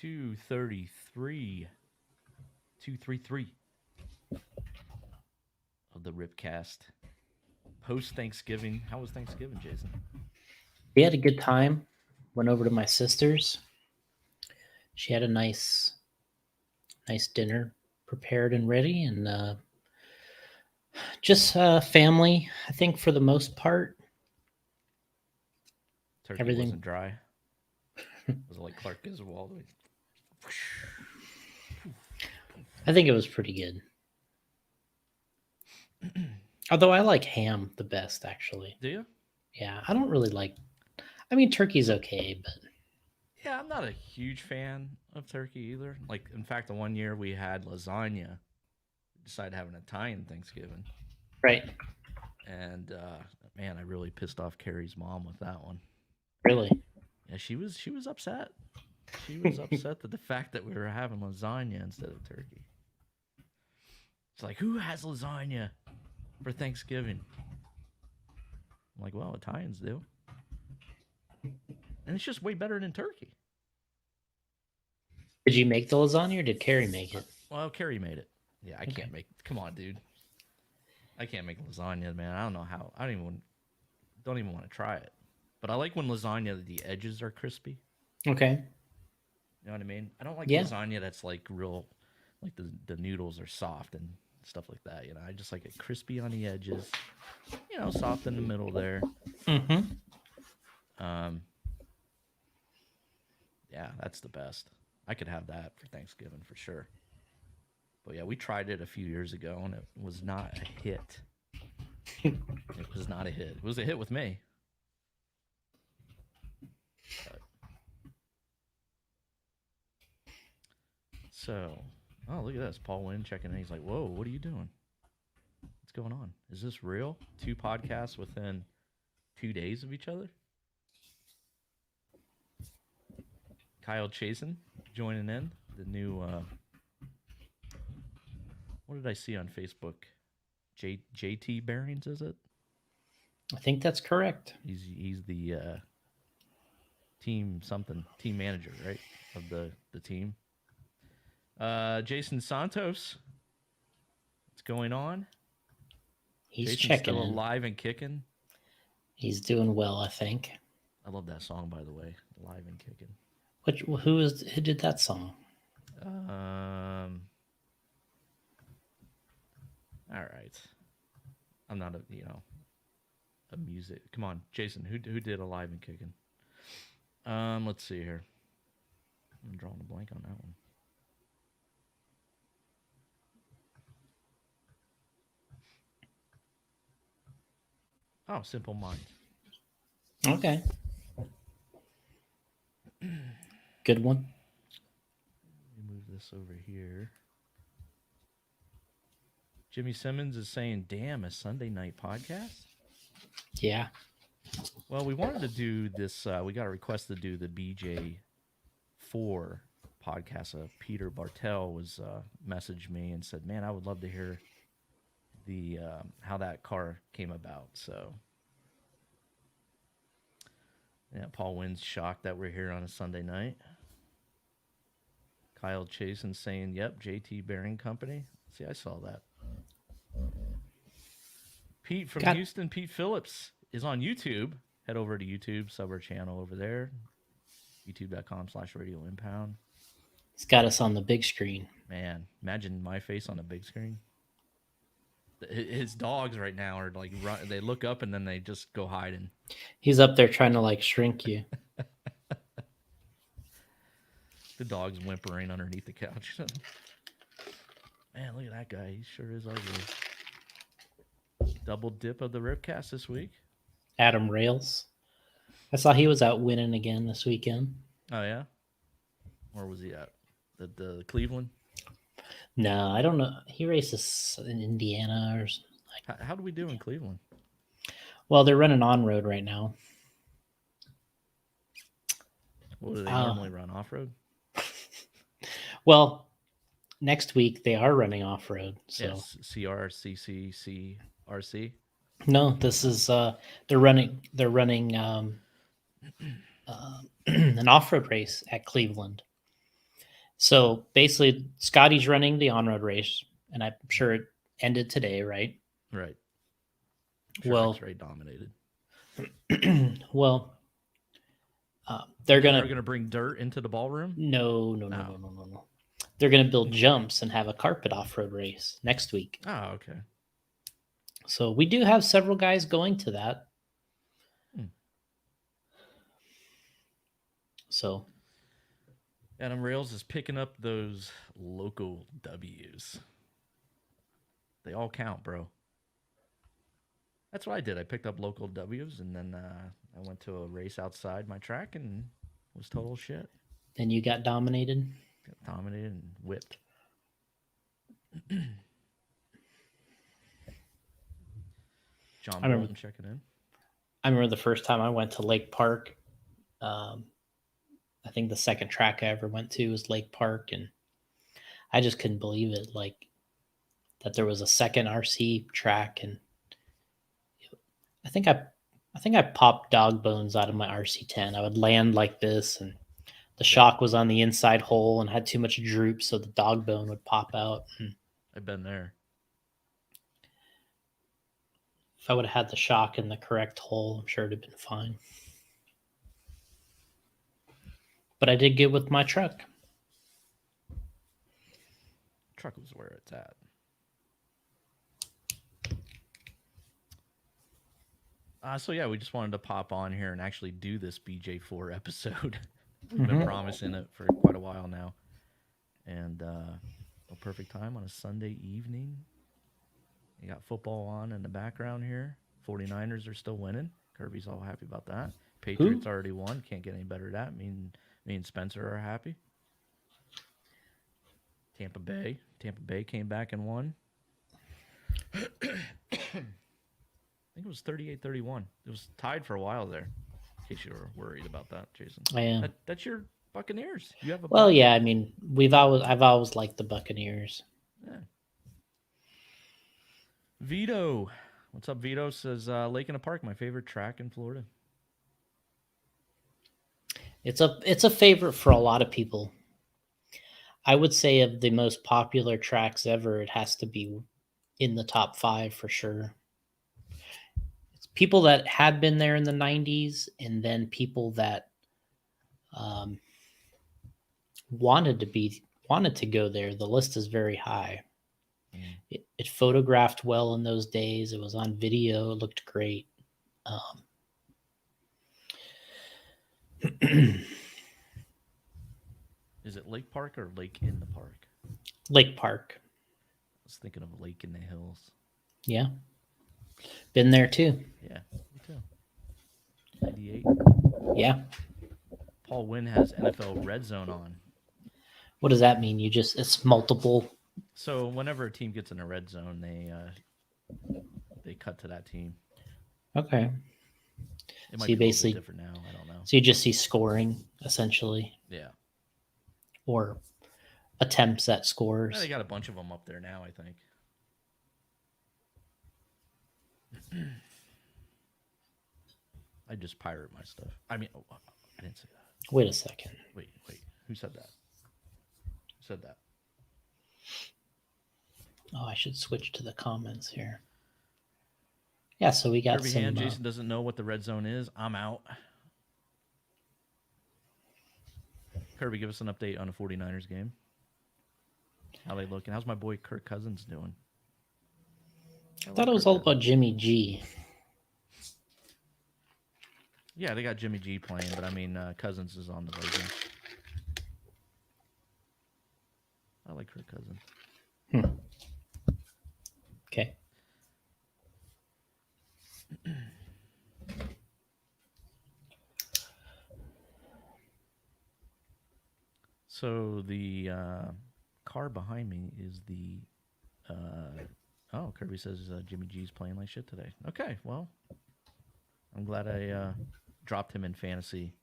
233. 233 of the Ripcast. Post Thanksgiving. How was Thanksgiving, Jason? We had a good time. Went over to my sister's. She had a nice dinner prepared and ready, and just family. I think for the most part, Turkey everything. wasn't dry. Was it like Clark Griswold? I think it was pretty good. Although I like ham the best, actually. Do you? Yeah, I don't really like. I mean, turkey's okay, but Yeah, I'm not a huge fan of turkey either. Like, in fact, the one year we had lasagna, we decided to have an Italian Thanksgiving, right, and man, I really pissed off Carrie's mom with that one. really. Yeah, she was upset. She was upset that the fact that we were having lasagna instead of turkey. It's like, who has lasagna for Thanksgiving? I'm like, well, Italians do, and it's just way better than turkey. Did you make the lasagna or did Carrie make it? Well, Carrie made it. Yeah, I Okay. can't make. Come on, dude. I can't make lasagna, man. I don't know how. I don't even want to try it. But I like when lasagna the edges are crispy. Okay. You know what I mean? I don't like Yeah. lasagna that's like real, like the noodles are soft and stuff like that. I just like it crispy on the edges. Soft in the middle there. Mm-hmm. Um, yeah, that's the best. I could have that for Thanksgiving for sure. But yeah, we tried it a few years ago and it was not a hit. It was not a hit. It was a hit with me. But... So, oh, look at this. Paul Wynn checking in. He's like, whoa, what are you doing? What's going on? Is this real? 2 podcasts within 2 days of each other? Kyle Chasen joining in. The new, what did I see on Facebook? JT Bearings, is it? I think that's correct. He's the team manager, right, of the team. Jason Santos, what's going on? He's Jason's checking still in. alive and kicking. He's doing well, I think. I love that song, by the way, "Alive and Kicking." Who did that song? All right. I'm not a music. Come on, Jason. Who did "Alive and Kicking"? Let's see here. I'm drawing a blank on that one. Oh, Simple Minds. Okay. Good one. Let me move this over here. Jimmy Simmons is saying, damn, a Sunday night podcast? Yeah. Well, we wanted to do this. We got a request to do the BJ4 podcast. Peter Bartel was messaged me and said, man, I would love to hear the how that car came about. So, yeah, Paul Wynn's shocked that we're here on a Sunday night. Kyle Chasen saying, yep, JT Bearing Company. See, I saw that. Pete from Houston, Pete Phillips, is on YouTube. Head over to YouTube, sub our channel over there. YouTube.com/Radio Impound. He's got us on the big screen. Man, imagine my face on a big screen. His dogs right now are like, they look up and then they just go hiding. He's up there trying to like shrink you. The dog's whimpering underneath the couch. Man, look at that guy. He sure is ugly. Double dip of the Ripcast this week. Adam Rails. I saw he was out winning again this weekend. Oh, yeah? Where was he at? The Cleveland? No, I don't know. He races in Indiana or something. How do we do in Cleveland? Well, they're running on road right now. What do they normally run? Off road? Well, next week they are running off road. So yes, CRCCCRC. No, this is they're running an off road race at Cleveland. So basically, Scotty's running the on-road race, and I'm sure it ended today, right? Right. Well- X-Ray dominated. Well, they're They're gonna bring dirt into the ballroom. no. Oh. They're gonna build jumps and have a carpet off-road race next week. Oh, okay. So we do have several guys going to that. Hmm. So Adam Rails is picking up those local W's. They all count, bro. That's what I did. I picked up local W's, and then I went to a race outside my track and was total shit. then you got dominated. Got dominated and whipped. John I remember- Bolton checking in. I remember the first time I went to Lake Park. I think the second track I ever went to was Lake Park, and I just couldn't believe it. Like that there was a second RC track, and I think I popped dog bones out of my RC10. I would land like this, and the shock was on the inside hole and had too much droop, so the dog bone would pop out. And I've been there. if I would have had the shock in the correct hole, I'm sure it'd have been fine. But I did get with my truck. Truck was where it's at. So yeah, we just wanted to pop on here and actually do this BJ4 episode. We've been promising it for quite a while now, and a perfect time on a Sunday evening. You got football on in the background here. 49ers are still winning. Kirby's all happy about that. Patriots already won. Can't get any better than that. Me and Spencer are happy. Tampa Bay came back and won. I think it was 38-31. It was tied for a while there. In case you were worried about that, Jason. I am. That's your Buccaneers. You have a Well, yeah. I mean, I've always liked the Buccaneers. Yeah. Vito, what's up? Vito says Lake in the Park, my favorite track in Florida. It's a favorite for a lot of people. I would say of the most popular tracks ever, it has to be in the top 5 for sure. It's people that had been there in the 90s, and then people that wanted to go there. The list is very high. It photographed well in those days. It was on video. It looked great. Is it Lake Park or Lake in the Park? Lake Park. I was thinking of Lake in the Hills. Yeah. Been there too. Yeah, me too. 98. Yeah. Paul Wynn has NFL Red Zone on. What does that mean? It's multiple. So whenever a team gets in a red zone, they cut to that team. Okay. It might So you be a little basically bit different now. I don't know. So you just see scoring essentially, Yeah. or attempts at Yeah, scores. they got a bunch of them up there now, I think. I just pirate my stuff. I mean, I didn't say that. Wait a second. Wait. Who said that? Who said that? Oh, I should switch to the comments here. Yeah, so we got Kirby some. Hand, Jason doesn't know what the red zone is. I'm out. Kirby, give us an update on the 49ers game. How they looking? How's my boy Kirk Cousins doing? I thought it was all about Jimmy G. Yeah, they got Jimmy G playing, but I mean, Cousins is on the Vikings. I like Kirk Cousins. Okay. So the car behind me is the. Oh, Kirby says Jimmy G's playing like shit today. Okay, well, I'm glad I dropped him in fantasy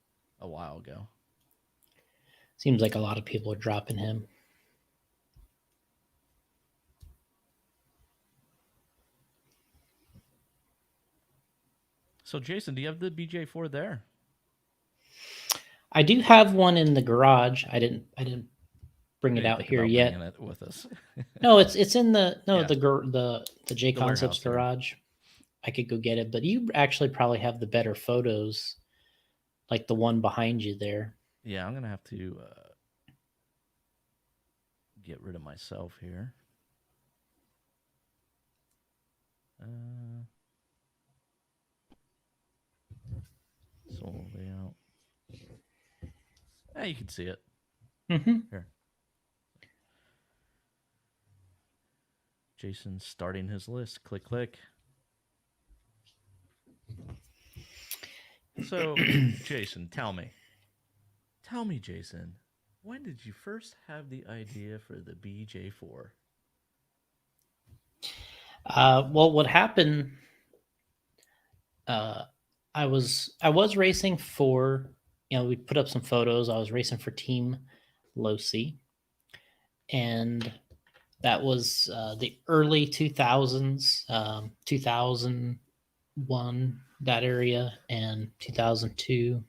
a while ago. Seems like a lot of people are dropping him. So, Jason, do you have the BJ4 there? I do have one in the garage. I didn't bring I it didn't out think here about yet. bringing it with us. No, it's in the Yeah. the J The Concepts warehouse there. garage. I could go get it, but you actually probably have the better photos, like the one behind you there. Yeah, I'm gonna have to get rid of myself here. Uh, Solo layout. You can see it Mm-hmm. here. Jason's starting his list. Click, click. So, Jason, tell me, Jason, when did you first have the idea for the BJ4? Well, what happened? Uh, I was racing for, we put up some photos. I was racing for Team Losi, and that was the early 2000s, 2001, that area, and 2002.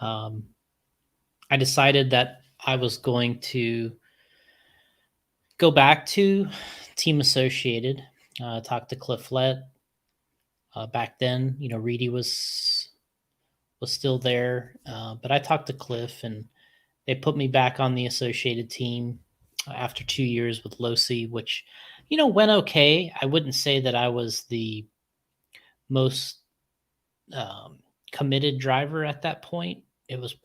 I decided that I was going to go back to Team Associated. Talked to Cliff Lett. Back then, Reedy was still there, but I talked to Cliff, and they put me back on the Associated team after 2 years with Losi, which went okay. I wouldn't say that I was the most committed driver at that point. It was,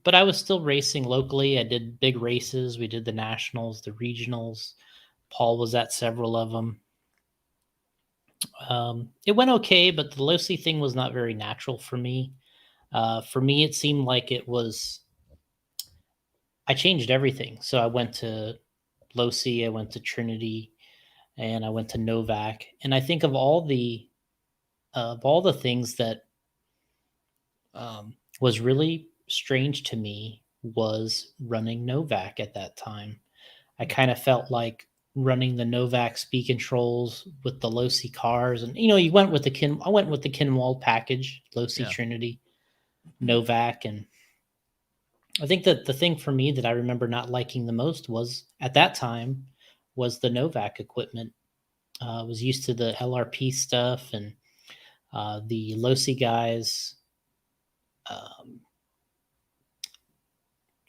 but I was still racing locally. I did big races. We did the nationals, the regionals. Paul was at several of them. It went okay, but the Losi thing was not very natural for me. For me, it seemed like I changed everything. So I went to Losi, I went to Trinity, and I went to Novak. And I think of all the things that was really strange to me was running Novak at that time. I kind of felt like running the Novak speed controls with the Losi cars, and you went with I went with the Kinwald package, Losi, Yeah. Trinity, Novak, and I think that the thing for me that I remember not liking the most was at that time was the Novak equipment. I was used to the LRP stuff, and the Losi guys. Um,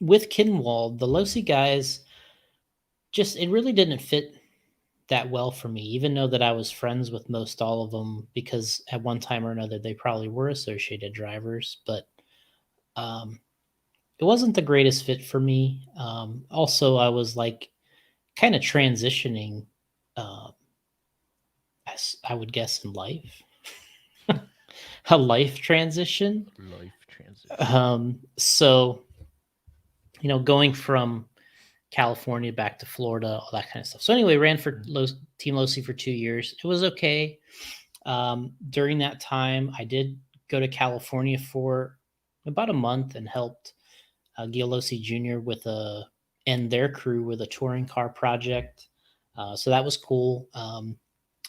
with Kinwald, the Losi guys, just it really didn't fit that well for me, even though that I was friends with most all of them, because at one time or another they probably were associated drivers, but um, it wasn't the greatest fit for me. Also, I was like kind of transitioning, uh, as I would guess in life, a life transition. Life transition. So going from California back to Florida, all that kind of stuff. So anyway, ran for Team Losi for 2 years. It was okay. During that time, I did go to California for about a month and helped Gil Losi Jr. and their crew with a touring car project. So that was cool.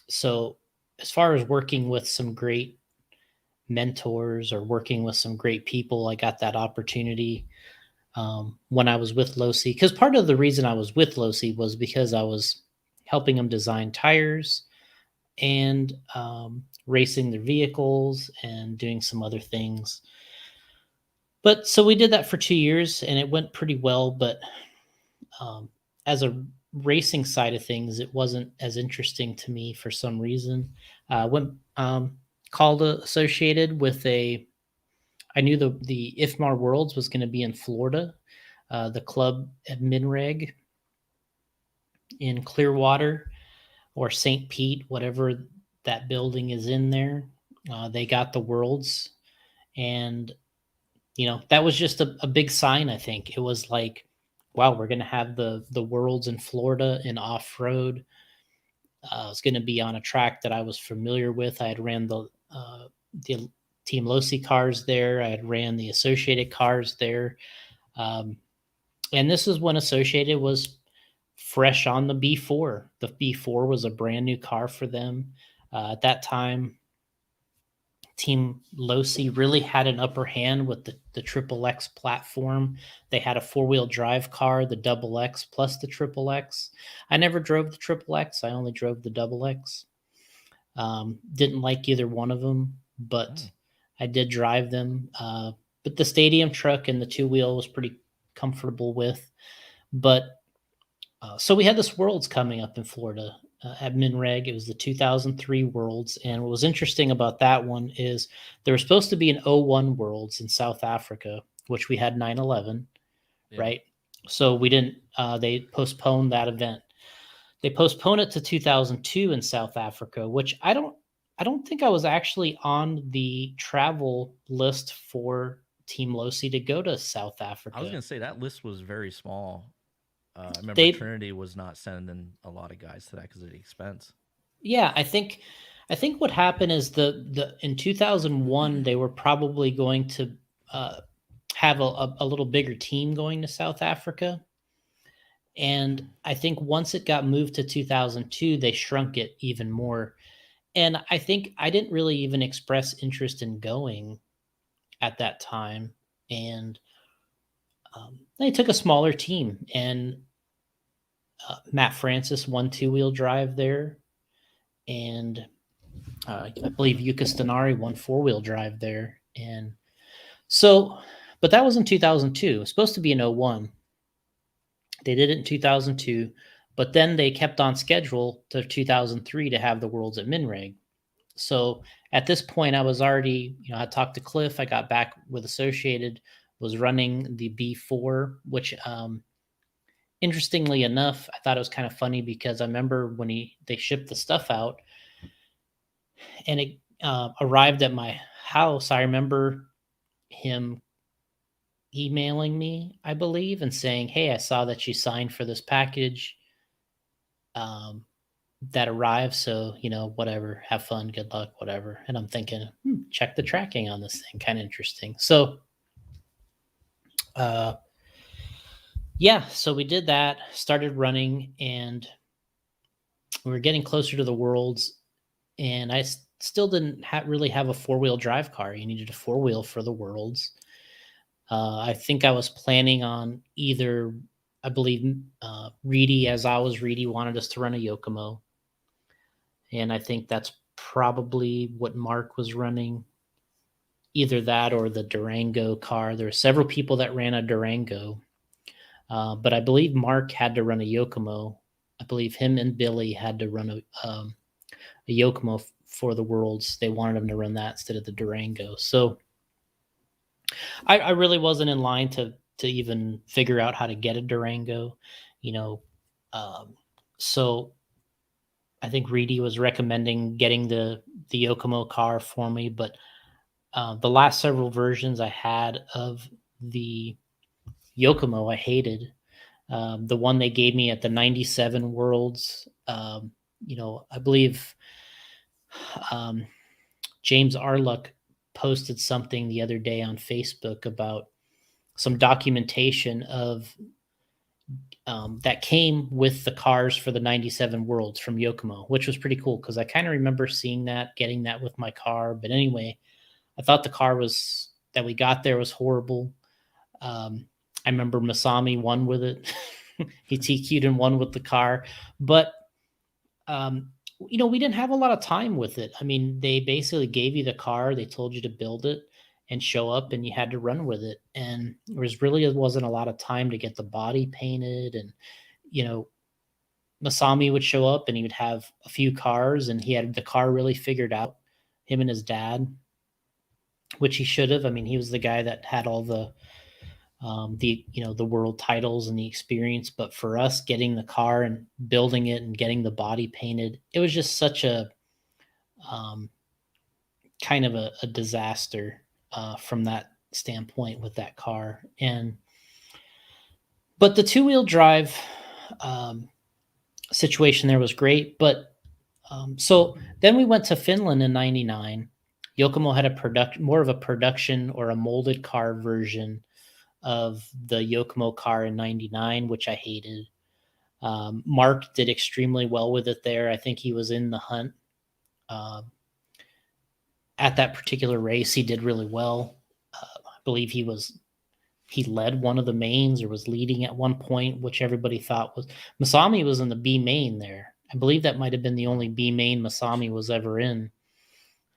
So as far as working with some great mentors or working with some great people, I got that opportunity when I was with Losi. Because part of the reason I was with Losi was because I was helping them design tires and racing their vehicles and doing some other things. But so we did that for 2 years, and it went pretty well. But as a racing side of things, it wasn't as interesting to me for some reason. Went called associated with I knew the IFMAR Worlds was going to be in Florida, the club at Minreg in Clearwater or St. Pete, whatever that building is in there. They got the Worlds, and that was just a big sign. I think it was like, wow, we're going to have the Worlds in Florida in off road. I was going to be on a track that I was familiar with. I had ran the Team Losi cars there. I had ran the Associated cars there. And this is when Associated was fresh on the B4. The B4 was a brand new car for them. At that time, Team Losi really had an upper hand with the Triple X platform. They had a 4-wheel drive car, the Double X plus the Triple X. I never drove the Triple X. I only drove the Double X. Didn't like either one of them, but I did drive them. But the stadium truck and the 2-wheel was pretty comfortable with. But so we had this Worlds coming up in Florida at Minreg. It was the 2003 Worlds. And what was interesting about that one is there was supposed to be an '01 Worlds in South Africa, which we had 9/11, right? So we didn't, they postponed that event. They postponed it to 2002 in South Africa, which I don't think I was actually on the travel list for Team Losi to go to South Africa. I was going to say that list was very small. I remember They- Trinity was not sending a lot of guys to that because of the expense. Yeah, I think what happened is the in 2001 they were probably going to have a little bigger team going to South Africa. And I think once it got moved to 2002, they shrunk it even more. And I think I didn't really even express interest in going at that time. And they took a smaller team, and Matt Francis won 2-wheel drive there. And I believe Yuka Stanari won 4-wheel drive there. And so, but that was in 2002. It was supposed to be in '01. They did it in 2002, but then they kept on schedule to 2003 to have the Worlds at Minreg. So at this point, I was already, I talked to Cliff. I got back with Associated, was running the B4, which interestingly enough, I thought it was kind of funny because I remember when they shipped the stuff out and it arrived at my house. I remember him emailing me, I believe, and saying, "Hey, I saw that you signed for this package that arrived. So, whatever, have fun, good luck, whatever." And I'm thinking, check the tracking on this thing. Kind of interesting. So, yeah, so we did that, started running, and we were getting closer to the Worlds. And I still didn't really have a 4-wheel drive car. You needed a 4-wheel for the Worlds. I think I was planning on either, I believe Reedy, as I was Reedy, wanted us to run a Yokomo. And I think that's probably what Mark was running. Either that or the Durango car. There were several people that ran a Durango. But I believe Mark had to run a Yokomo. I believe him and Billy had to run a Yokomo for the Worlds. They wanted him to run that instead of the Durango. So I really wasn't in line to even figure out how to get a Durango, so I think Reedy was recommending getting the Yokomo car for me, but the last several versions I had of the Yokomo, I hated. The one they gave me at the 97 Worlds, I believe James Arluck posted something the other day on Facebook about some documentation of that came with the cars for the 97 Worlds from Yokomo, which was pretty cool because I kind of remember seeing that, getting that with my car. But anyway, I thought the car that we got there was horrible. I remember Masami won with it. He TQ'd and won with the car. But we didn't have a lot of time with it. I mean, they basically gave you the car, they told you to build it and show up, and you had to run with it. And there wasn't a lot of time to get the body painted. And, Masami would show up and he would have a few cars, and he had the car really figured out, him and his dad, which he should have. I mean, he was the guy that had all the world titles and the experience. But for us, getting the car and building it and getting the body painted, it was just such a kind of a disaster from that standpoint with that car. But the 2-wheel drive situation there was great. But so then we went to Finland in '99. Yokomo had more of a production or a molded car version of the Yokomo car in '99, which I hated. Mark did extremely well with it there. I think he was in the hunt. at that particular race, he did really well. I believe he led one of the mains or was leading at one point, which everybody thought was Masami was in the B main there. I believe that might have been the only B main Masami was ever in.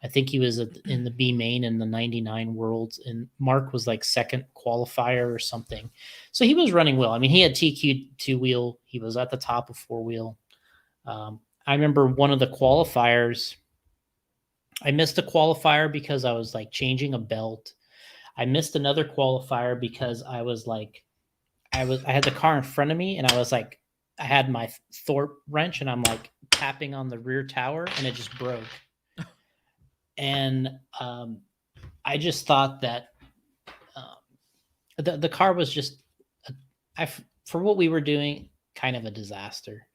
I think he was in the B main in the 99 Worlds, and Mark was like second qualifier or something. So he was running well. I mean, he had TQ 2-wheel. He was at the top of 4-wheel. I remember one of the qualifiers, I missed a qualifier because I was like changing a belt. I missed another qualifier because I had the car in front of me and I had my Thorpe wrench and I'm like tapping on the rear tower and it just broke. And I just thought that the car was just, for what we were doing, kind of a disaster.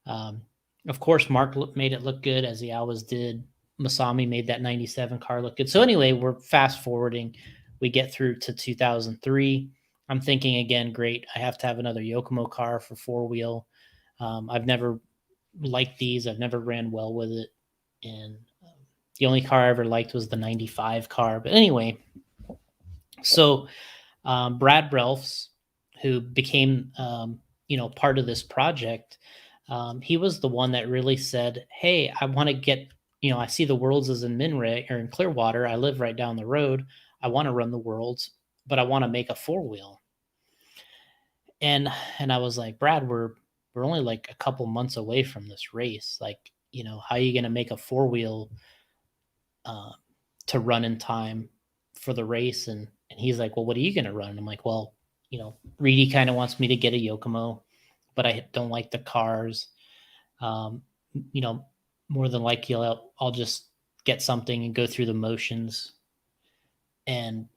Of course, Mark made it look good, as he always did. Masami made that 97 car look good. So anyway, we're fast forwarding. We get through to 2003. I'm thinking again, great, I have to have another Yokomo car for 4-wheel. I've never liked these. I've never ran well with it. And the only car I ever liked was the 95 car. But anyway, so Brad Relfs, who became, part of this project, he was the one that really said, hey, I want to get, I see the Worlds is in Minray or in Clearwater. I live right down the road. I want to run the Worlds, but I want to make a 4-wheel. And I was like, Brad, we're only like a couple months away from this race. Like, how are you going to make a 4-wheel to run in time for the race? And he's like, well, what are you going to run? And I'm like, well, Reedy kind of wants me to get a Yokomo, but I don't like the cars. More than likely I'll just get something and go through the motions and,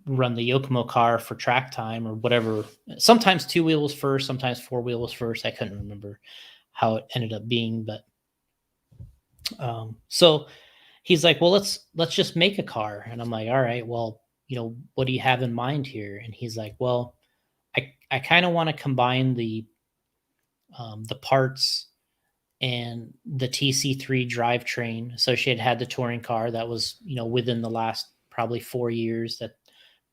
run the Yokomo car for track time or whatever. Sometimes 2-wheel was first, sometimes 4-wheel was first. I couldn't remember how it ended up being, but so he's like, well, let's just make a car. And I'm like, all right, well, what do you have in mind here? And he's like, well, I kind of want to combine the parts and the TC3 drivetrain. Associated had the touring car that was, within the last probably 4 years that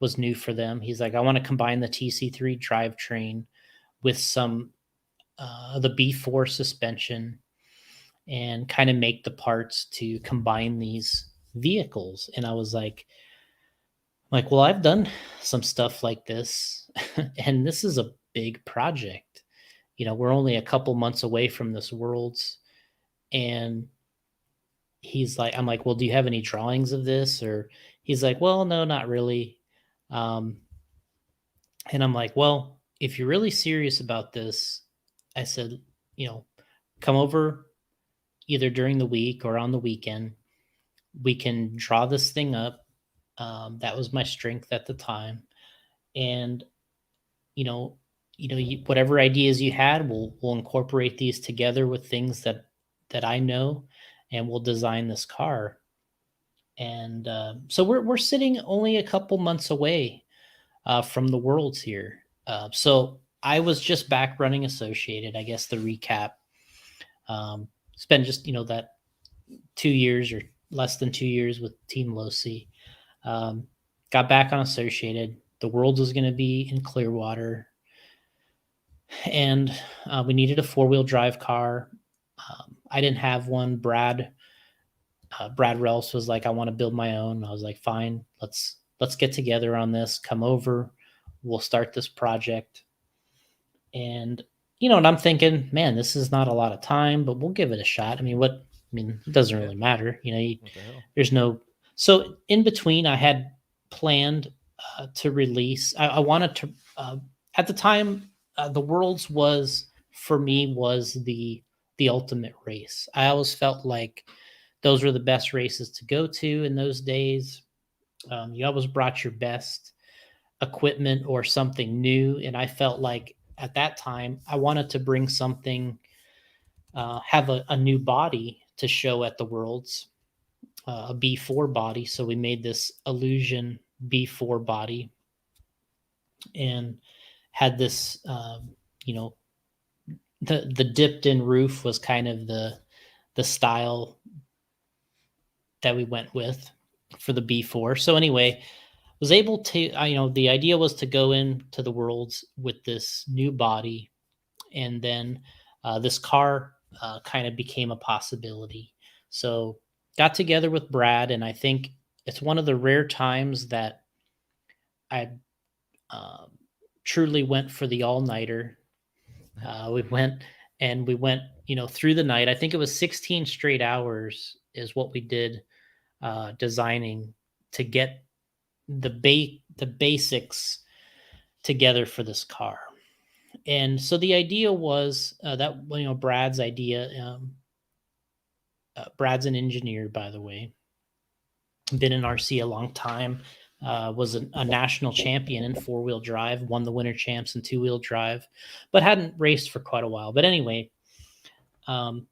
was new for them. He's like, I want to combine the TC3 drivetrain with some the B4 suspension and kind of make the parts to combine these vehicles. And I was like, well, I've done some stuff like this, and this is a big project. We're only a couple months away from this Worlds. And I'm like, well, do you have any drawings of this? Or he's like, well, no, not really. And I'm like, well, if you're really serious about this, I said, come over either during the week or on the weekend. We can draw this thing up. That was my strength at the time. And, whatever ideas you had, we'll incorporate these together with things that I know, and we'll design this car. And so we're sitting only a couple months away from the Worlds here. So I was just back running Associated. I guess the recap. Spent just that 2 years or less than 2 years with Team Losi. Got back on Associated. The Worlds was going to be in Clearwater. And we needed a 4-wheel drive car. I didn't have one. Brad Relfs was like, I want to build my own. I was like, fine, let's get together on this. Come over. We'll start this project. And, and I'm thinking, man, this is not a lot of time, but we'll give it a shot. It doesn't really matter. There's no. So in between, I had planned to release. I wanted to, at the time, the Worlds was the ultimate race. I always felt like those were the best races to go to in those days. You always brought your best equipment or something new. And I felt like at that time, I wanted to bring something, have a new body to show at the Worlds, a B4 body. So we made this Illusion B4 body and had this, the dipped in roof was kind of the style that we went with. for the B4. So anyway, was able to, the idea was to go into the worlds with this new body, and then this car kind of became a possibility. So got together with Brad, and I think it's one of the rare times that I uh, truly went for the all nighter. We went through the night. I think it was 16 straight hours is what we did designing to get the basics together for this car. And so the idea was that Brad's idea. Brad's an engineer, by the way. Been in RC a long time. Was a national champion in 4-wheel drive. Won the winter champs in 2-wheel drive, but hadn't raced for quite a while. But anyway, um,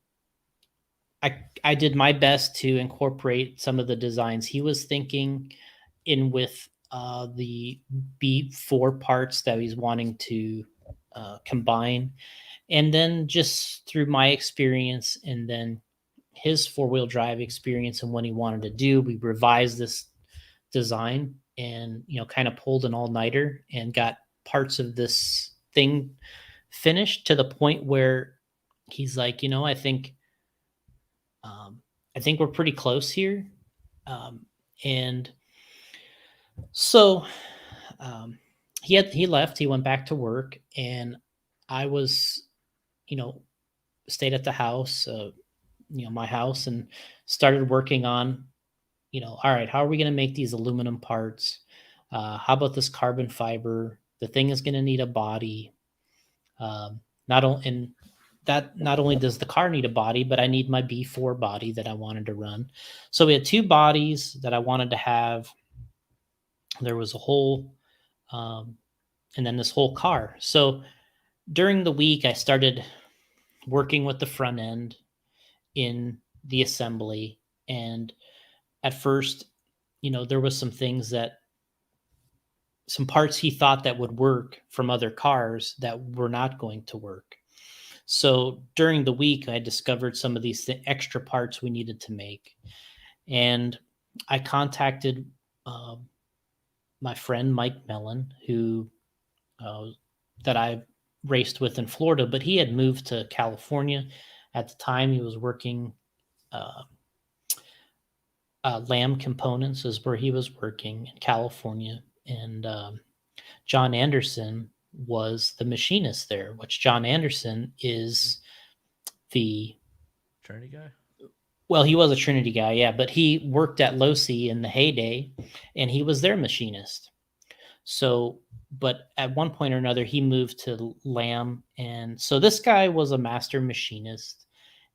I did my best to incorporate some of the designs he was thinking in with the B4 parts that he's wanting to combine. And then just through my experience and then his 4-wheel drive experience and what he wanted to do, we revised this design and, kind of pulled an all-nighter and got parts of this thing finished to the point where he's like, I think we're pretty close here. And so he left, he went back to work, and I was, stayed at the house, my house, and started working on, all right, how are we going to make these aluminum parts? How about this carbon fiber? The thing is going to need a body. Not only does the car need a body, but I need my B4 body that I wanted to run. So we had 2 bodies that I wanted to have. There was a whole, and then this whole car. So during the week, I started working with the front end in the assembly. And at first, there was some parts he thought that would work from other cars that were not going to work. So during the week, I discovered some of these extra parts we needed to make. And I contacted my friend Mike Mellon, who that I raced with in Florida, but he had moved to California. At the time, he was working Lamb Components is where he was working in California. And John Anderson was the machinist there, which John Anderson is the Trinity guy. Well, he was a Trinity guy, yeah, but he worked at Losi in the heyday, and he was their machinist. So, but at one point or another, he moved to Lamb, and so this guy was a master machinist.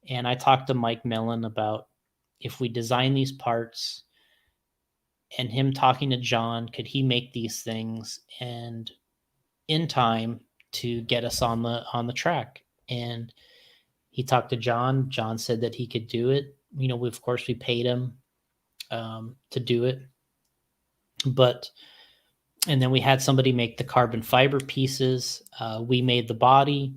And I talked to Mike Mellon about if we design these parts, and him talking to John, could he make these things and in time to get us on the track? And he talked to John. John said that he could do it. Of course, we paid him to do it. And then we had somebody make the carbon fiber pieces. We made the body,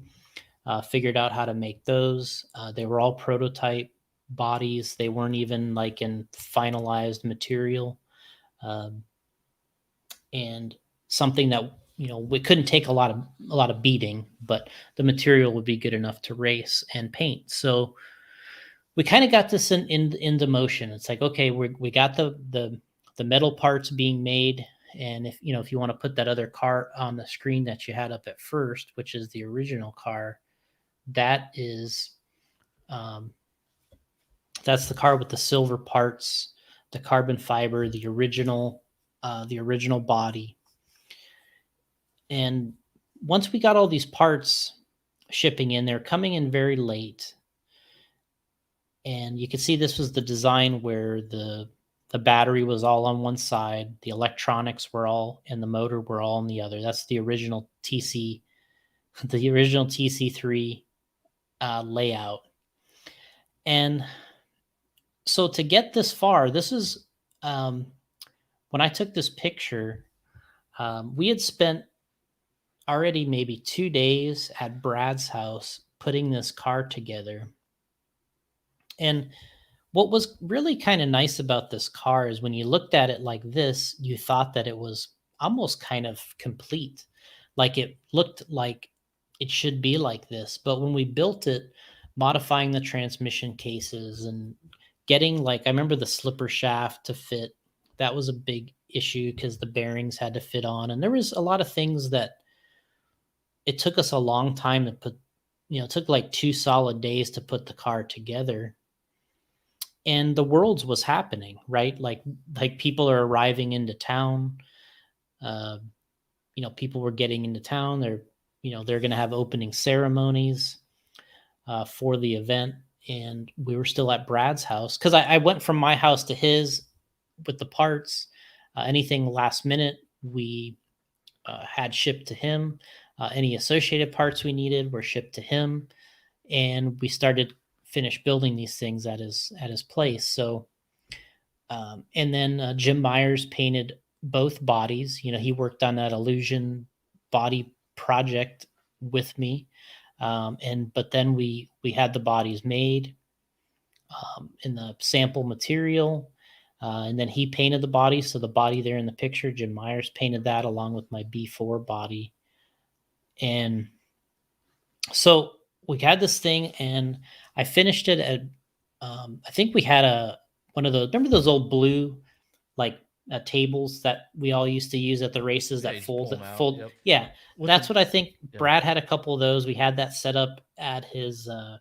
figured out how to make those. They were all prototype bodies. They weren't even like in finalized material. And something that, we couldn't take a lot of beating, but the material would be good enough to race and paint. So we kind of got this into motion. It's like, okay, we got the metal parts being made. And if you want to put that other car on the screen that you had up at first, which is the original car, that is, that's the car with the silver parts, the carbon fiber, the original body. And once we got all these parts shipping in, they're coming in very late. And you can see this was the design where the battery was all on one side, the electronics were all, and the motor were all on the other. That's the original TC3 layout. And so to get this far, this is when I took this picture, we had spent already maybe 2 days at Brad's house putting this car together. And What was really kind of nice about this car is when you looked at it like this, you thought that it was almost kind of complete. Like it looked like it should be like this. But when we built it, modifying the transmission cases and getting like, I remember the slipper shaft to fit, that was a big issue because the bearings had to fit on. And there was a lot of things that it took us a long time to put, it took like 2 solid days to put the car together, and the world's was happening, right? Like people are arriving into town. uh People were getting into town. They're going to have opening ceremonies for the event, and we were still at Brad's house because I went from my house to his with the parts. Anything last minute we had shipped to him. Any associated parts we needed were shipped to him, and we started finish building these things at his place. So and then Jim Myers painted both bodies. He worked on that illusion body project with me, and but then we had the bodies made in the sample material, and then he painted the body. So the body there in the picture, Jim Myers painted that along with my B4 body, and so we had this thing, and I finished it at. I think we had one of those. Remember those old blue like tables that we all used to use at the races Yeah, that you just pull fold. them out, Fold. yep. Yeah, With that's the- what I think. Yeah. Brad had a couple of those. We had that set up at his Had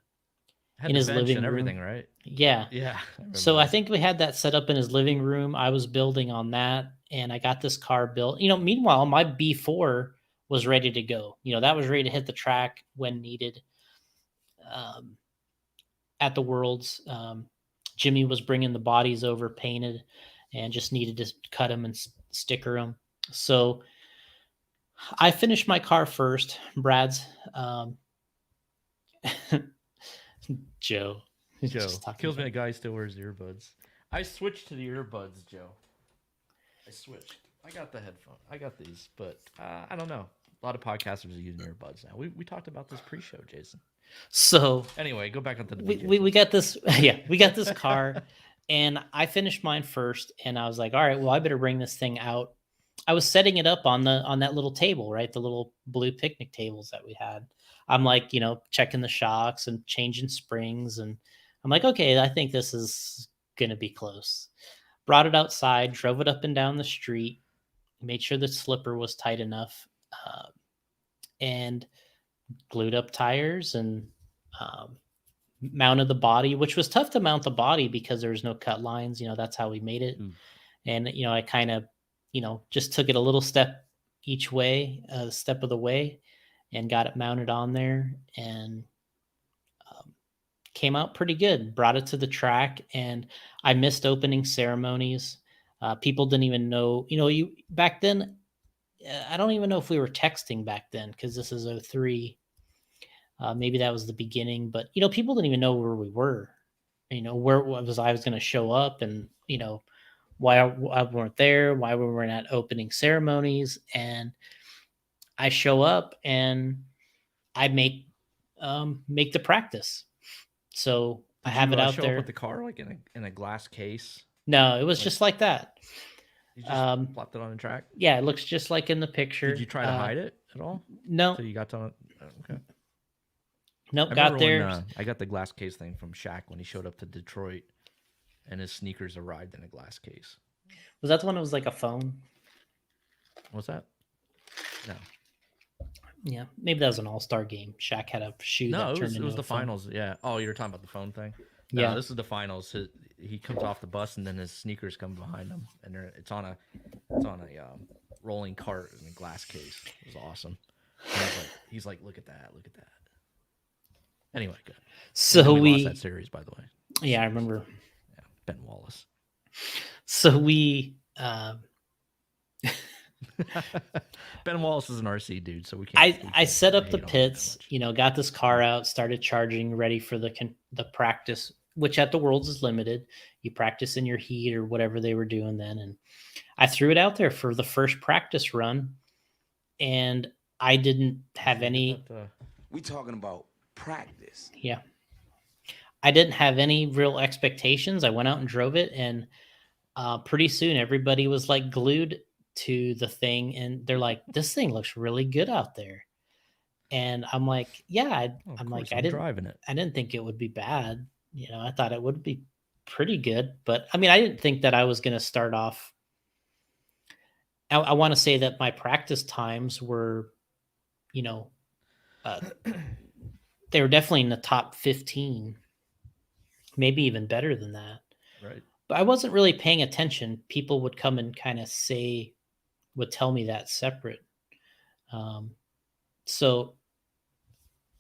in the his bench living and room. everything, right? Yeah. Yeah. I remember So I those. think we had that set up in his living room. I was building on that, and I got this car built. Meanwhile, my B4 was ready to go. That was ready to hit the track when needed. Um, at the Worlds, Jimmy was bringing the bodies over painted, and just needed to cut them and sticker them. So I finished my car first. Brad's Joe. Joe Just talking kills me. about- A guy still wears earbuds. I switched to the earbuds, Joe. I switched. I got the headphone. I got these, but I don't know. A lot of podcasters are using earbuds now. We talked about this pre-show, Jason. So Anyway, go back onto the we got this. Yeah, we got this car, and I finished mine first, and I was like, all right, well, I better bring this thing out. I was setting it up on that little table, right? The little blue picnic tables that we had. I'm like, checking the shocks and changing springs, and I'm like, okay, I think this is gonna be close. Brought it outside, drove it up and down the street, made sure the slipper was tight enough, and glued up tires and um, mounted the body, which was tough to mount the body because there was no cut lines. That's how we made it. Mm. And I kind of, just took it a little step each way, a step of the way, and got it mounted on there, and came out pretty good. Brought it to the track, and I missed opening ceremonies. People didn't even know, you back then. I don't even know if we were texting back then because this is 03. Maybe that was the beginning, but people didn't even know where we were. Where was I was going to show up, and why I weren't there, why we weren't at opening ceremonies, and I show up and I make the practice. So I have it out show there up with the car like in a glass case. No, it was just like that. You just plopped it on the track. Yeah, it looks just like in the picture. Did you try to hide it at all? No. So you got to okay. Nope, I got there. When, I got the glass case thing from Shaq when he showed up to Detroit, and his sneakers arrived in a glass case. Was that the one that was like a phone? What's that? No. Yeah, maybe that was an all-star game. Shaq had a shoe. No, that it turned was the phone. finals. Yeah. Oh, you were talking about the phone thing. No, Yeah, this is the finals. He comes off the bus, and then his sneakers come behind him, and it's on a rolling cart in a glass case. It was awesome. He's like, look at that, look at that. Anyway, good. So we lost we that series, by the way. Yeah, I remember. Yeah, Ben Wallace. So we Ben Wallace is an RC dude, so we can't. I set up hate the on him that pits, much. got this car out, started charging, ready for the practice, which at the Worlds is limited. You practice in your heat or whatever they were doing then, and I threw it out there for the first practice run, and I didn't have any. We talking about practice. Yeah, I didn't have any real expectations. I went out and drove it, and pretty soon everybody was like glued to the thing, and they're like, "This thing looks really good out there." And I'm like, "Yeah." Well, of I'm like, course, I'm driving it. I didn't think it would be bad. I thought it would be pretty good, but I mean, I didn't think that I was going to start off. I want to say that my practice times were, you know, uh, they were definitely in the top 15, maybe even better than that. Right. But I wasn't really paying attention. People would come and kind of would tell me that separate. Um, so,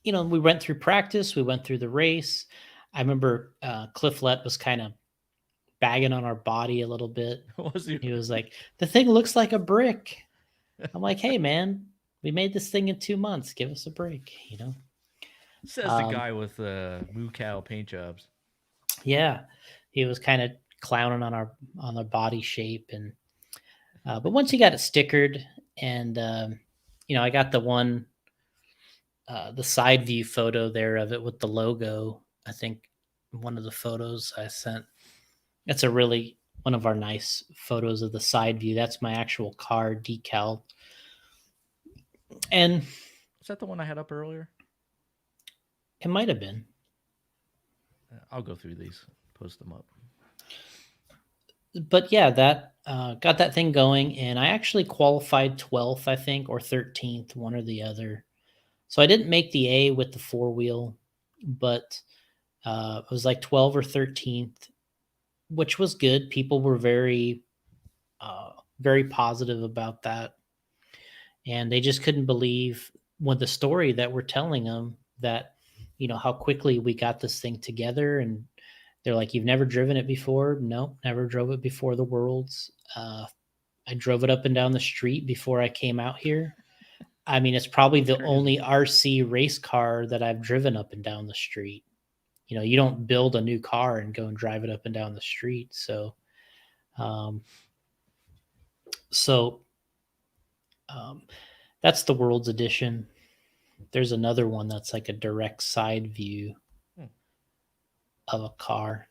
we went through practice, we went through the race. I remember Cliff Lett was kind of bagging on our body a little bit. Was he? He was like, "The thing looks like a brick." I'm like, "Hey, man, we made this thing in 2 months. Give us a break." Says the guy with the moo cow paint jobs. Yeah, he was kind of clowning on our body shape, and but once you got it stickered, and I got the side view photo there of it with the logo. I think one of the photos I sent. That's a really one of our nice photos of the side view. That's my actual car decal, and Is that the one I had up earlier? it might have been. I'll go through these, post them up. But yeah, that got that thing going, and I actually qualified 12th, I think, or 13th, one or the other. So I didn't make the A with the four wheel, but it was like 12 or 13th, which was good. People were very positive about that, and they just couldn't believe the story that we're telling them, that how quickly we got this thing together. And they're like, "You've never driven it before?" Nope, never drove it before the Worlds. I drove it up and down the street before I came out here. I mean, it's probably That's the crazy. only RC race car that I've driven up and down the street. You don't build a new car and go and drive it up and down the street. Um, so um, that's the Worlds edition. There's another one that's like a direct side view Hmm. of a car.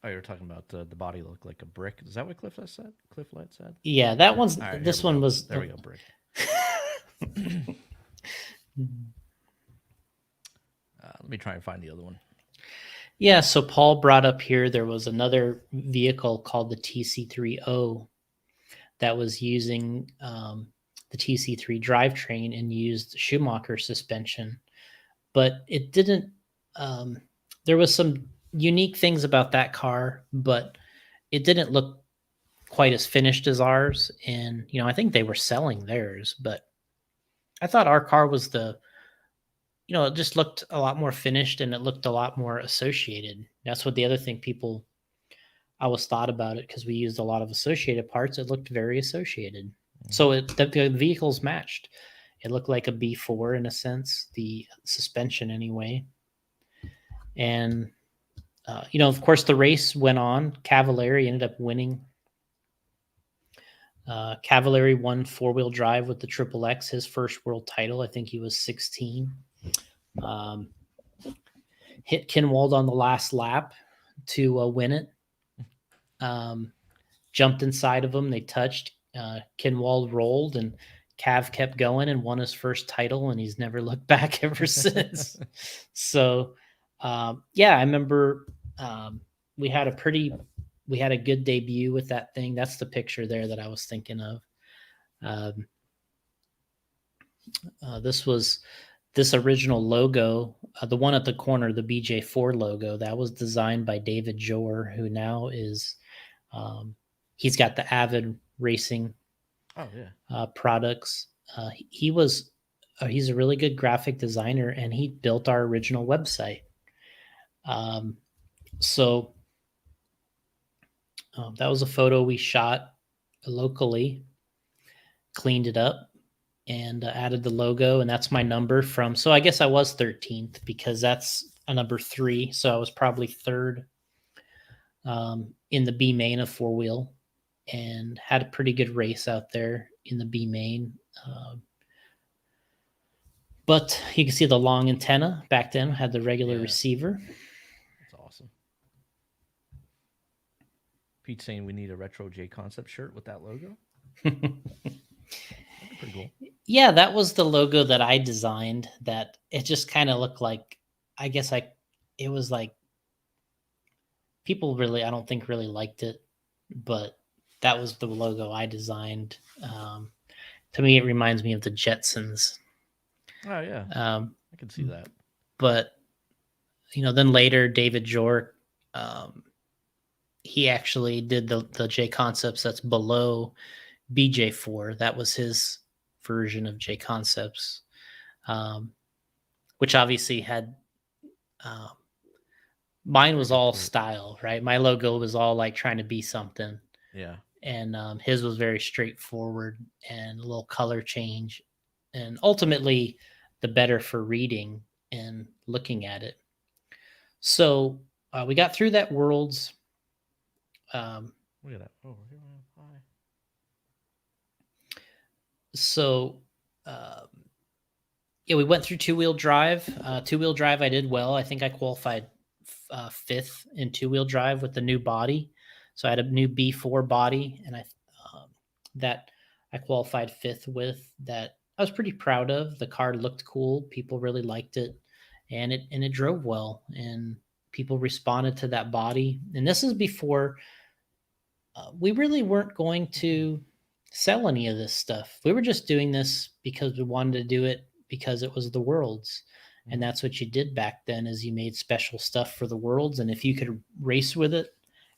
Oh, you're talking about the body look like a brick. Is that what Cliff said? Cliff Light said? Yeah, that one's. All right, This one go. was. There we go, brick. Let me try and find the other one. Yeah, so Paul brought up here there was another vehicle called the TC30 that was using the TC3 drivetrain and used Schumacher suspension, but it didn't. There was some unique things about that car, but it didn't look quite as finished as ours. And I think they were selling theirs, but I thought our car was it just looked a lot more finished, and it looked a lot more associated. That's what the other thing people I always thought about it, because we used a lot of associated parts. It looked very associated. So the vehicles matched. It looked like a B4 in a sense, the suspension anyway. And, of course, the race went on. Cavallari ended up winning. Cavallari won four-wheel drive with the Triple X, his first world title. I think he was 16. Hit Kinwald on the last lap to win it. Jumped inside of him. They touched. Kinwald rolled, and Cav kept going and won his first title, and he's never looked back ever since. So, I remember we had a good debut with that thing. That's the picture there that I was thinking of. This original logo, the one at the corner, the BJ4 logo, that was designed by David Jor, who now is, he's got the Avid Racing products. He's a really good graphic designer, and he built our original website. So that was a photo we shot locally, cleaned it up, and added the logo, and that's my number from. So I guess I was 13th, because that's a number 3. So I was probably third in the B main of four wheel, and had a pretty good race out there in the B main. But you can see the long antenna back then had the regular Yeah. receiver. That's awesome. Pete's saying we need a retro J Concept shirt with that logo. That'd be pretty cool. Yeah, that was the logo that I designed. That it just kind of looked like, I guess it was like people really, I don't think really liked it, but that was the logo I designed. To me, it reminds me of the Jetsons. Oh yeah, I can see that. But then later David York, he actually did the J Concepts that's below BJ4. That was his version of J Concepts, which obviously had. Mine was all style, right? My logo was all like trying to be something. Yeah. And his was very straightforward and a little color change. And ultimately, the better for reading and looking at it. So we got through that Worlds. Look at that. Oh, hi. So, yeah, we went through two-wheel drive. Two-wheel drive, I did well. I think I qualified fifth in two-wheel drive with the new body. So I had a new B4 body, and that I qualified fifth with. That I was pretty proud of. The car looked cool. People really liked it, and it drove well, and people responded to that body. And this is before we really weren't going to sell any of this stuff. We were just doing this because we wanted to do it because it was the Worlds. And that's what you did back then is you made special stuff for the Worlds. And if you could race with it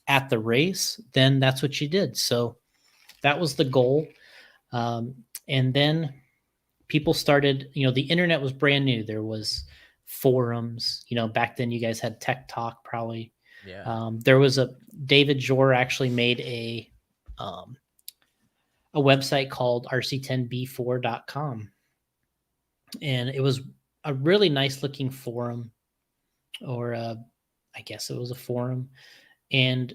at the race, then that's what you did. So that was the goal. And then people started, the internet was brand new. There was forums, back then you guys had Tech Talk probably. Yeah. There was David Jor actually made a website called rc10b4.com. And it was a really nice looking forum, or I guess it was a forum. And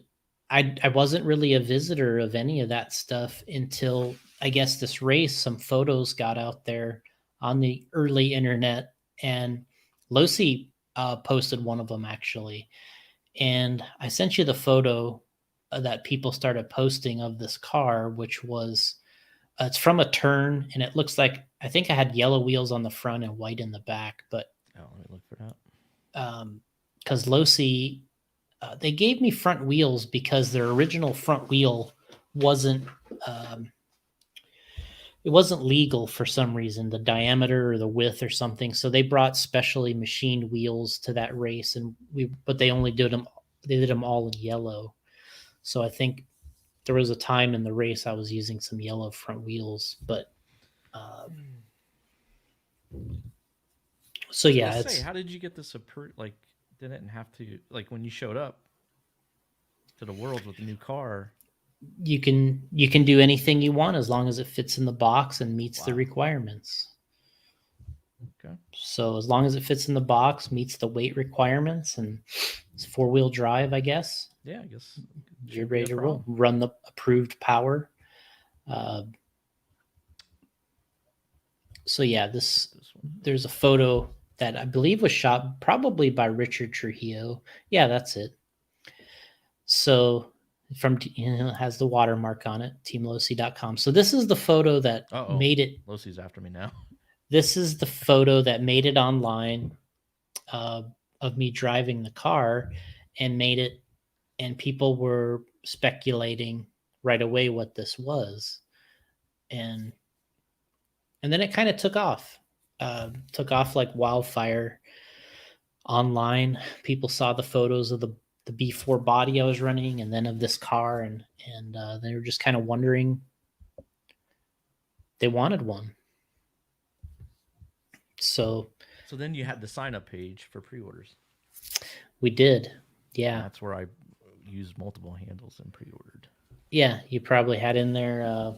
I wasn't really a visitor of any of that stuff until I guess this race. Some photos got out there on the early internet, and Losi posted one of them actually. And I sent you the photo that people started posting of this car, which was it's from a turn, and it looks like I think I had yellow wheels on the front and white in the back. But let me look for that. Because Losi, they gave me front wheels because their original front wheel wasn't it wasn't legal for some reason, the diameter or the width or something. So they brought specially machined wheels to that race, but they only did them all in yellow. So I think there was a time in the race I was using some yellow front wheels, but so yeah. How did you get this approved? Like, didn't have to, like, when you showed up to the Worlds with the new car? You can do anything you want as long as it fits in the box and meets the requirements. Okay. So as long as it fits in the box, meets the weight requirements, and it's 4-wheel drive, I guess. Yeah, I guess you're ready to roll. Run the approved power. So yeah, there's a photo that I believe was shot probably by Richard Trujillo. Yeah, that's it. So has the watermark on it, teamlosi.com. So this is the photo that made it. Losi's after me now. This is the photo that made it online of me driving the car, and made it, and people were speculating right away what this was. And then it kind of took off like wildfire online. People saw the photos of the B4 body I was running, and then of this car, and they were just kind of wondering. They wanted one. So then you had the sign up page for pre-orders. We did. Yeah. And that's where I used multiple handles and pre-ordered. Yeah, you probably had in there.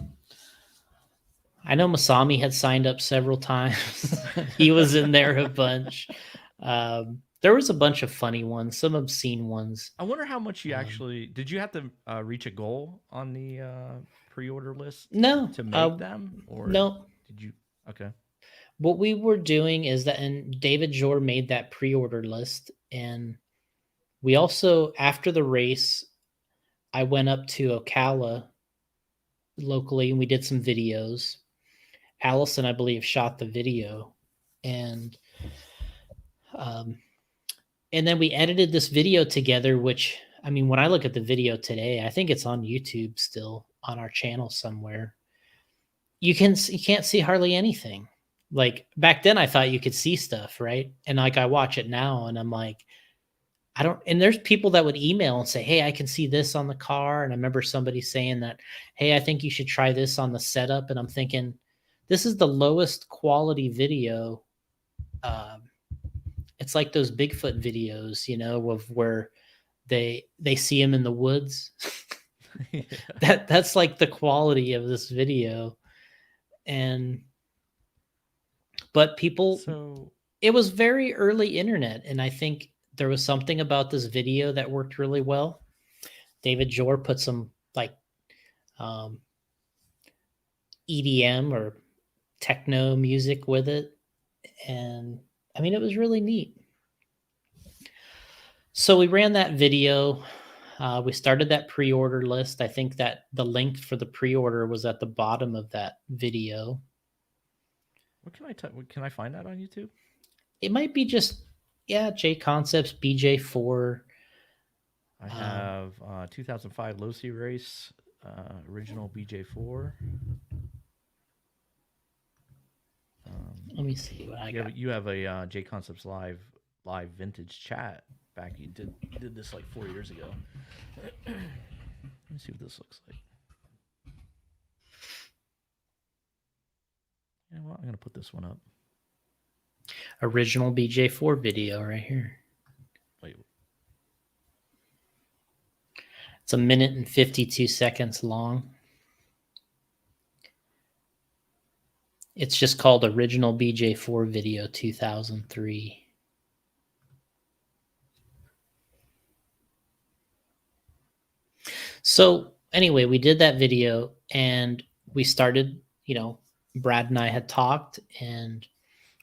I know Masami had signed up several times. He was in there a bunch. There was a bunch of funny ones, some obscene ones. I wonder how much you actually did. You have to reach a goal on the pre-order list? No, to make them, or no? Did you? Okay. What we were doing is that, and David Jor made that pre-order list, and we also, after the race, I went up to Ocala locally and we did some videos. Allison, I believe, shot the video, and um, and then we edited this video together. Which, I mean, when I look at the video today, I think it's on YouTube still on our channel somewhere. You can't see hardly anything. Like back then, I thought you could see stuff, right? And like I watch it now, and I'm like, I don't. And there's people that would email and say, "Hey, I can see this on the car." And I remember somebody saying that, "Hey, I think you should try this on the setup." And I'm thinking, this is the lowest quality video. Um, it's like those Bigfoot videos, of where they see him in the woods. Yeah. That's like the quality of this video. And but people, So it was very early internet, and I think there was something about this video that worked really well. David Jor put some like um, EDM or techno music with it, and I mean, it was really neat. So we ran that video. We started that pre-order list. I think that the link for the pre-order was at the bottom of that video. what can I find that on YouTube? It might be just, yeah, J Concepts BJ4. I have 2005 Low C Race, original BJ4. Let me see what I got. You have a J Concepts live vintage chat back. You did this like 4 years ago. Let me see what this looks like. Yeah, well, I'm gonna put this one up. Original BJ4 video right here. Wait, It's 1 minute and 52 seconds long. It's just called Original BJ4 Video 2003. So anyway, we did that video and we started, Brad and I had talked and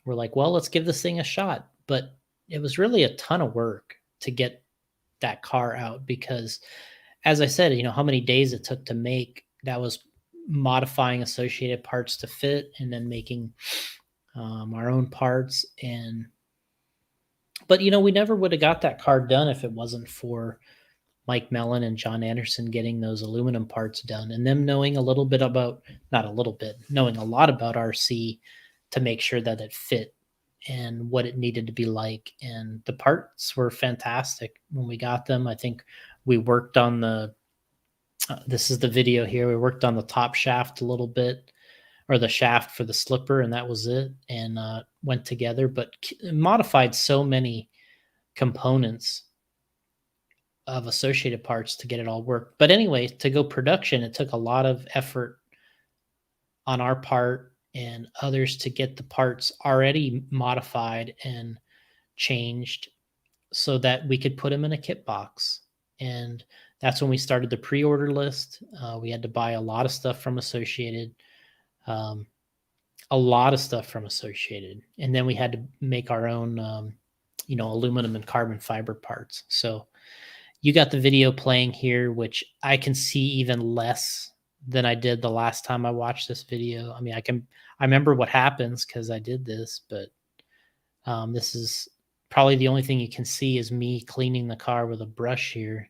we're like, well, let's give this thing a shot. But it was really a ton of work to get that car out because, as I said, how many days it took to make. That was modifying associated parts to fit and then making our own parts. But we never would have got that car done if it wasn't for Mike Mellon and John Anderson getting those aluminum parts done and them knowing a little bit about, not a little bit, knowing a lot about RC to make sure that it fit and what it needed to be like. And the parts were fantastic when we got them. I think we worked on this is the video here. We worked on the top shaft a little bit, or the shaft for the slipper, and that was it, and went together, but modified so many components of associated parts to get it all work. But anyway, to go production, it took a lot of effort on our part and others to get the parts already modified and changed so that we could put them in a kit box. And that's when we started the pre-order list. We had to buy a lot of stuff from Associated, and then we had to make our own, aluminum and carbon fiber parts. So you got the video playing here, which I can see even less than I did the last time I watched this video. I mean, I remember what happens because I did this, but this is probably the only thing you can see is me cleaning the car with a brush here.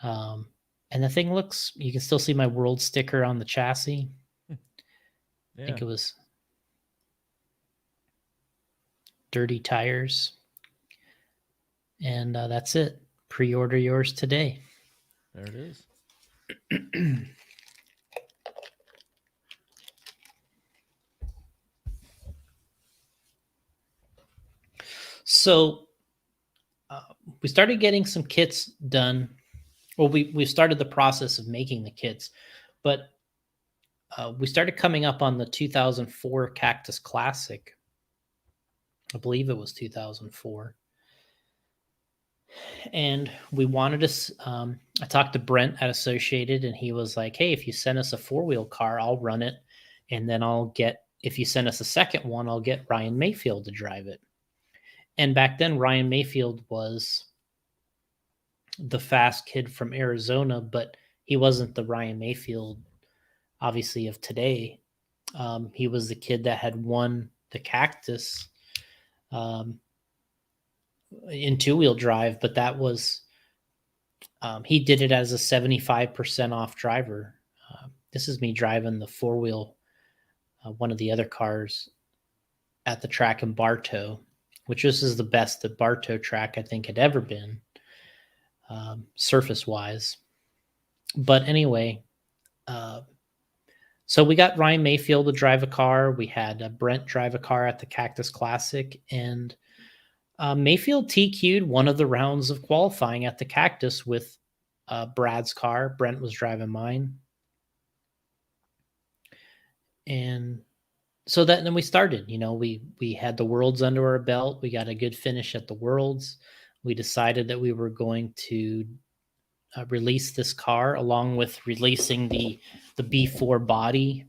And the thing you can still see my world sticker on the chassis. Yeah. I think it was dirty tires. And that's it. Pre-order yours today. There it is. So we started getting some kits done. Well, we started the process of making the kits, but we started coming up on the 2004 Cactus Classic. I believe it was 2004. And we wanted to, I talked to Brent at Associated and he was like, hey, if you send us a 4-wheel car, I'll run it. And then I'll get if you send us a second one, I'll get Ryan Mayfield to drive it. And back then, Ryan Mayfield was the fast kid from Arizona, but he wasn't the Ryan Mayfield, obviously, of today. He was the kid that had won the Cactus in two-wheel drive, but that was he did it as a 75% off driver. This is me driving the four-wheel, one of the other cars at the track in Bartow, which this is the best the Bartow track I think had ever been, surface-wise. But anyway, so we got Ryan Mayfield to drive a car. We had Brent drive a car at the Cactus Classic, and Mayfield TQ'd one of the rounds of qualifying at the Cactus with Brad's car. Brent was driving mine. And so then we started, we had the Worlds under our belt. We got a good finish at the Worlds. We decided that we were going to release this car along with releasing the B4 body.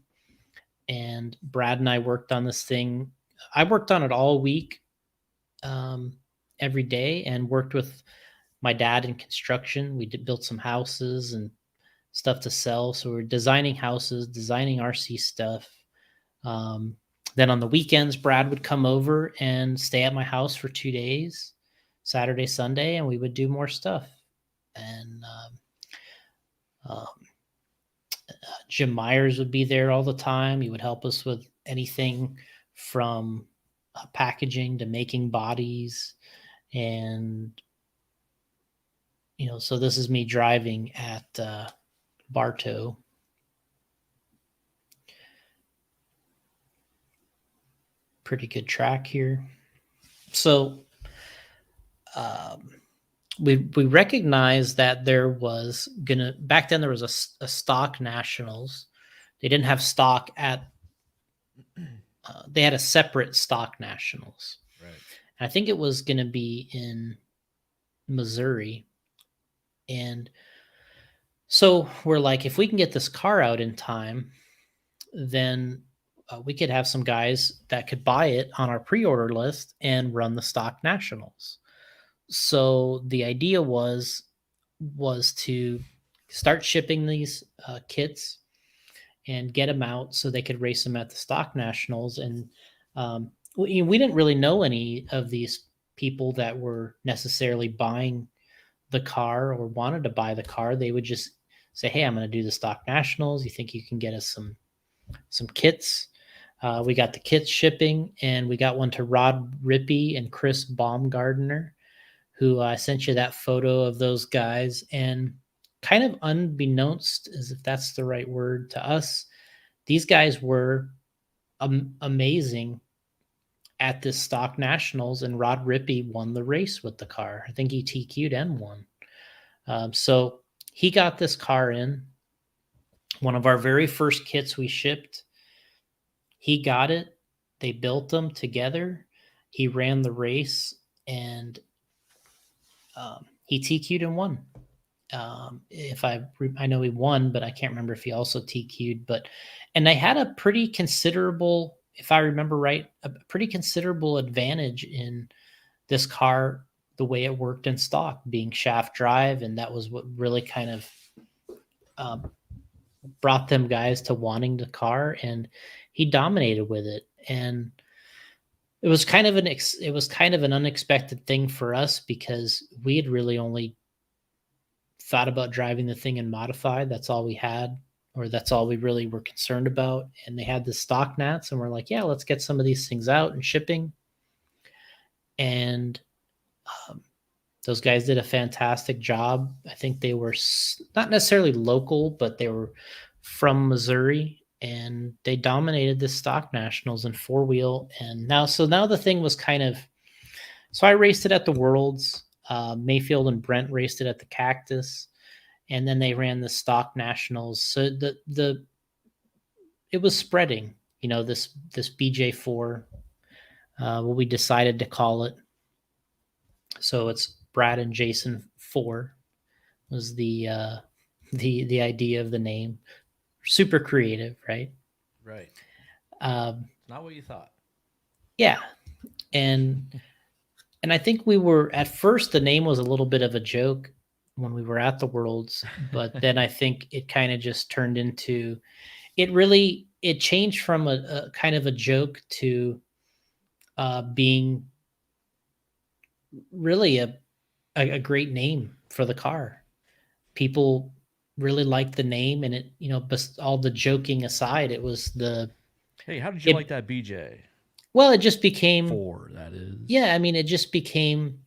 And Brad and I worked on this thing. I worked on it all week, every day, and worked with my dad in construction. We built some houses and stuff to sell. So we're designing houses, designing RC stuff. Then on the weekends, Brad would come over and stay at my house for 2 days, Saturday, Sunday, and we would do more stuff. And Jim Myers would be there all the time. He would help us with anything from packaging to making bodies. And, so this is me driving at Bartow. Pretty good track here. So we recognized that there was back then there was a stock nationals. They didn't have stock at they had a separate stock nationals. Right. And I think it was going to be in Missouri. And so we're like, if we can get this car out in time, then we could have some guys that could buy it on our pre-order list and run the stock nationals. So the idea was to start shipping these kits and get them out so they could race them at the stock nationals. And we didn't really know any of these people that were necessarily buying the car or wanted to buy the car. They would just say, hey, I'm going to do the stock nationals. You think you can get us some kits? We got the kits shipping, and we got one to Rod Rippey and Chris Baumgardner, who I sent you that photo of those guys. And kind of unbeknownst, as if that's the right word, to us, these guys were amazing at this stock nationals, and Rod Rippey won the race with the car. I think he TQ'd and won. So he got this car in. One of our very first kits we shipped, he got it. They built them together. He ran the race, and he TQ'd and won. I know he won, but I can't remember if he also TQ'd. And they had a pretty considerable, if I remember right, a pretty considerable advantage in this car, the way it worked in stock, being shaft drive, and that was what really kind of brought them guys to wanting the car, and he dominated with it. And it was kind of an unexpected thing for us, because we had really only thought about driving the thing in modified. That's all we had, or that's all we really were concerned about. And they had the stock nats, and we're like, yeah, let's get some of these things out and shipping. And those guys did a fantastic job. I think they were not necessarily local, but they were from Missouri, and they dominated the stock nationals in four-wheel. And now the thing was so I raced it at the Worlds. Mayfield and Brent raced it at the Cactus, and then they ran the stock nationals. So it was spreading, this BJ4, what we decided to call it. So it's Brad and Jason 4 was the idea of the name. Super creative, right? Right. It's not what you thought. Yeah. And I think we were at first the name was a little bit of a joke when we were at the Worlds, but then I think it kind of just turned into it changed from a kind of a joke to being really a great name for the car. People really liked the name, and it all the joking aside, it was Hey, how did you like it that BJ4? well it just became That is. yeah, I mean it just became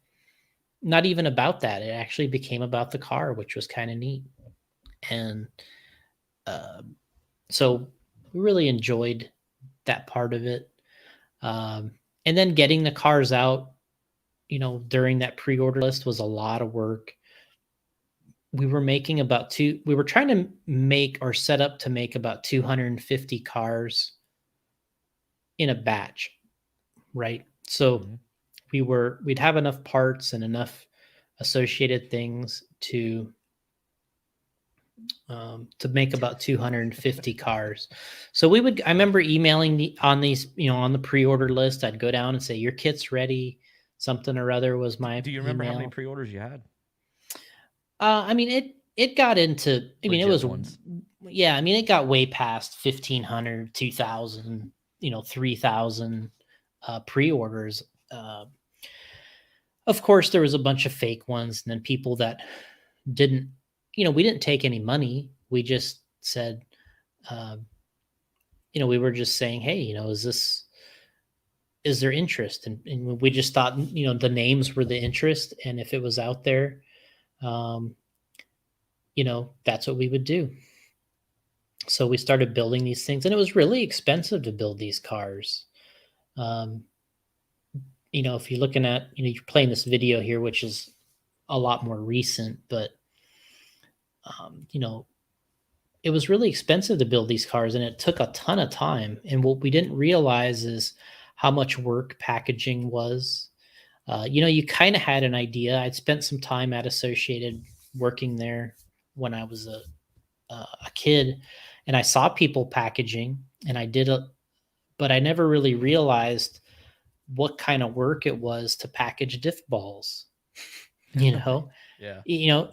not even about that. It actually became about the car, which was kind of neat. And uh, so we really enjoyed that part of it. Um, and then getting the cars out, during that pre-order list was a lot of work. We were trying to make or set up to make about 250 cars in a batch, right? So Mm-hmm. we'd have enough parts and enough associated things to make about 250 cars. So I remember emailing on these, on the pre-order list, I'd go down and say, your kit's ready. Something or other was my Do you remember how many email. pre-orders you had? I mean, it got into, I mean, it Legit was, ones. yeah, I mean, it got way past 1,500, 2,000, 3,000 pre-orders. Uh, of course, there was a bunch of fake ones, and then people that didn't, we didn't take any money. We just said, uh, we were just saying, hey, is there interest? And we just thought, the names were the interest. And if it was out there, um, that's what we would do. So we started building these things, and it was really expensive to build these cars. Um, if you're looking at, you're playing this video here, which is a lot more recent, but, it was really expensive to build these cars, and it took a ton of time. And what we didn't realize is how much work packaging was. You kind of had an idea. I'd spent some time at Associated working there when I was a kid, and I saw people packaging, and but I never really realized what kind of work it was to package diff balls. You know, Yeah.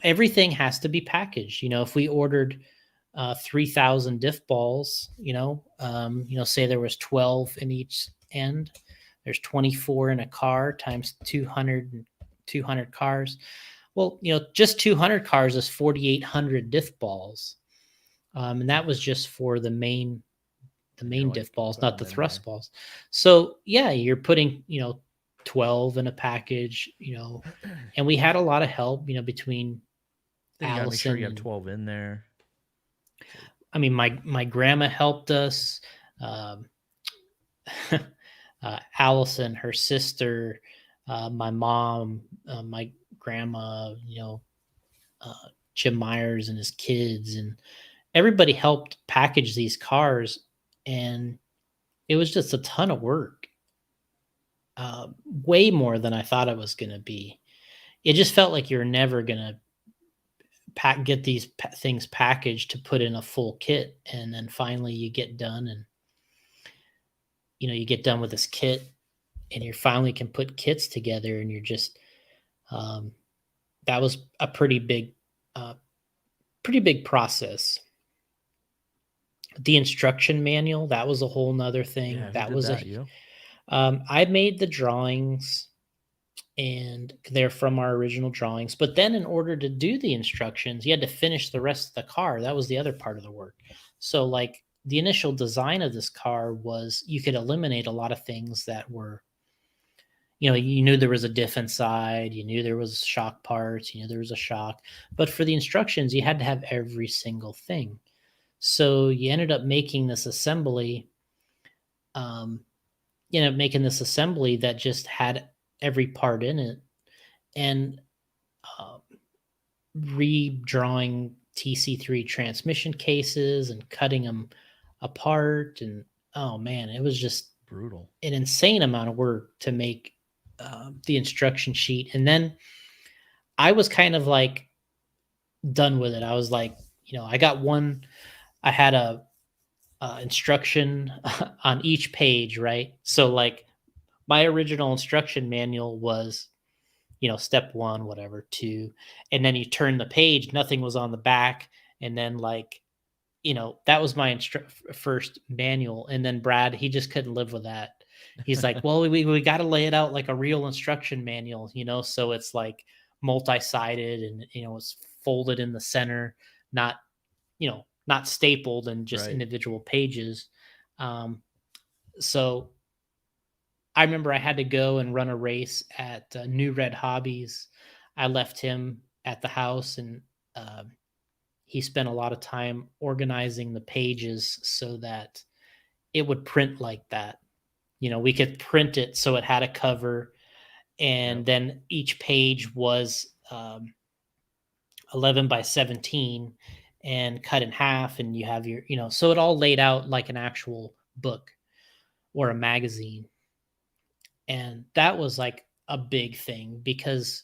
Everything has to be packaged. If we ordered 3,000 diff balls, say there was 12 in each end, there's 24 in a car times 200 cars. Well, just 200 cars is 4,800 diff balls. And that was just for the main And you're diff like balls, putting not them the in thrust there. balls. So yeah, you're putting, 12 in a package, and we had a lot of help, between Then you got to make sure you Allison have and 12 in there. So, I mean, my grandma helped us. Um, Allison, her sister, my mom, my grandma, uh, Jim Myers and his kids, and everybody helped package these cars, and it was just a ton of work, way more than I thought it was going to be. It just felt like you're never going to get these things packaged to put in a full kit, and then finally you get done, and you get done with this kit, and you finally can put kits together, and you're just um, that was a pretty big process. The instruction manual, that was a whole nother thing. yeah, who That did was that? You? I made the drawings, and they're from our original drawings. But then, in order to do the instructions, you had to finish the rest of the car. That was the other part of the work. So, like, the initial design of this car was you could eliminate a lot of things that were, you knew there was a diff inside, you knew there was shock parts, you knew there was a shock. But for the instructions, you had to have every single thing. So you ended up making this assembly, um, that just had every part in it, and uh, redrawing TC3 transmission cases and cutting them apart. And oh man, it was just Brutal. an insane amount of work to make the instruction sheet. And then I was kind of like done with it. I was like, I got one. I had instruction on each page, right? So like my original instruction manual was, step one, whatever, two, and then you turn the page, nothing was on the back, and then like, that was my first manual, and then Brad, he just couldn't live with that. He's like, well, we got to lay it out like a real instruction manual, so it's like multi-sided and it's folded in the center, not not stapled and just Right. individual pages. So I remember I had to go and run a race at New Red Hobbies. I left him at the house, and he spent a lot of time organizing the pages so that it would print like that. We could print it so it had a cover, and Yep. then each page was 11 by 17 and cut in half, and you have your, so it all laid out like an actual book or a magazine. And that was like a big thing because,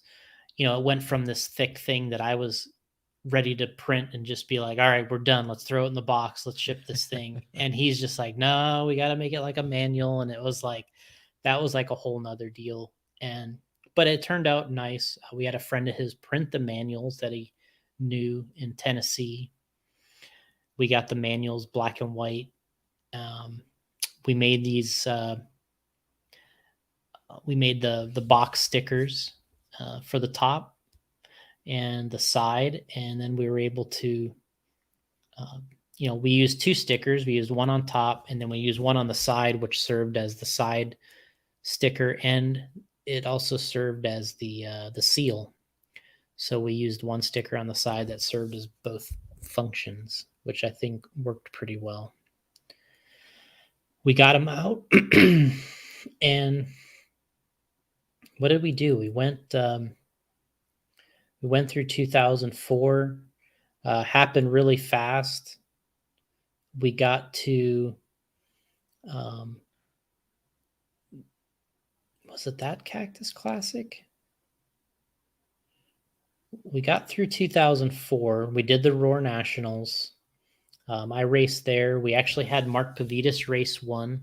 it went from this thick thing that I was ready to print and just be like, all right, we're done. Let's throw it in the box. Let's ship this thing. And he's just like, no, we got to make it like a manual. And it was like, that was like a whole nother deal. But it turned out nice. We had a friend of his print the manuals that he knew in Tennessee. We got the manuals black and white. We made these, we made the box stickers for the top and the side, and then we were able to we used two stickers. We used one on top, and then we used one on the side, which served as the side sticker, and it also served as the seal. So we used one sticker on the side that served as both functions, which I think worked pretty well. We got them out and what did we do? We went through 2004. Happened really fast. We got to was it that Cactus Classic? We got through 2004. We did the Roar Nationals. I raced there. We actually had Mark Pavidis race one,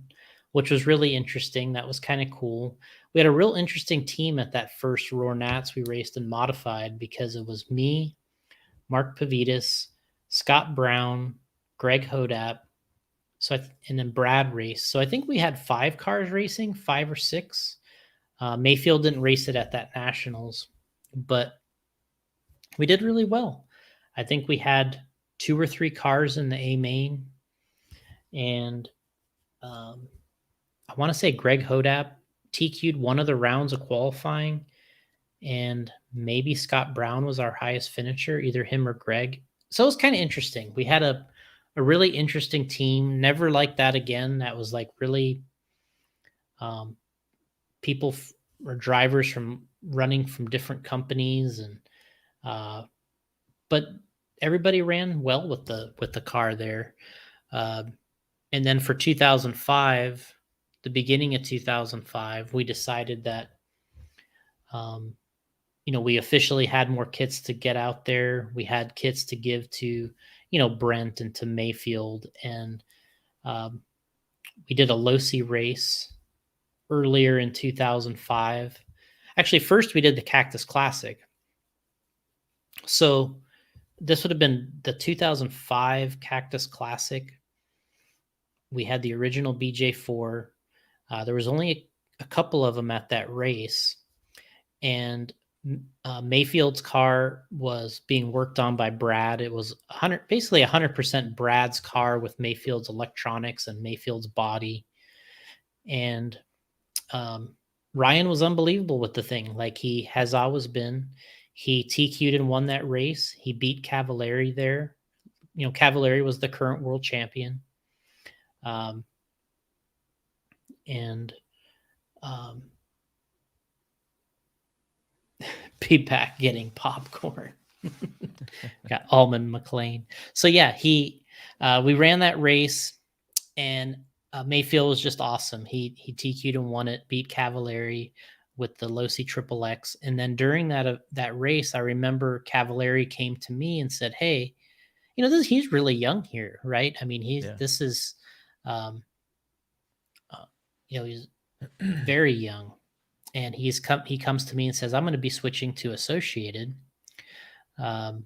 which was really interesting. That was kind of cool. We had a real interesting team at that first Roar Nats we raced in modified because it was me, Mark Pavidis, Scott Brown, Greg Hodap, and then Brad raced. So I think we had 5 cars racing, 5 or 6. Mayfield didn't race it at that Nationals, but we did really well. I think we had 2 or 3 cars in the A main, and I want to say Greg Hodap TQ'd one of the rounds of qualifying, and maybe Scott Brown was our highest finisher, either him or Greg. So it was kind of interesting. We had a really interesting team. Never like that again. That was like really people or drivers from running from different companies, and but everybody ran well with the car there. And then for 2005, the beginning of 2005, we decided that we officially had more kits to get out there. We had kits to give to Brent and to Mayfield, and we did a Losi race earlier in 2005. Actually, first we did the Cactus Classic. So this would have been the 2005 Cactus Classic. We had the original BJ4. There was only a couple of them at that race, and Mayfield's car was being worked on by Brad. It was basically 100% Brad's car with Mayfield's electronics and Mayfield's body. And Ryan was unbelievable with the thing, like he has always been. He TQ'd and won that race. He beat Cavallari there. Cavallari was the current world champion. P-Pack getting popcorn. Got Almond McLean. So yeah, we ran that race, and Mayfield was just awesome. He TQ'd and won it, beat Cavallari with the Losi Triple X. And then during that race, I remember Cavallari came to me and said, hey, he's really young here, right? I mean, Yeah. this is, um, he's very young, and he comes to me and says, I'm going to be switching to Associated um,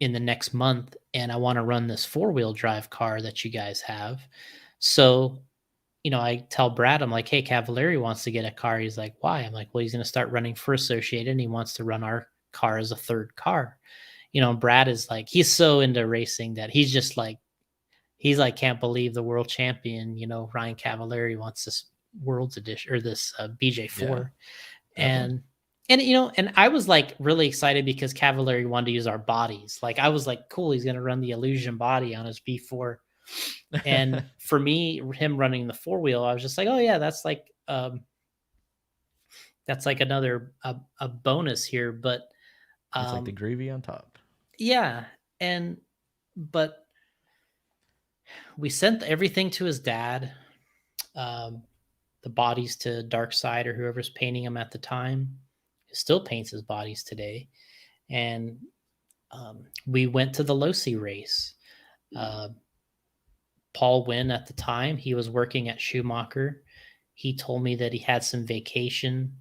in the next month, and I want to run this 4-wheel drive car that you guys have. So, I tell Brad, I'm like, hey, Cavallari wants to get a car. He's like, why? I'm like, well, he's going to start running for Associated, and he wants to run our car as a third car. Brad is like, he's so into racing that he's just like, can't believe the world champion, Ryan Cavallari wants this world's edition or this BJ4. Yeah, and and I was like really excited because Cavallari wanted to use our bodies. Like I was like, cool, he's going to run the Illusion body on his B4. And for me, him running the 4-wheel, I was just like, oh yeah, that's like another a bonus here. But it's like the gravy on top. yeah, but we sent everything to his dad, the bodies to Darkside or whoever's painting him at the time. He still paints his bodies today. And we went to the Losi race. Paul Wynn at the time, he was working at Schumacher. He told me that he had some vacation,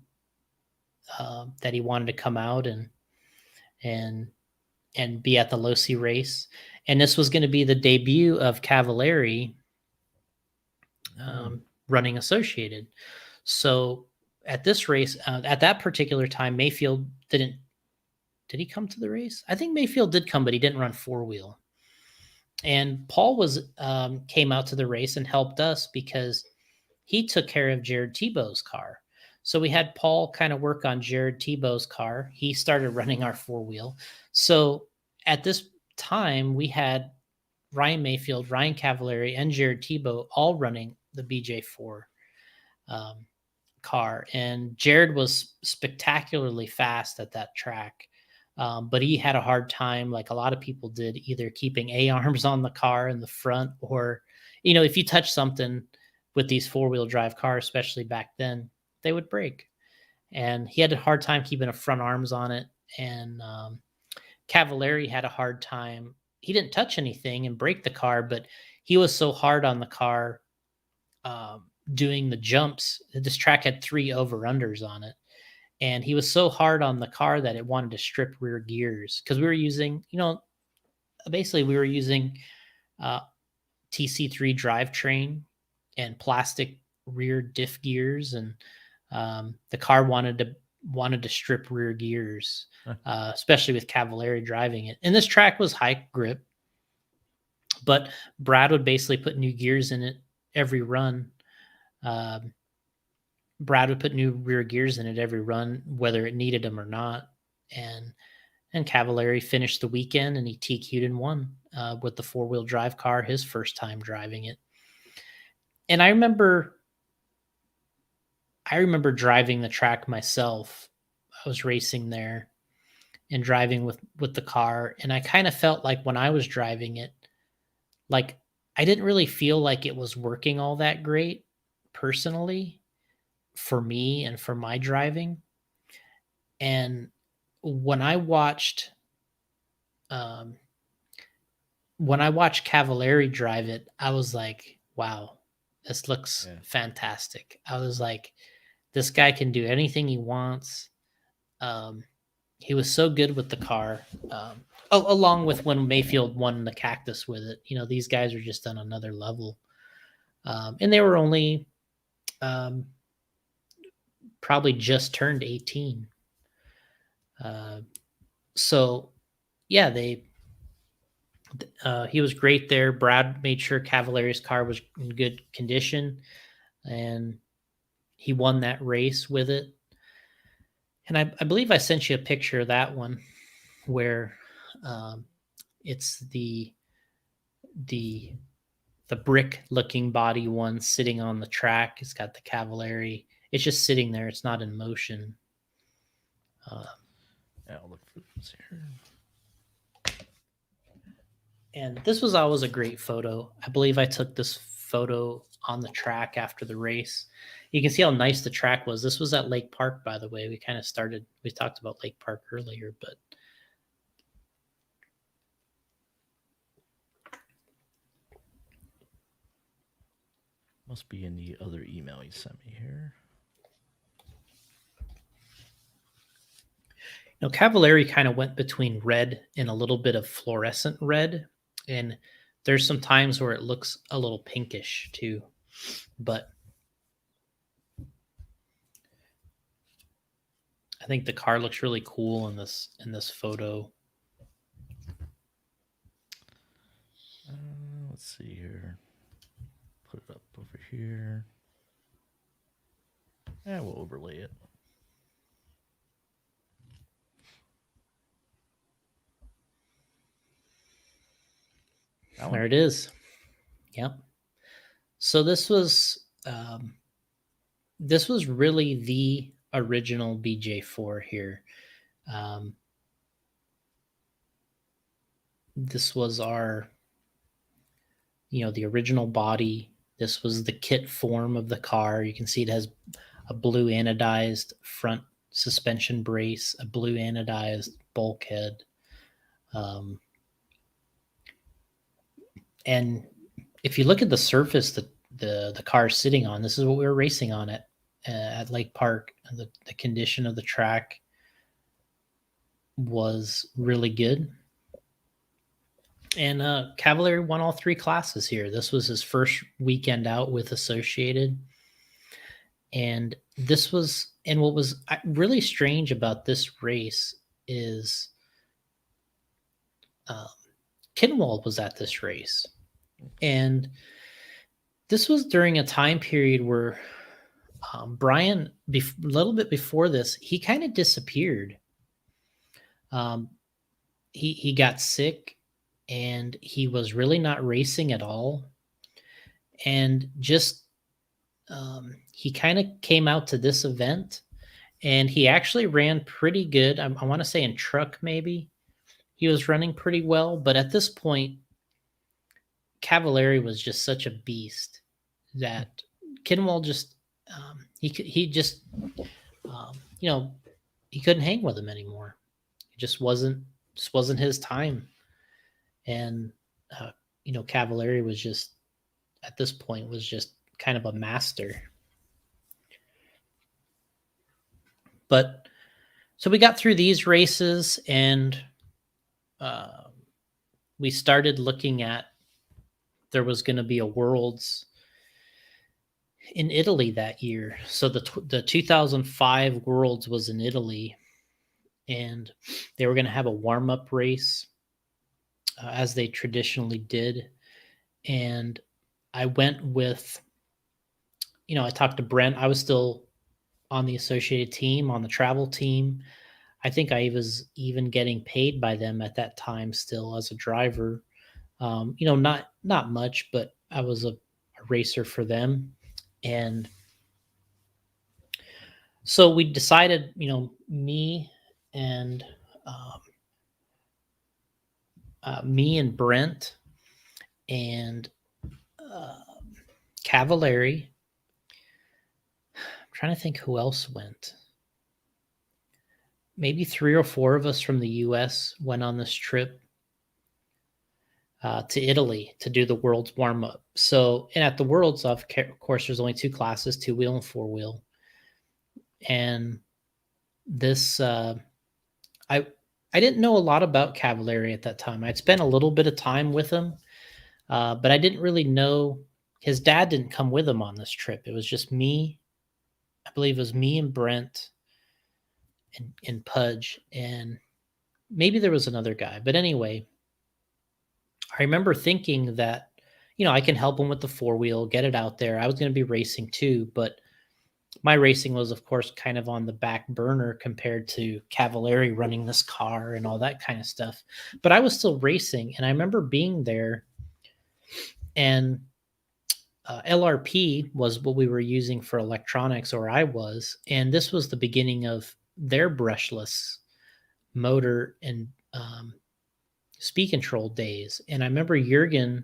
that he wanted to come out and be at the Losi race. And this was going to be the debut of Cavallari running Associated. So at this race, at that particular time, Mayfield did he come to the race? I think Mayfield did come, but he didn't run 4-wheel. And Paul came out to the race and helped us because he took care of Jared Tebow's car. So we had Paul kind of work on Jared Tebow's car. He started running our 4-wheel. So at this time, we had Ryan Mayfield, Ryan Cavallari, and Jared Tebow all running the BJ4 car. And Jared was spectacularly fast at that track. But he had a hard time, like a lot of people did, either keeping A-arms on the car in the front or, if you touch something with these 4-wheel drive cars, especially back then, they would break. And he had a hard time keeping a front arms on it. And Cavallari had a hard time. He didn't touch anything and break the car, but he was so hard on the car doing the jumps. This track had 3 over-unders on it. And he was so hard on the car that it wanted to strip rear gears because we were using, basically we were using TC3 drivetrain and plastic rear diff gears, and the car wanted to strip rear gears, especially with Cavallari driving it. And this track was high grip, but Brad would basically put new gears in it every run. Brad would put new rear gears in it every run, whether it needed them or not. And Cavallari finished the weekend and he TQ'd and won with the 4-wheel drive car, his first time driving it. And I remember driving the track myself. I was racing there and driving with the car. And I kind of felt like when I was driving it, like I didn't really feel like it was working all that great personally for me and for my driving. And when I watched Cavallari drive it, I was like, wow, this looks fantastic. I was like, this guy can do anything he wants. He was so good with the car. Along with when Mayfield won the Cactus with it, these guys are just on another level. And they were only probably just turned 18. So yeah, he was great there. Brad made sure Cavallari's car was in good condition, and he won that race with it. And I believe I sent you a picture of that one where it's the brick looking body one sitting on the track. It's got the Cavallari. It's just sitting there. It's not in motion. I'll look for this here. And this was always a great photo. I believe I took this photo on the track after the race. You can see how nice the track was. This was at Lake Park, by the way. We talked about Lake Park earlier, but Must be in the other email you sent me here. Now, Cavallari kind of went between red and a little bit of fluorescent red. And there's some times where it looks a little pinkish too. But I think the car looks really cool in this photo. Let's see here. Put it up over here. Yeah, we'll overlay it. There it is. Yep. So this was really the original BJ4 here. This was our, the original body. This was the kit form of the car. You can see it has a blue anodized front suspension brace, a blue anodized bulkhead. And if you look at the surface that the car is sitting on, this is what we were racing on at Lake Park. The condition of the track was really good. And Cavallari won all 3 classes here. This was his first weekend out with Associated. And what was really strange about this race is Kinwald was at this race. And this was during a time period where Brian, a little bit before this, he kind of disappeared. He got sick and he was really not racing at all. And just he kind of came out to this event and he actually ran pretty good. I want to say in truck maybe. He was running pretty well. But at this point, Cavallari was just such a beast that Kinwald just he couldn't hang with him anymore. It just wasn't his time. And Cavallari was just at this point was just kind of a master. But so we got through these races and we started looking at, there was going to be a Worlds in Italy that year. So the 2005 Worlds was in Italy and they were going to have a warm-up race as they traditionally did. And I went with, I talked to Brent. I was still on the Associated team, on the travel team. I think I was even getting paid by them at that time still as a driver. Not much, but I was a racer for them. And so we decided, me and Brent and Cavallari. I'm trying to think who else went. Maybe 3 or 4 of us from the U.S. went on this trip to Italy to do the World's warm-up. So, and at the World's, of course, there's only 2 classes, 2-wheel and 4-wheel. And this, I didn't know a lot about Cavallari at that time. I'd spent a little bit of time with him, but I didn't really know. His dad didn't come with him on this trip. It was just me. I believe it was me and Brent and Pudge, and maybe there was another guy. But anyway, I remember thinking that, I can help him with the 4-wheel, get it out there. I was going to be racing too, but my racing was, of course, kind of on the back burner compared to Cavallari running this car and all that kind of stuff. But I was still racing, and I remember being there, and LRP was what we were using for electronics, or I was, and this was the beginning of their brushless motor and speed control days. And I remember Jürgen,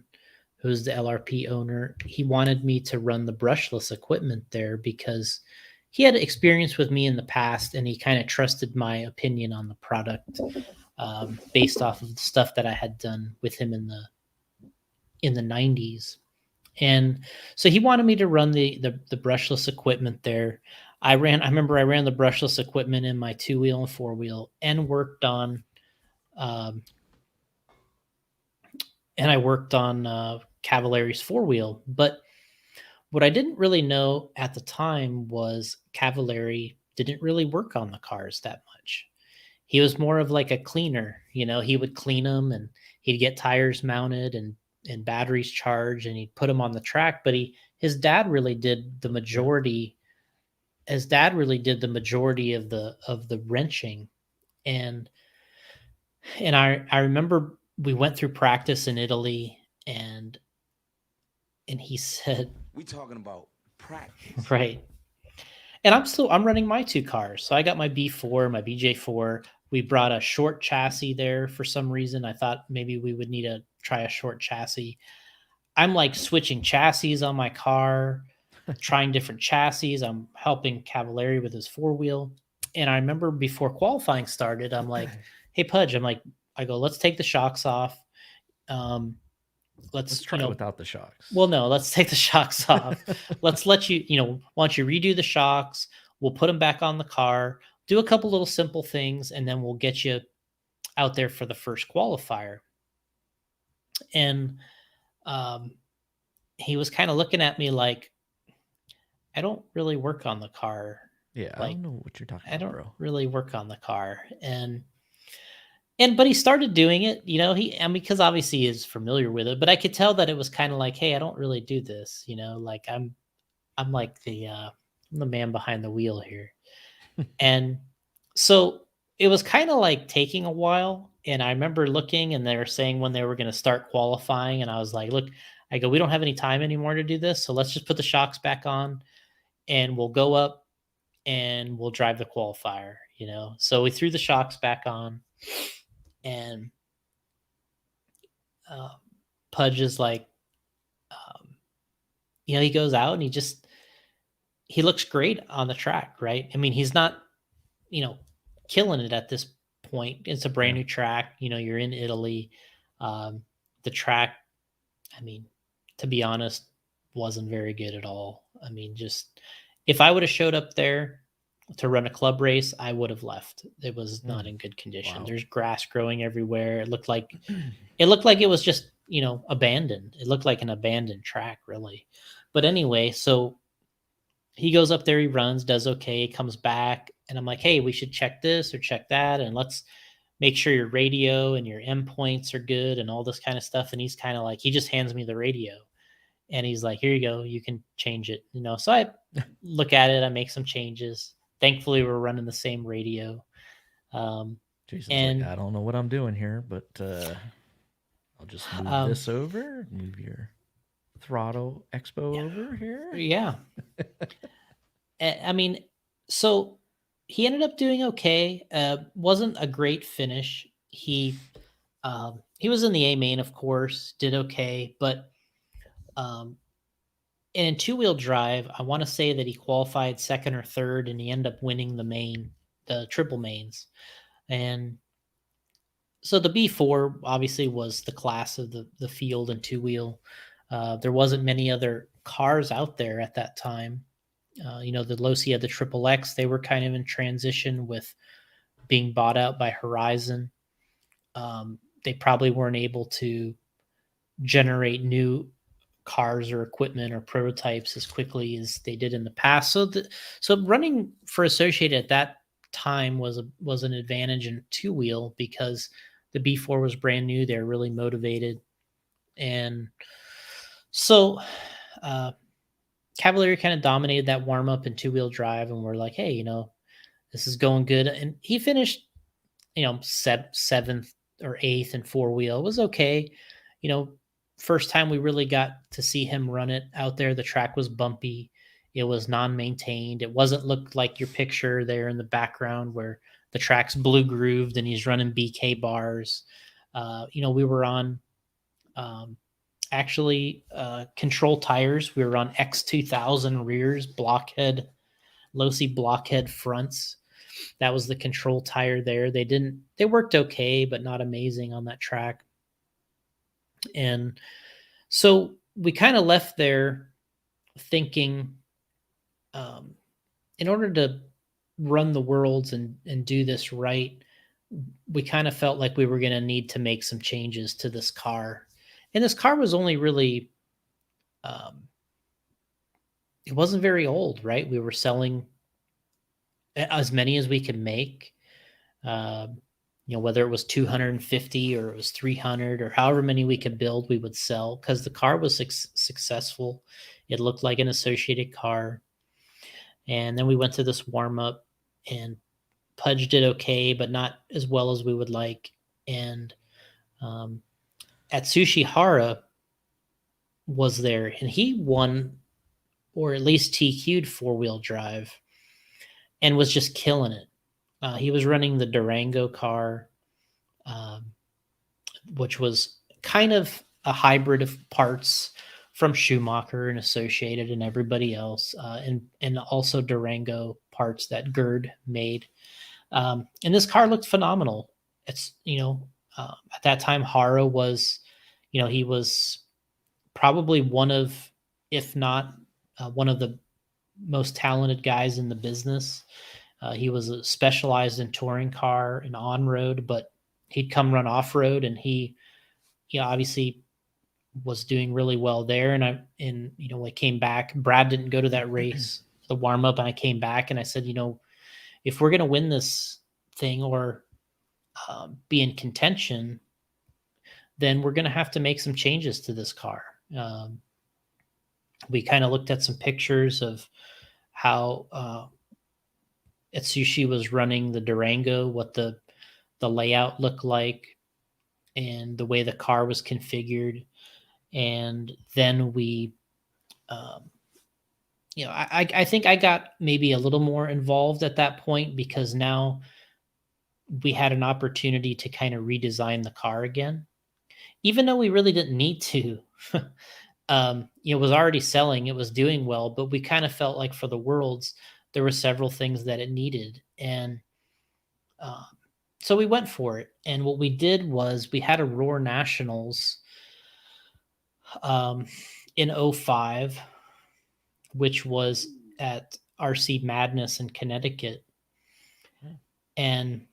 who's the LRP owner, he wanted me to run the brushless equipment there because he had experience with me in the past and he kind of trusted my opinion on the product based off of the stuff that I had done with him in the 90s. And so he wanted me to run the brushless equipment there. I remember I ran the brushless equipment in my 2-wheel and 4-wheel, and worked on um, Cavallari's 4-wheel. But what I didn't really know at the time was Cavallari didn't really work on the cars that much. He was more of like a cleaner. He would clean them, and he'd get tires mounted and batteries charged, and he'd put them on the track. But his dad really did the Yeah. majority. His dad really did the majority of the wrenching. and I remember we went through practice in Italy, and he said, We talking about practice. right. And I'm running my 2 cars. So I got my B4, my BJ4. We brought a short chassis there for some reason. I thought maybe we would need to try a short chassis. I'm like switching chassis on my car, trying different chassis. I'm helping Cavallari with his 4-wheel. And I remember before qualifying started, I'm like, "Hey Pudge," I go, "Let's take the shocks off. Um, Let's let's, try it without the shocks. well, no, let's take the shocks off. Let's let you, why don't you redo the shocks? We'll put them back on the car, do a couple little simple things, and then we'll get you out there for the first qualifier." And um, he was kind of looking at me like, "I don't really work on the car. Yeah, I Like, don't know what you're talking I about, don't bro. really work on the car." But he started doing it, because obviously he is familiar with it. But I could tell that it was kind of like, "Hey, I don't really do this, like I'm like I'm the man behind the wheel here." And so it was kind of like taking a while. And I remember looking, and they were saying when they were going to start qualifying. And I was like, "Look," I go, "we don't have any time anymore to do this. So let's just put the shocks back on, and we'll go up and we'll drive the qualifier." So we threw the shocks back on, and uh, Pudge is like, um, he goes out and he looks great on the track, right? I mean, he's not, killing it at this point. It's a brand Yeah. new track. You're in Italy. The track, I mean, to be honest, wasn't very good at all. I mean, just if I would have showed up there to run a club race, I would have left. It was not in good condition. Wow. There's grass growing everywhere. It looked like it was just, abandoned. It looked like an abandoned track, really. But anyway, so he goes up there, he runs, does okay, comes back, and I'm like, "Hey, we should check this or check that, and let's make sure your radio and your endpoints are good and all this kind of stuff." And he's kind of like, he just hands me the radio, and he's like, "Here you go, you can change it." So I look at it, I make some changes. Thankfully, we're running the same radio. Jason's And like, I don't know what I'm doing here, but I'll just move this over, move your throttle expo over here. Yeah. I mean, so he ended up doing okay. Wasn't a great finish. He was in the A main, of course, did okay, but in 2-wheel drive, I want to say that he qualified second or third, and he ended up winning the triple mains. And so the B4 obviously was the class of the field in 2-wheel. There wasn't many other cars out there at that time. The Losi had the Triple X. They were kind of in transition with being bought out by Horizon. They probably weren't able to generate new cars or equipment or prototypes as quickly as they did in the past. So running for Associated at that time was an advantage in 2-wheel, because the B4 was brand new. They're really motivated. And so Cavallari kind of dominated that warm up in 2-wheel drive, and we're like, "Hey, this is going good." And he finished, seventh or eighth in 4-wheel. It was okay. First time we really got to see him run it out there. The track was bumpy. It was non-maintained. It wasn't looked like your picture there in the background where the track's blue grooved and he's running BK bars. We were on control tires. We were on X2000 rears, Losi blockhead fronts. That was the control tire there. They worked okay, but not amazing on that track. And so we kind of left there thinking, in order to run the worlds and do this right, we kind of felt like we were going to need to make some changes to this car. And this car was only really, it wasn't very old, right? We were selling as many as we could make. Whether it was 250 or it was 300 or however many we could build, we would sell because the car was successful. It looked like an associated car. And then we went to this warm up and pudged it okay, but not as well as we would like. And Atsushi Hara was there, and he won, or at least TQ'd 4-wheel drive, and was just killing it. He was running the Durango car, which was kind of a hybrid of parts from Schumacher and Associated and everybody else, and also Durango parts that Gerd made. And this car looked phenomenal. It's, at that time, Hara was, he was probably one of, if not one of the most talented guys in the business. He was specialized in touring car and on-road, but he'd come run off-road, and he obviously was doing really well there. And I came back. Brad didn't go to that race, the warm-up, and I came back and I said, if we're going to win this thing or be in contention, then we're going to have to make some changes to this car. We kind of looked at some pictures of how Atsushi was running the Durango, what the layout looked like, and the way the car was configured. And then we, I think I got maybe a little more involved at that point because now we had an opportunity to kind of redesign the car again, even though we really didn't need to. It was already selling, it was doing well, but we kind of felt like for the Worlds, there were several things that it needed. And so we went for it. And what we did was we had a Roar Nationals in 05, which was at RC Madness in Connecticut. And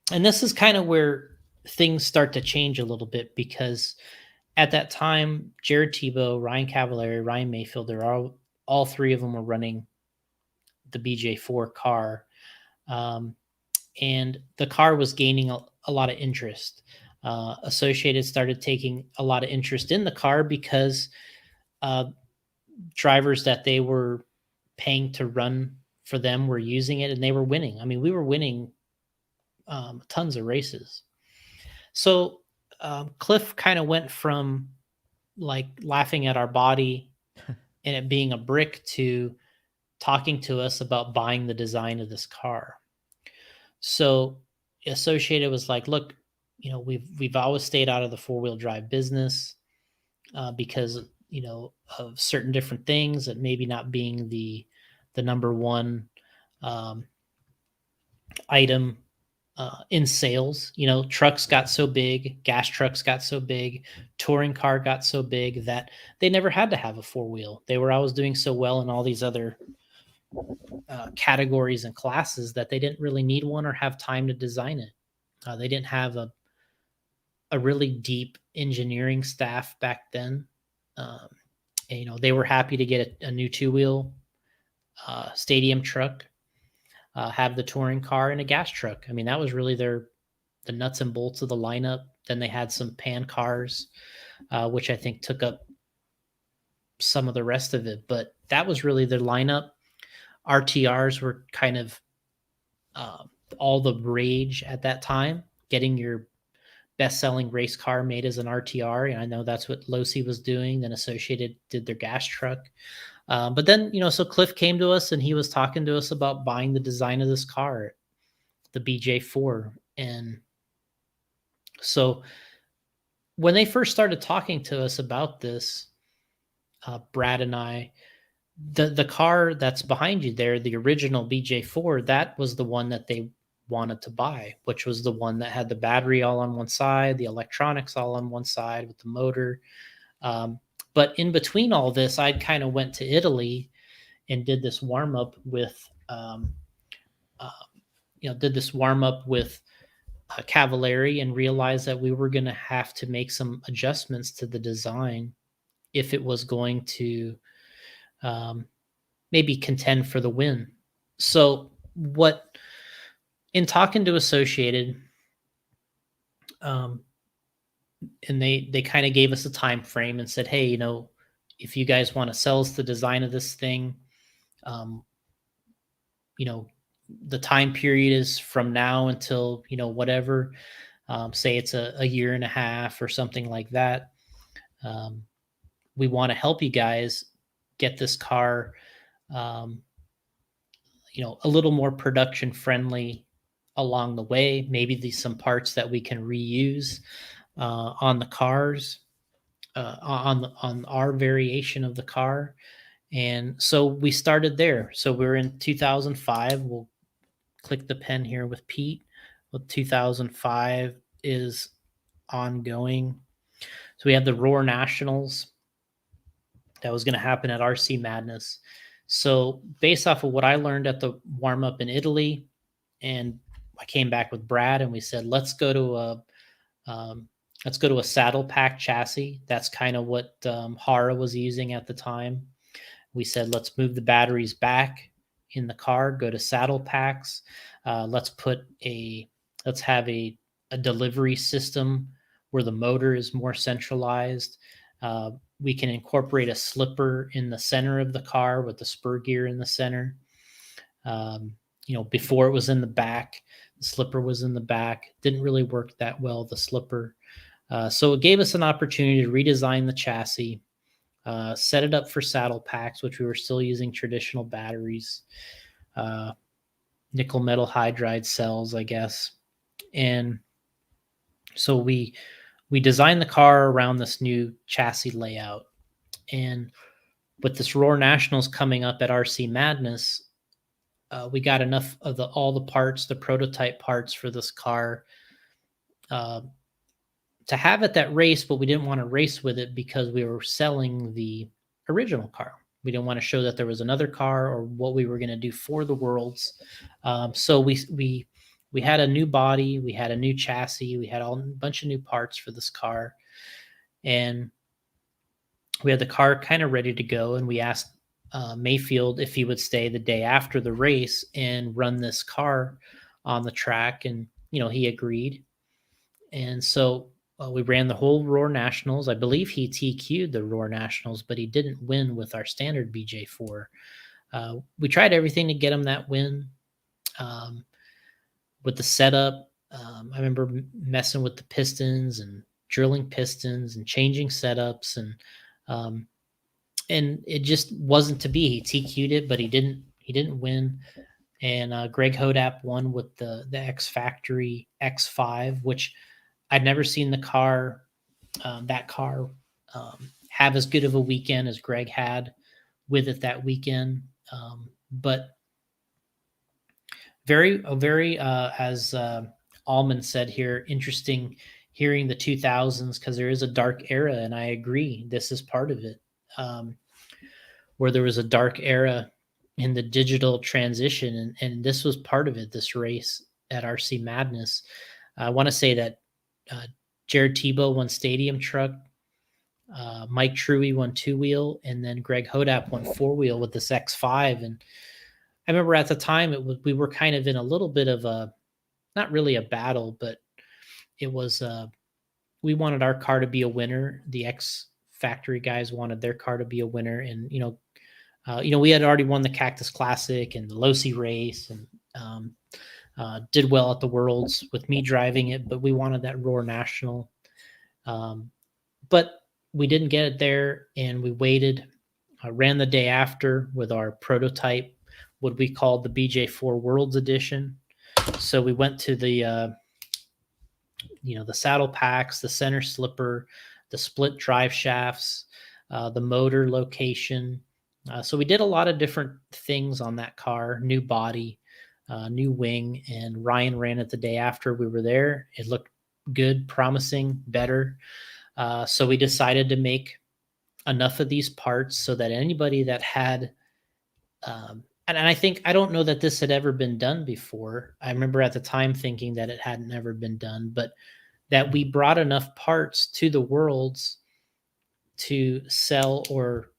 this is kind of where things start to change a little bit, because at that time, Jared Tebow, Ryan Cavallari, Ryan Mayfield, all three of them were running the BJ4 car. And the car was gaining a lot of interest. Associated started taking a lot of interest in the car because drivers that they were paying to run for them were using it, and they were winning. I mean, we were winning tons of races. So Cliff kind of went from like laughing at our body and it being a brick to talking to us about buying the design of this car. So Associated was like, look, we've always stayed out of the 4-wheel drive business because of certain different things, and maybe not being the number one item in sales. Trucks got so big, gas trucks got so big, touring car got so big that they never had to have a 4-wheel. They were always doing so well in all these other categories and classes that they didn't really need one or have time to design it. They didn't have a really deep engineering staff back then. They were happy to get a new 2-wheel stadium truck, have the touring car, and a gas truck. I mean, that was really the nuts and bolts of the lineup. Then they had some pan cars, which I think took up some of the rest of it. But that was really their lineup. RTRs were kind of all the rage at that time, getting your best-selling race car made as an RTR. And I know that's what Losi was doing. Then Associated did their gas truck. But then, so Cliff came to us and he was talking to us about buying the design of this car, the BJ4. And so when they first started talking to us about this, Brad and I, the car that's behind you there, the original BJ4, that was the one that they wanted to buy, which was the one that had the battery all on one side, the electronics all on one side with the motor. But But in between all this, I kind of went to Italy and did this warm up with, did this warm up with Cavalieri, and realized that we were going to have to make some adjustments to the design if it was going to maybe contend for the win. So in talking to Associated, and they kind of gave us a time frame and said, hey, if you guys want to sell us the design of this thing, the time period is from now until, whatever, say it's a year and a half or something like that. We want to help you guys get this car, a little more production friendly along the way. Maybe some parts that we can reuse on the cars, on our variation of the car. And so we started there. So we're in 2005. We'll click the pen here with Pete. Well, 2005 is ongoing. So we have the Roar Nationals that was going to happen at RC Madness. So based off of what I learned at the warm up in Italy, and I came back with Brad, and we said, let's go to a saddle pack chassis. That's kind of what Hara was using at the time. We said, let's move the batteries back in the car, go to saddle packs. Let's have a delivery system where the motor is more centralized. We can incorporate a slipper in the center of the car with the spur gear in the center. Before it was in the back, the slipper was in the back. Didn't really work that well, the slipper. So it gave us an opportunity to redesign the chassis, set it up for saddle packs, which we were still using traditional batteries, nickel metal hydride cells, I guess. And so we designed the car around this new chassis layout. And with this Roar Nationals coming up at RC Madness, we got enough of all the parts, the prototype parts for this car, to have at that race, but we didn't want to race with it because we were selling the original car. We didn't want to show that there was another car or what we were going to do for the Worlds. So we had a new body, we had a new chassis, we had a bunch of new parts for this car, and we had the car kind of ready to go. And we asked Mayfield if he would stay the day after the race and run this car on the track, and he agreed. And so we ran the whole Roar Nationals. I believe he TQ'd the Roar Nationals, but he didn't win with our standard BJ4. We tried everything to get him that win. With the setup, I remember messing with the pistons and drilling pistons and changing setups, and it just wasn't to be. He TQ'd it, but he didn't win. And Greg Hodap won with the X Factory X5, which I'd never seen that car have as good of a weekend as Greg had with it that weekend. But very, as Allman said here, interesting hearing the 2000s, because there is a dark era, and I agree, this is part of it, where there was a dark era in the digital transition, and this was part of it, this race at RC Madness. I want to say that Jared Tebow won Stadium Truck, Mike Truey won two-wheel, and then Greg Hodap won four-wheel with this X5. And I remember at the time we were kind of in a little bit of a, not really a battle, but it was we wanted our car to be a winner. The X Factory guys wanted their car to be a winner, and we had already won the Cactus Classic and the Losi race, and did well at the Worlds with me driving it, but we wanted that Roar National. But we didn't get it there, and we waited. I ran the day after with our prototype, what we called the BJ4 Worlds Edition. So we went to the saddle packs, the center slipper, the split drive shafts, the motor location. So we did a lot of different things on that car, new body, new wing, and Ryan ran it the day after we were there. It looked good, promising, better. So we decided to make enough of these parts so that anybody that had, and I think, I don't know that this had ever been done before. I remember at the time thinking that it hadn't ever been done, but that we brought enough parts to the worlds to sell or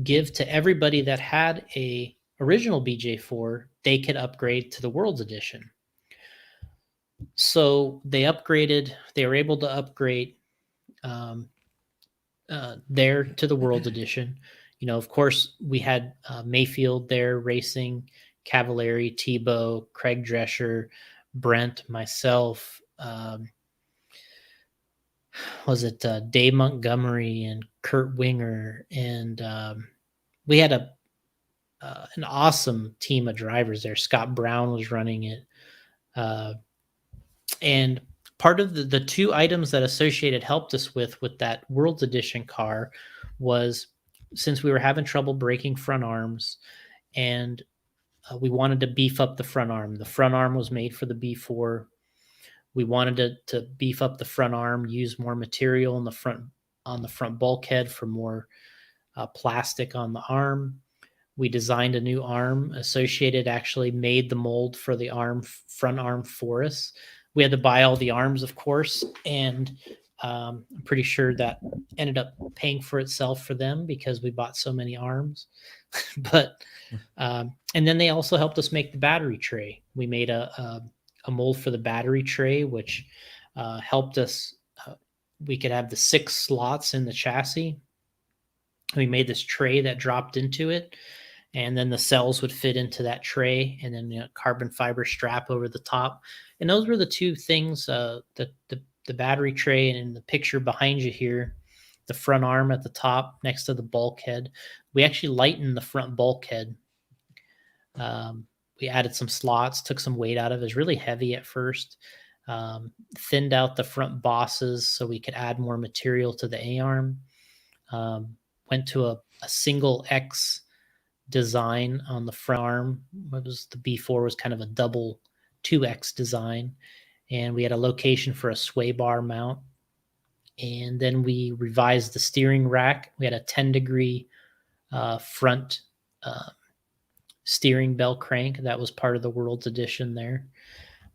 give to everybody that had a original BJ4. They could upgrade to the Worlds Edition. So they were able to upgrade there to the Worlds Edition. Of course, we had Mayfield there racing, Cavallari, Tebow, Craig Drescher, Brent, myself. Was it Dave Montgomery and Kurt Winger? And we had an awesome team of drivers there. Scott Brown was running it. And part of the two items that Associated helped us with that World's Edition car was, since we were having trouble breaking front arms, and we wanted to beef up the front arm. The front arm was made for the B4. We wanted to beef up the front arm, use more material on the front bulkhead for more plastic on the arm. We designed a new arm. Associated actually made the mold for the front arm for us. We had to buy all the arms, of course, and I'm pretty sure that ended up paying for itself for them because we bought so many arms. But and then they also helped us make the battery tray. We made a mold for the battery tray, which helped us. We could have the 6 slots in the chassis. We made this tray that dropped into it, and then the cells would fit into that tray, and then carbon fiber strap over the top. And those were the two things, the battery tray, and in the picture behind you here, the front arm at the top next to the bulkhead. We actually lightened the front bulkhead. We added some slots, took some weight out of it. It was really heavy at first. Thinned out the front bosses so we could add more material to the A-arm. Went to a single X design on the front arm. It was the B4 was kind of a double 2X design, and we had a location for a sway bar mount. And then we revised the steering rack. We had a 10-degree front steering bell crank that was part of the World's Edition there.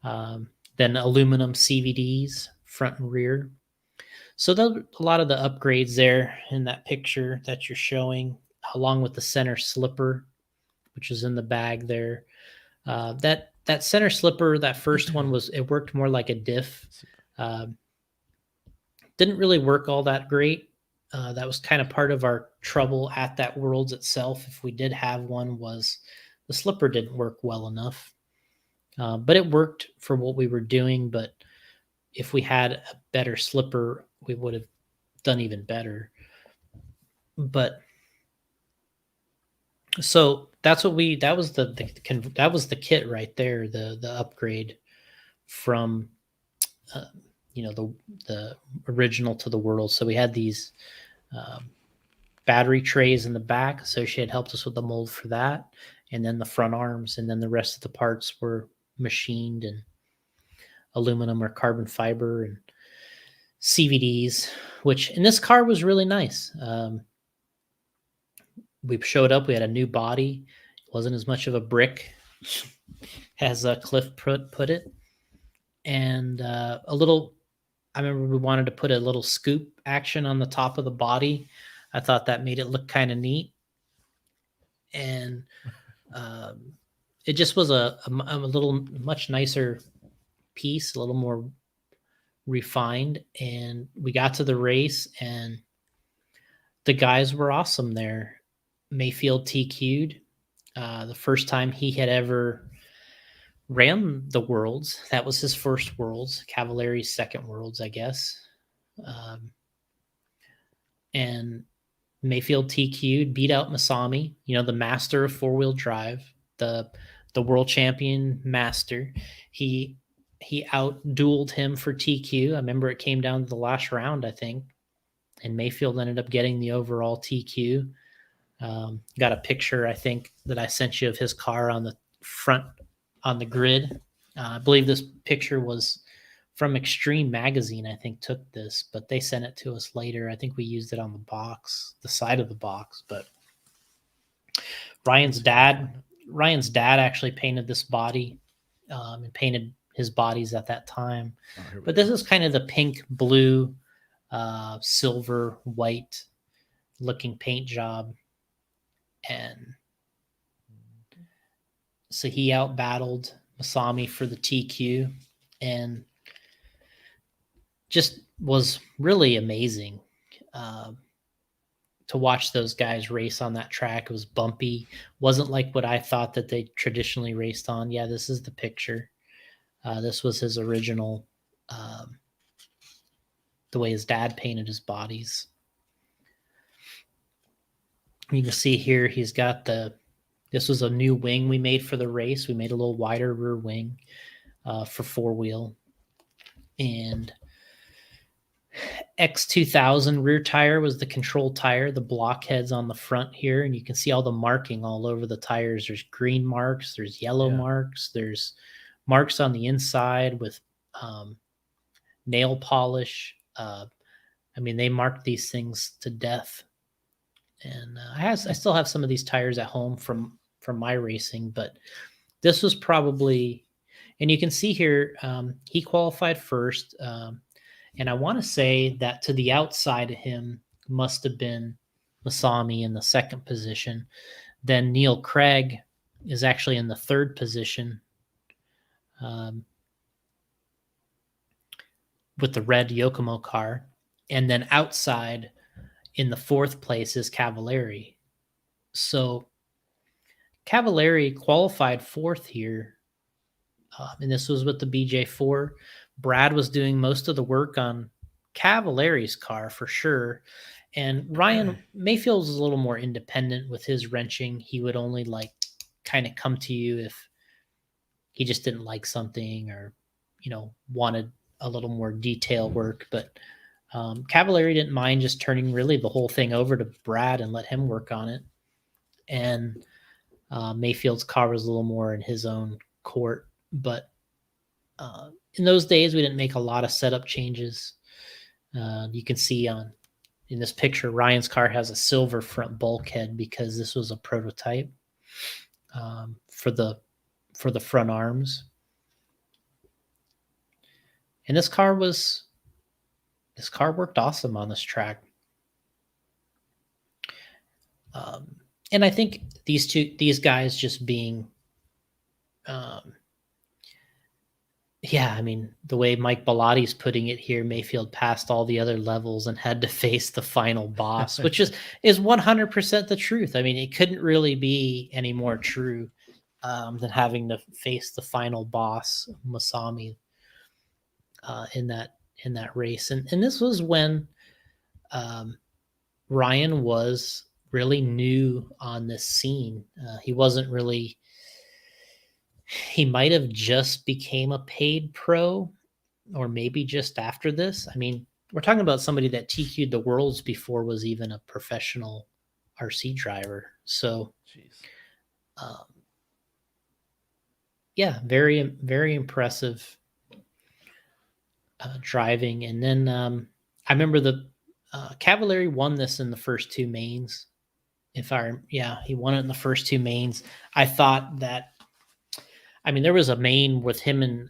Then aluminum CVDs front and rear. So a lot of the upgrades there in that picture that you're showing, along with the center slipper, which is in the bag there. That center slipper, that first one it worked more like a diff. Didn't really work all that great. That was kind of part of our trouble at that Worlds itself. If we did have one, was the slipper didn't work well enough. But it worked for what we were doing. But if we had a better slipper, we would have done even better. But so that was the kit right there, the upgrade from the original to the World. So we had these battery trays in the back. Associated helped us with the mold for that, and then the front arms, and then the rest of the parts were machined in aluminum or carbon fiber and CVDs, which in this car was really nice. We showed up, we had a new body. It wasn't as much of a brick as Cliff put it. And I remember we wanted to put a little scoop action on the top of the body. I thought that made it look kind of neat. And it just was a little much nicer piece, a little more refined. And we got to the race, and the guys were awesome there. Mayfield TQ'd the first time he had ever ran the Worlds. That was his first Worlds, Cavallari's second Worlds, I guess. And Mayfield TQ'd, beat out Masami, the master of four-wheel drive, the world champion master. He out-dueled him for TQ. I remember it came down to the last round, I think, and Mayfield ended up getting the overall TQ. Got a picture, I think, that I sent you of his car on the front on the grid. I believe this picture was from Extreme Magazine, I think, took this, but they sent it to us later. I think we used it on the box, the side of the box. But Ryan's dad actually painted this body, and painted his bodies at that time. But this is kind of the pink, blue, silver, white looking paint job. And so he out-battled Masami for the TQ and just was really amazing to watch those guys race on that track. It was bumpy. Wasn't like what I thought that they traditionally raced on. Yeah, this is the picture. This was his original, the way his dad painted his bodies. You can see here he's got this was a new wing we made for the race. We made a little wider rear wing for four-wheel. And X2000 rear tire was the control tire, the blockheads on the front here. And you can see all the marking all over the tires. There's green marks, there's yellow marks, there's marks on the inside with nail polish. I mean, they marked these things to death. And I still have some of these tires at home from my racing, but this was probably, and you can see here, he qualified first. And I want to say that to the outside of him must have been Masami in the second position. Then Neil Craig is actually in the third position with the red Yokomo car. And then outside in the fourth place is Cavallari. So Cavallari qualified fourth here. And this was with the BJ4. Brad was doing most of the work on Cavallari's car for sure. And Ryan Mayfield was a little more independent with his wrenching. He would only kind of come to you if he just didn't like something or, wanted a little more detail work. But Cavallari didn't mind just turning really the whole thing over to Brad and let him work on it. And Mayfield's car was a little more in his own court. But in those days, we didn't make a lot of setup changes. You can see in this picture, Ryan's car has a silver front bulkhead because this was a prototype for the front arms. And this car worked awesome on this track. And I think these guys just being, I mean, the way Mike Bellotti's putting it here, Mayfield passed all the other levels and had to face the final boss, which is 100% the truth. I mean, it couldn't really be any more true than having to face the final boss, Masami, in that race. And this was when Ryan was really new on this scene. He wasn't really. He might have just became a paid pro, or maybe just after this. I mean, we're talking about somebody that TQ'd the Worlds before was even a professional RC driver. So, very, very impressive driving. And then I remember the Cavallari won this in the first two mains. He won it in the first two mains. I thought that. I mean, there was a main with him and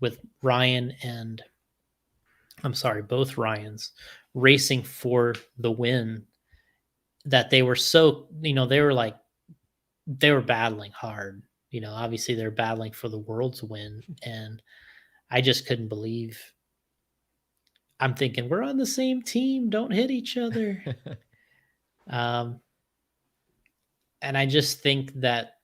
with Ryan and both Ryans racing for the win that they were so, they were battling hard. Obviously they're battling for the world's win. And I just couldn't believe. I'm thinking, we're on the same team. Don't hit each other. And I just think that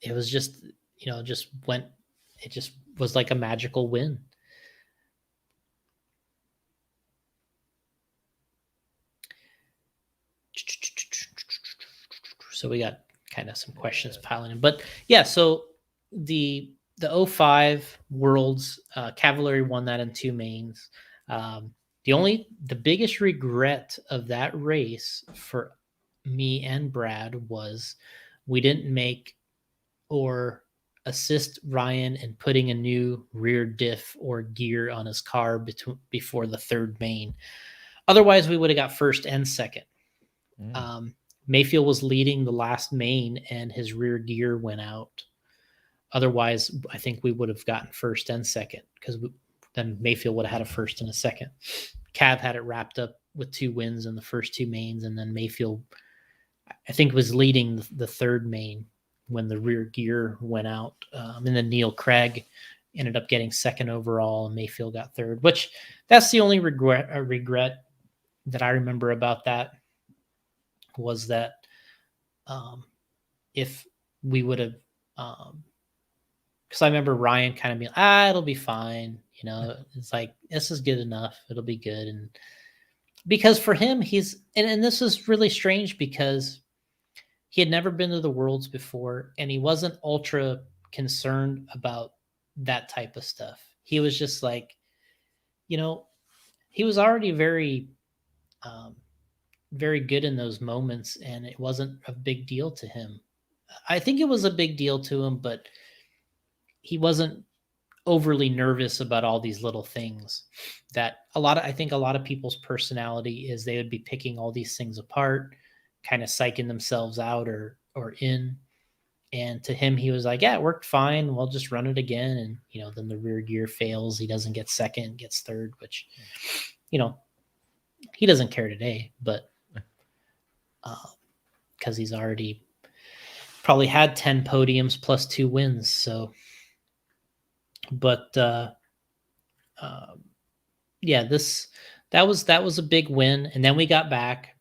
it was just, it just was like a magical win. So we got kind of some questions piling in, but so the 05 Worlds, Cavallari won that in two mains. The biggest regret of that race for me and Brad was we didn't make, or assist Ryan in putting a new rear diff or gear on his car before the third main. Otherwise, we would have got first and second. Mayfield was leading the last main, and his rear gear went out. Otherwise, I think we would have gotten first and second, because then Mayfield would have had a first and a second. Cav had it wrapped up with 2 wins in the first 2 mains, and then Mayfield, I think, was leading the third main when the rear gear went out. And then Neil Craig ended up getting second overall, and Mayfield got third, which that's the only regret that I remember about that, was that if we would have, because I remember Ryan kind of being, it'll be fine. You know, it's like, this is good enough. It'll be good. And because for him, and this is really strange, because he had never been to the Worlds before, and he wasn't ultra concerned about that type of stuff. He was just like, you know, he was already very, very good in those moments, and it wasn't a big deal to him. I think it was a big deal to him, but he wasn't overly nervous about all these little things that I think a lot of people's personality is they would be picking all these things apart, kind of psyching themselves out or in. And to him, he was like, yeah, it worked fine. We'll just run it again. And, you know, then the rear gear fails. He doesn't get second, gets third, which, you know, he doesn't care today, but because he's already probably had 10 podiums plus 2 wins. So, but yeah, that was a big win. And then we got back,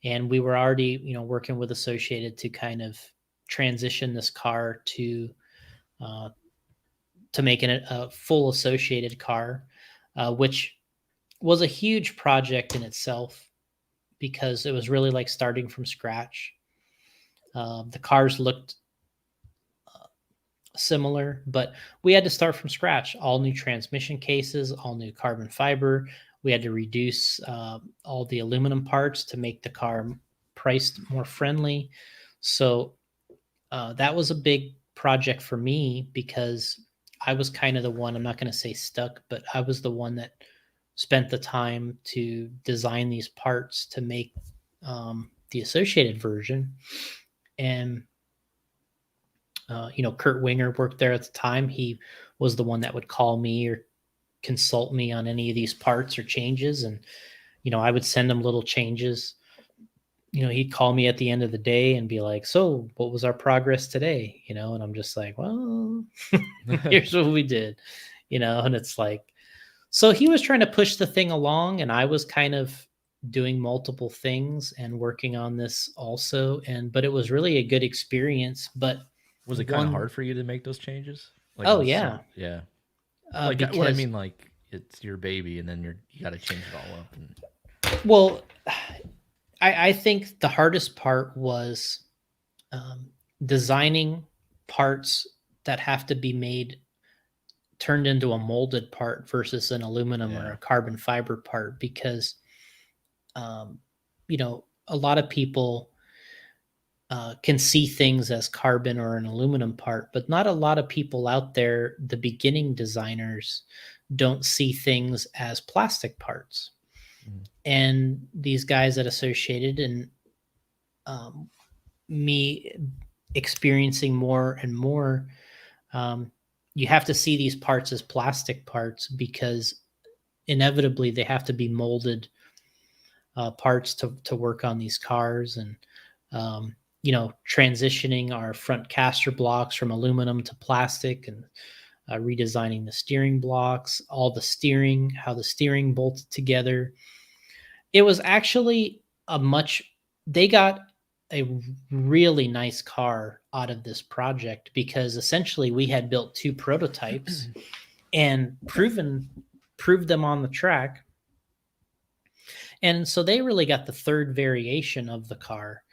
and we were already, you know, working with Associated to kind of transition this car to make it a full Associated car, which was a huge project in itself, because it was really like starting from scratch. The cars looked similar, but we had to start from scratch. All new transmission cases, all new carbon fiber. We had to reduce all the aluminum parts to make the car priced more friendly. So that was a big project for me, because I was kind of the one, I'm not going to say stuck, but I was the one that spent the time to design these parts to make the Associated version. And you know, Kurt Winger worked there at the time. He was the one that would call me or consult me on any of these parts or changes. And, you know, I would send him little changes. You know, he'd call me at the end of the day and be like, so what was our progress today? You know, and I'm just like, well, here's what we did, you know, and it's like, so he was trying to push the thing along, and I was kind of doing multiple things and working on this also. But it was really a good experience. But was it kind of hard for you to make those changes? Like, oh yeah. Yeah. Like, because, what I mean, like, it's your baby, and then you got to change it all up. And... Well, I think the hardest part was designing parts that have to be turned into a molded part versus an aluminum or a carbon fiber part, because, you know, a lot of people can see things as carbon or an aluminum part, but not a lot of people out there, the beginning designers, don't see things as plastic parts. And these guys at Associated, and me experiencing more and more, you have to see these parts as plastic parts, because inevitably they have to be molded parts to work on these cars. And you know, transitioning our front caster blocks from aluminum to plastic, and redesigning the steering blocks, all the steering, how the steering bolted together. It was actually they got a really nice car out of this project, because essentially we had built 2 prototypes and proved them on the track. And so they really got the 3rd variation of the car,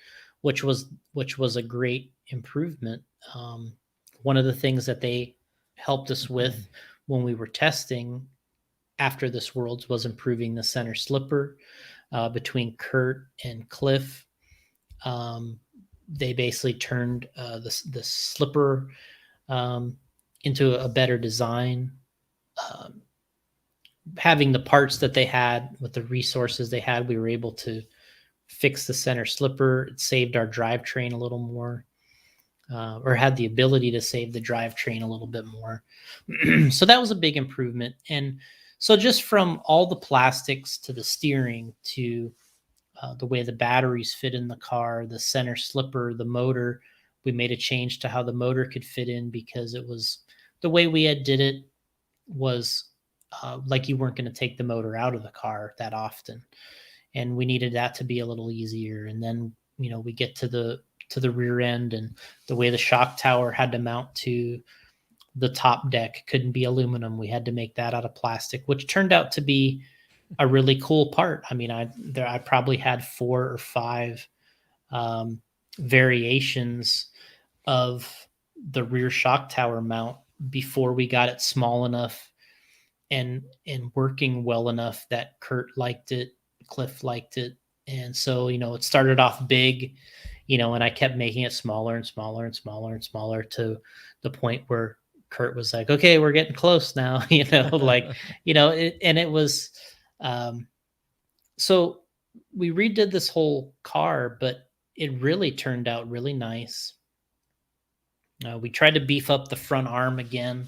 which was a great improvement. One of the things that they helped us with when we were testing after this Worlds was improving the center slipper between Kurt and Cliff. They basically turned the slipper into a better design. Um, Having the parts that they had with the resources they had, we were able to fix the center slipper. It saved our drivetrain a little more, or had the ability to save the drivetrain a little bit more. So that was a big improvement. And so just from all the plastics to the steering to the way the batteries fit in the car, the center slipper, the motor, we made a change to how the motor could fit in, because it was the way we had did it was like you weren't going to take the motor out of the car that often, and we needed that to be a little easier. And then we get to the rear end, and the way the shock tower had to mount to the top deck couldn't be aluminum. We had to make that out of plastic, which turned out to be a really cool part. I mean, I probably had 4 or 5 variations of the rear shock tower mount before we got it small enough and working well enough that Kurt liked it, Cliff liked it. And so, it started off big, and I kept making it smaller and smaller and smaller and smaller to the point where Kurt was like, okay, we're getting close now, and it was, so we redid this whole car, but it really turned out really nice. We tried to beef up the front arm again,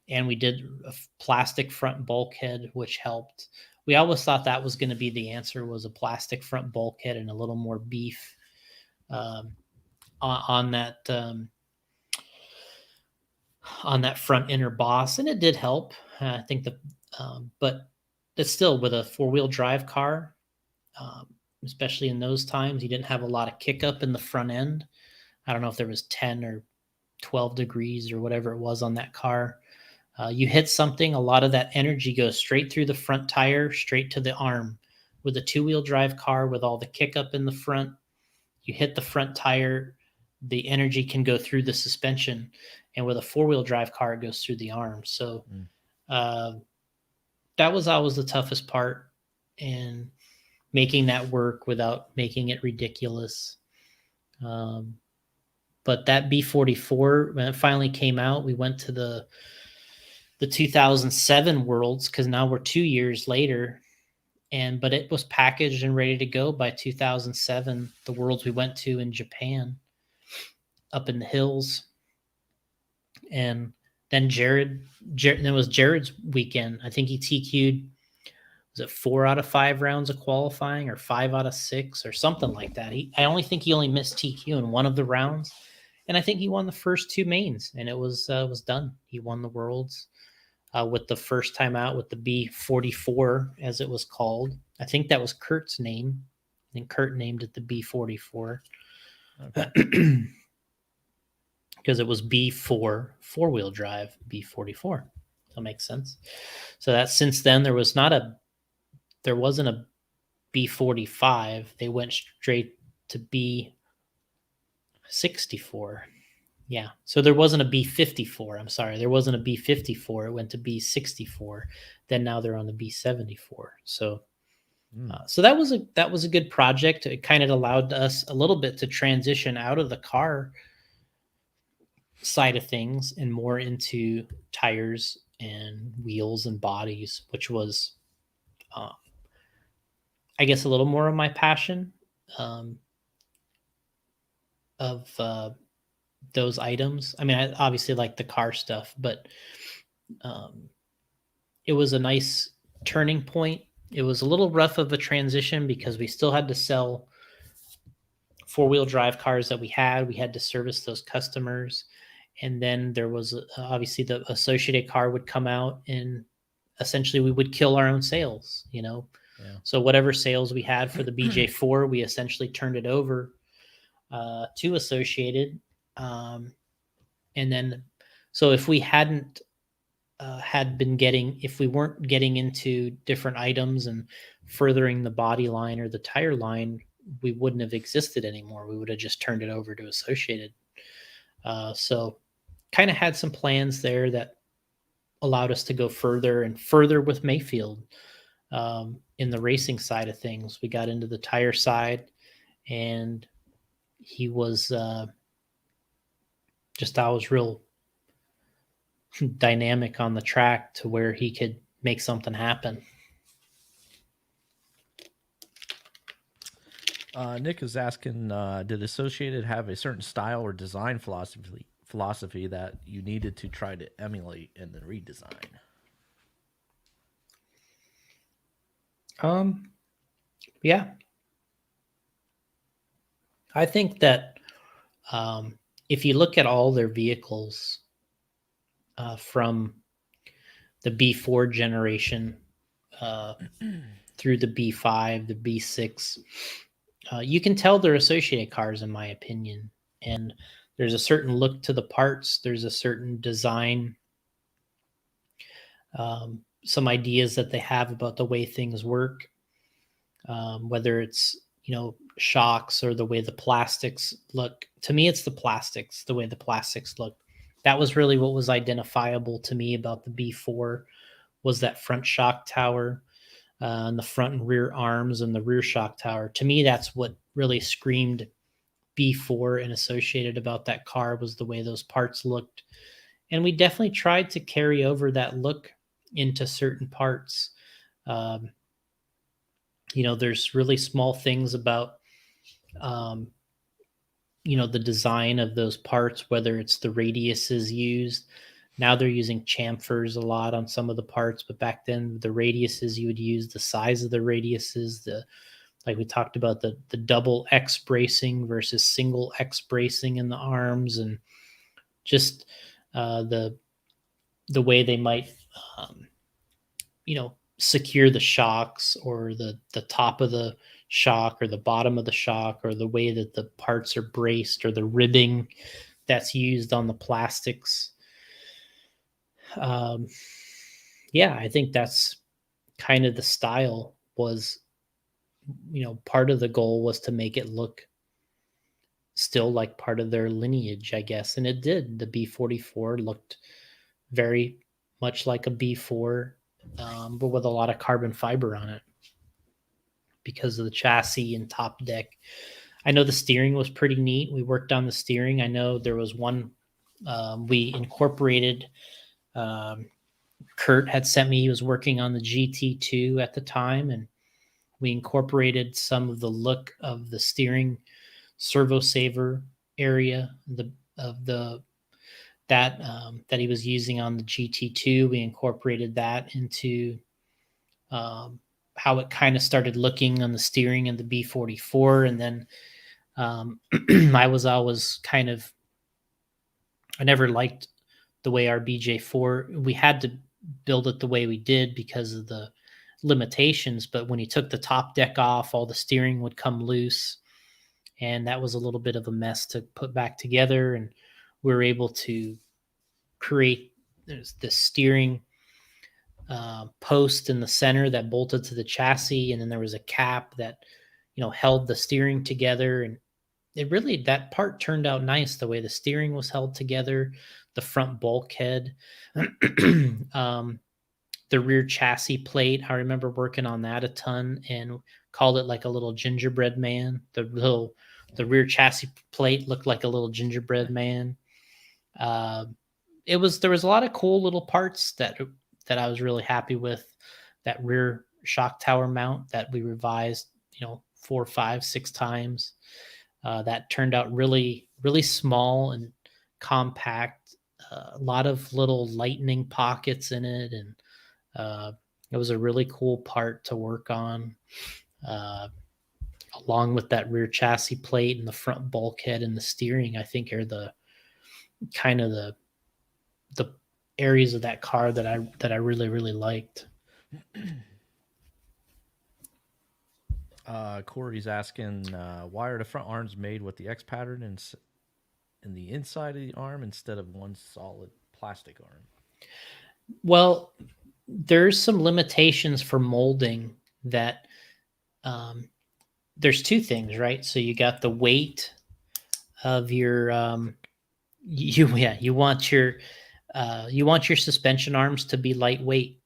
and we did a plastic front bulkhead, which helped. We always thought that was going to be the answer, was a plastic front bulkhead and a little more beef on that front inner boss, and it did help. I think but it's still, with a 4-wheel drive car, especially in those times, you didn't have a lot of kick up in the front end. I don't know if there was 10 or 12 degrees or whatever it was on that car. You hit something, a lot of that energy goes straight through the front tire, straight to the arm. With a 2-wheel drive car with all the kick up in the front, you hit the front tire, the energy can go through the suspension. And with a 4-wheel drive car, it goes through the arm. So that was always the toughest part, and making that work without making it ridiculous. But that B44, when it finally came out, we went to the 2007 Worlds, because now we're 2 years later, but it was packaged and ready to go by 2007. The Worlds we went to in Japan, up in the hills, and then Jared, it was Jared's weekend. I think he TQ'd, was it 4 out of 5 rounds of qualifying, or 5 out of 6, or something like that. I only think he only missed TQ in one of the rounds, and I think he won the first 2 mains, and it was done. He won the Worlds with the first time out with the B44, as it was called. I think that was Kurt's name. I think Kurt named it the B44. Okay. Because it was B4, 4-wheel drive, B44. That makes sense. So that since then there wasn't a B45. They went straight to B64. Yeah. So there wasn't a B54. I'm sorry. There wasn't a B54. It went to B64. Then now they're on the B74. So so that was a good project. It kind of allowed us a little bit to transition out of the car side of things and more into tires and wheels and bodies, which was I guess a little more of my passion of those items. I mean, I obviously like the car stuff, but it was a nice turning point. It was a little rough of a transition because we still had to sell 4-wheel drive cars that we had to service those customers. And then there was obviously the associated car would come out, and essentially we would kill our own sales, Yeah. So whatever sales we had for the BJ4, we essentially turned it over to Associated. And then, so if we hadn't if we weren't getting into different items and furthering the body line or the tire line, we wouldn't have existed anymore. We would have just turned it over to Associated. So kind of had some plans there that allowed us to go further and further with Mayfield in the racing side of things. We got into the tire side, and he was just always real dynamic on the track to where he could make something happen. Nick is asking, did Associated have a certain style or design philosophy that you needed to try to emulate in the redesign? Yeah. I think that if you look at all their vehicles from the B4 generation through the B5, the B6, you can tell they're Associated cars, in my opinion. And there's a certain look to the parts. There's a certain design, some ideas that they have about the way things work, whether it's, shocks or the way the plastics look. To me, it's the plastics, the way the plastics look. That was really what was identifiable to me about the B4 was that front shock tower and the front and rear arms and the rear shock tower. To me, that's what really screamed B4 and Associated about that car was the way those parts looked. And we definitely tried to carry over that look into certain parts. There's really small things about, the design of those parts, whether it's the radiuses used. Now they're using chamfers a lot on some of the parts, but back then the radiuses you would use, the size of the radiuses, like we talked about the double X bracing versus single X bracing in the arms, and just the way they might, secure the shocks, or the top of the shock or the bottom of the shock, or the way that the parts are braced, or the ribbing that's used on the plastics. I think that's kind of the style was, part of the goal was to make it look still like part of their lineage, I guess. And it did. The B44 looked very much like a B4, but with a lot of carbon fiber on it because of the chassis and top deck. I know the steering was pretty neat. We worked on the steering. I know there was one we incorporated. Kurt had sent me, he was working on the GT2 at the time, and we incorporated some of the look of the steering servo saver area that he was using on the GT2. We incorporated that into how it kind of started looking on the steering in the B44. And then I was always I never liked the way our BJ4, we had to build it the way we did because of the limitations. But when you took the top deck off, all the steering would come loose. And that was a little bit of a mess to put back together. And we were able to create the steering post in the center that bolted to the chassis. And then there was a cap that, held the steering together. And that part turned out nice, the way the steering was held together, the front bulkhead, the rear chassis plate. I remember working on that a ton and called it like a little gingerbread man. The rear chassis plate looked like a little gingerbread man. There was a lot of cool little parts that I was really happy with. That rear shock tower mount that we revised, 4, 5, 6 times. That turned out really, really small and compact. A lot of little lightning pockets in it, and it was a really cool part to work on. Along with that rear chassis plate and the front bulkhead and the steering, I think are the kind of the areas of that car that I really, really liked. Corey's asking, why are the front arms made with the X pattern in the inside of the arm instead of one solid plastic arm? Well, there's some limitations for molding that there's 2 things, right? So you got the weight of your you want your suspension arms to be lightweight.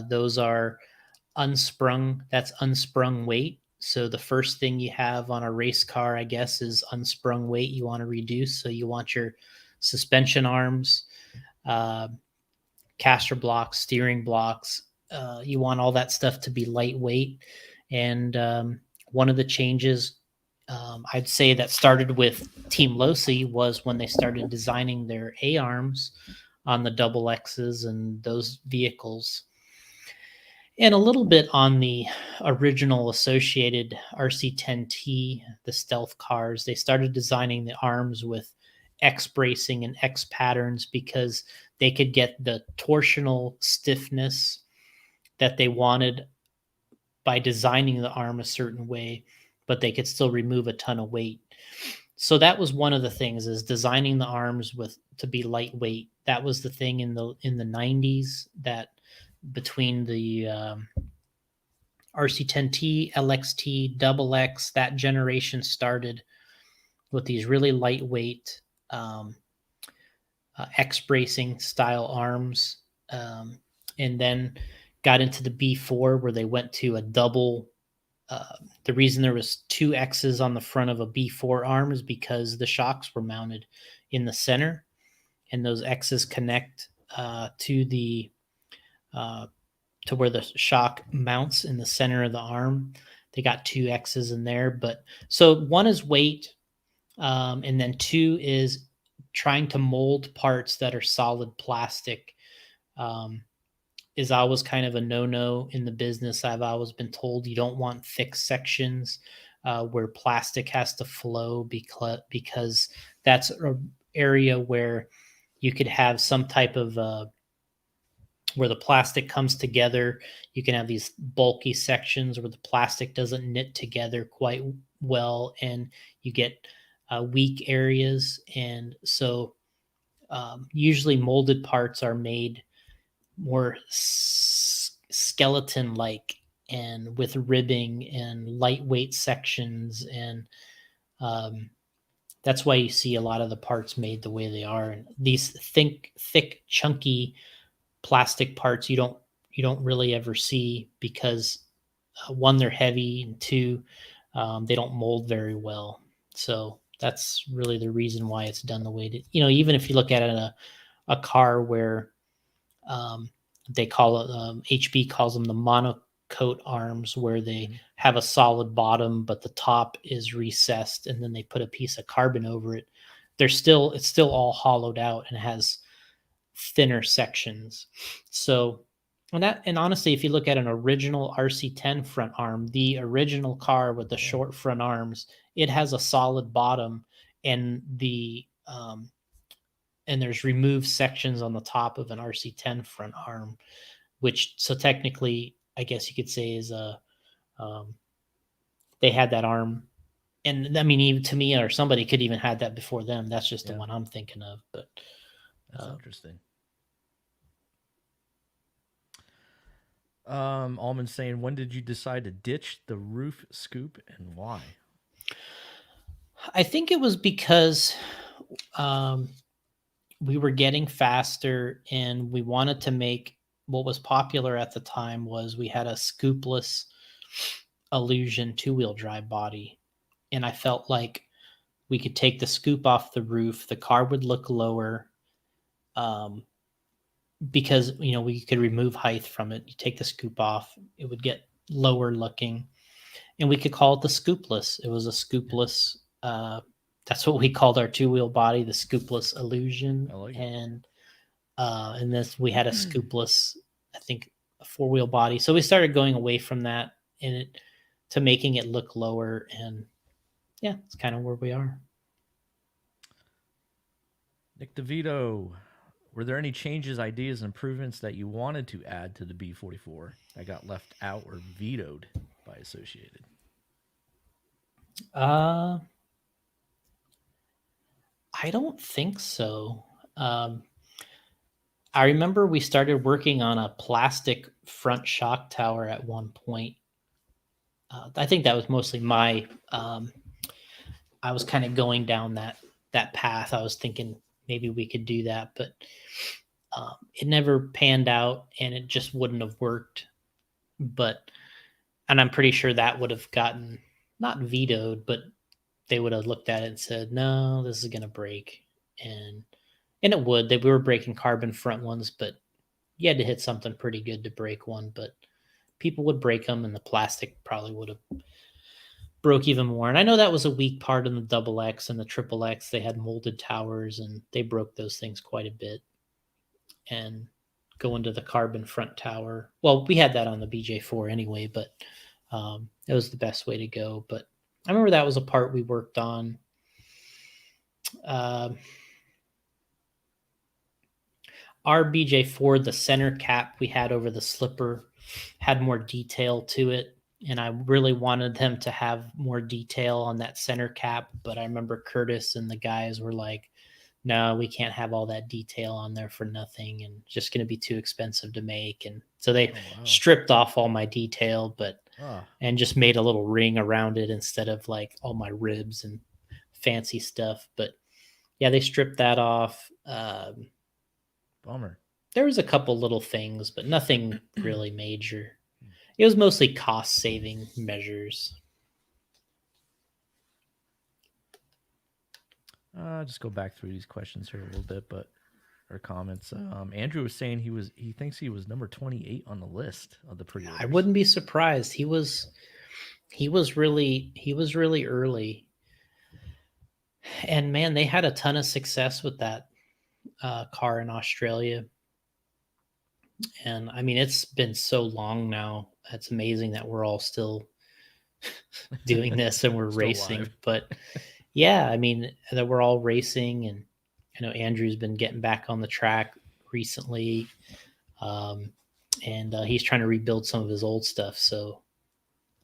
Those are unsprung. That's unsprung weight. So the first thing you have on a race car, I guess, is unsprung weight you want to reduce. So you want your suspension arms caster blocks, steering blocks. You want all that stuff to be lightweight. And one of the changes I'd say that started with Team Losi was when they started designing their A-arms on the double X's and those vehicles. And a little bit on the original associated RC10T, the stealth cars. They started designing the arms with X bracing and X patterns because they could get the torsional stiffness that they wanted by designing the arm a certain way, but they could still remove a ton of weight. So that was one of the things, is designing the arms to be lightweight. That was the thing in the 90s, that between the RC10T, LXT, Double X, that generation started with these really lightweight X bracing style arms, and then got into the B4 where they went to a double. The reason there was two X's on the front of a B4 arm is because the shocks were mounted in the center, and those X's connect to the to where the shock mounts in the center of the arm. They got two X's in there, but so one is weight, and then two is trying to mold parts that are solid plastic. Is always kind of a no-no in the business. I've always been told you don't want thick sections where plastic has to flow, because that's an area where you could have some type of where the plastic comes together. You can have these bulky sections where the plastic doesn't knit together quite well, and you get weak areas. And so usually molded parts are made more skeleton-like and with ribbing and lightweight sections, and that's why you see a lot of the parts made the way they are. And these thick, chunky plastic parts you don't really ever see, because one, they're heavy, and two, they don't mold very well. So that's really the reason why it's done the way that, even if you look at it in a car where they call it, HB calls them the monocoat arms, where they have a solid bottom, but the top is recessed, and then they put a piece of carbon over it. It's still all hollowed out and has thinner sections. So, and honestly, if you look at an original RC10 front arm, the original car with the short front arms, it has a solid bottom, and and there's removed sections on the top of an RC10 front arm, which, so technically, I guess you could say is they had that arm. And I mean, even to me, or somebody could even had that before them. That's just the one I'm thinking of. But that's interesting. Almond saying, when did you decide to ditch the roof scoop, and why? I think it was because we were getting faster, and we wanted to make, what was popular at the time was we had a scoopless Illusion 2-wheel drive body. And I felt like we could take the scoop off the roof. The car would look lower, because, we could remove height from it. You take the scoop off, it would get lower looking, and we could call it the scoopless. It was a scoopless. That's what we called our 2-wheel body, the scoopless Illusion. I like it. And this, we had a scoopless, I think, a 4-wheel body. So we started going away from that to making it look lower, and yeah, it's kind of where we are. Nick DeVito, were there any changes, ideas, improvements that you wanted to add to the B44 that got left out or vetoed by Associated? I don't think so. I remember we started working on a plastic front shock tower at one point. I think that was mostly my. I was kind of going down that path. I was thinking maybe we could do that, but it never panned out, and it just wouldn't have worked. And I'm pretty sure that would have gotten not vetoed, but they would have looked at it and said, "No, this is going to break," and it would. We were breaking carbon front ones, but you had to hit something pretty good to break one, but people would break them, and the plastic probably would have broke even more. And I know that was a weak part in the double X and the triple X. They had molded towers, and they broke those things quite a bit. And going to the carbon front tower. Well, we had that on the BJ4 anyway, but it was the best way to go. But I remember that was a part we worked on. Our BJ4, the center cap we had over the slipper had more detail to it. And I really wanted them to have more detail on that center cap. But I remember Curtis and the guys were like, no, we can't have all that detail on there for nothing, and just going to be too expensive to make. And so they stripped off all my detail, and just made a little ring around it instead of like all my ribs and fancy stuff. But yeah, they stripped that off. Bummer. There was a couple little things, but nothing really major. It was mostly cost saving measures. Just go back through these questions here a little bit, or comments. Andrew was saying he thinks he was number 28 on the list of the pre-orders. I wouldn't be surprised. He was really early. And man, they had a ton of success with that car in Australia. And I mean, it's been so long now. It's amazing that we're all still doing this and we're racing. Live. But yeah, I mean, that we're all racing, and I know Andrew's been getting back on the track recently. And he's trying to rebuild some of his old stuff. So,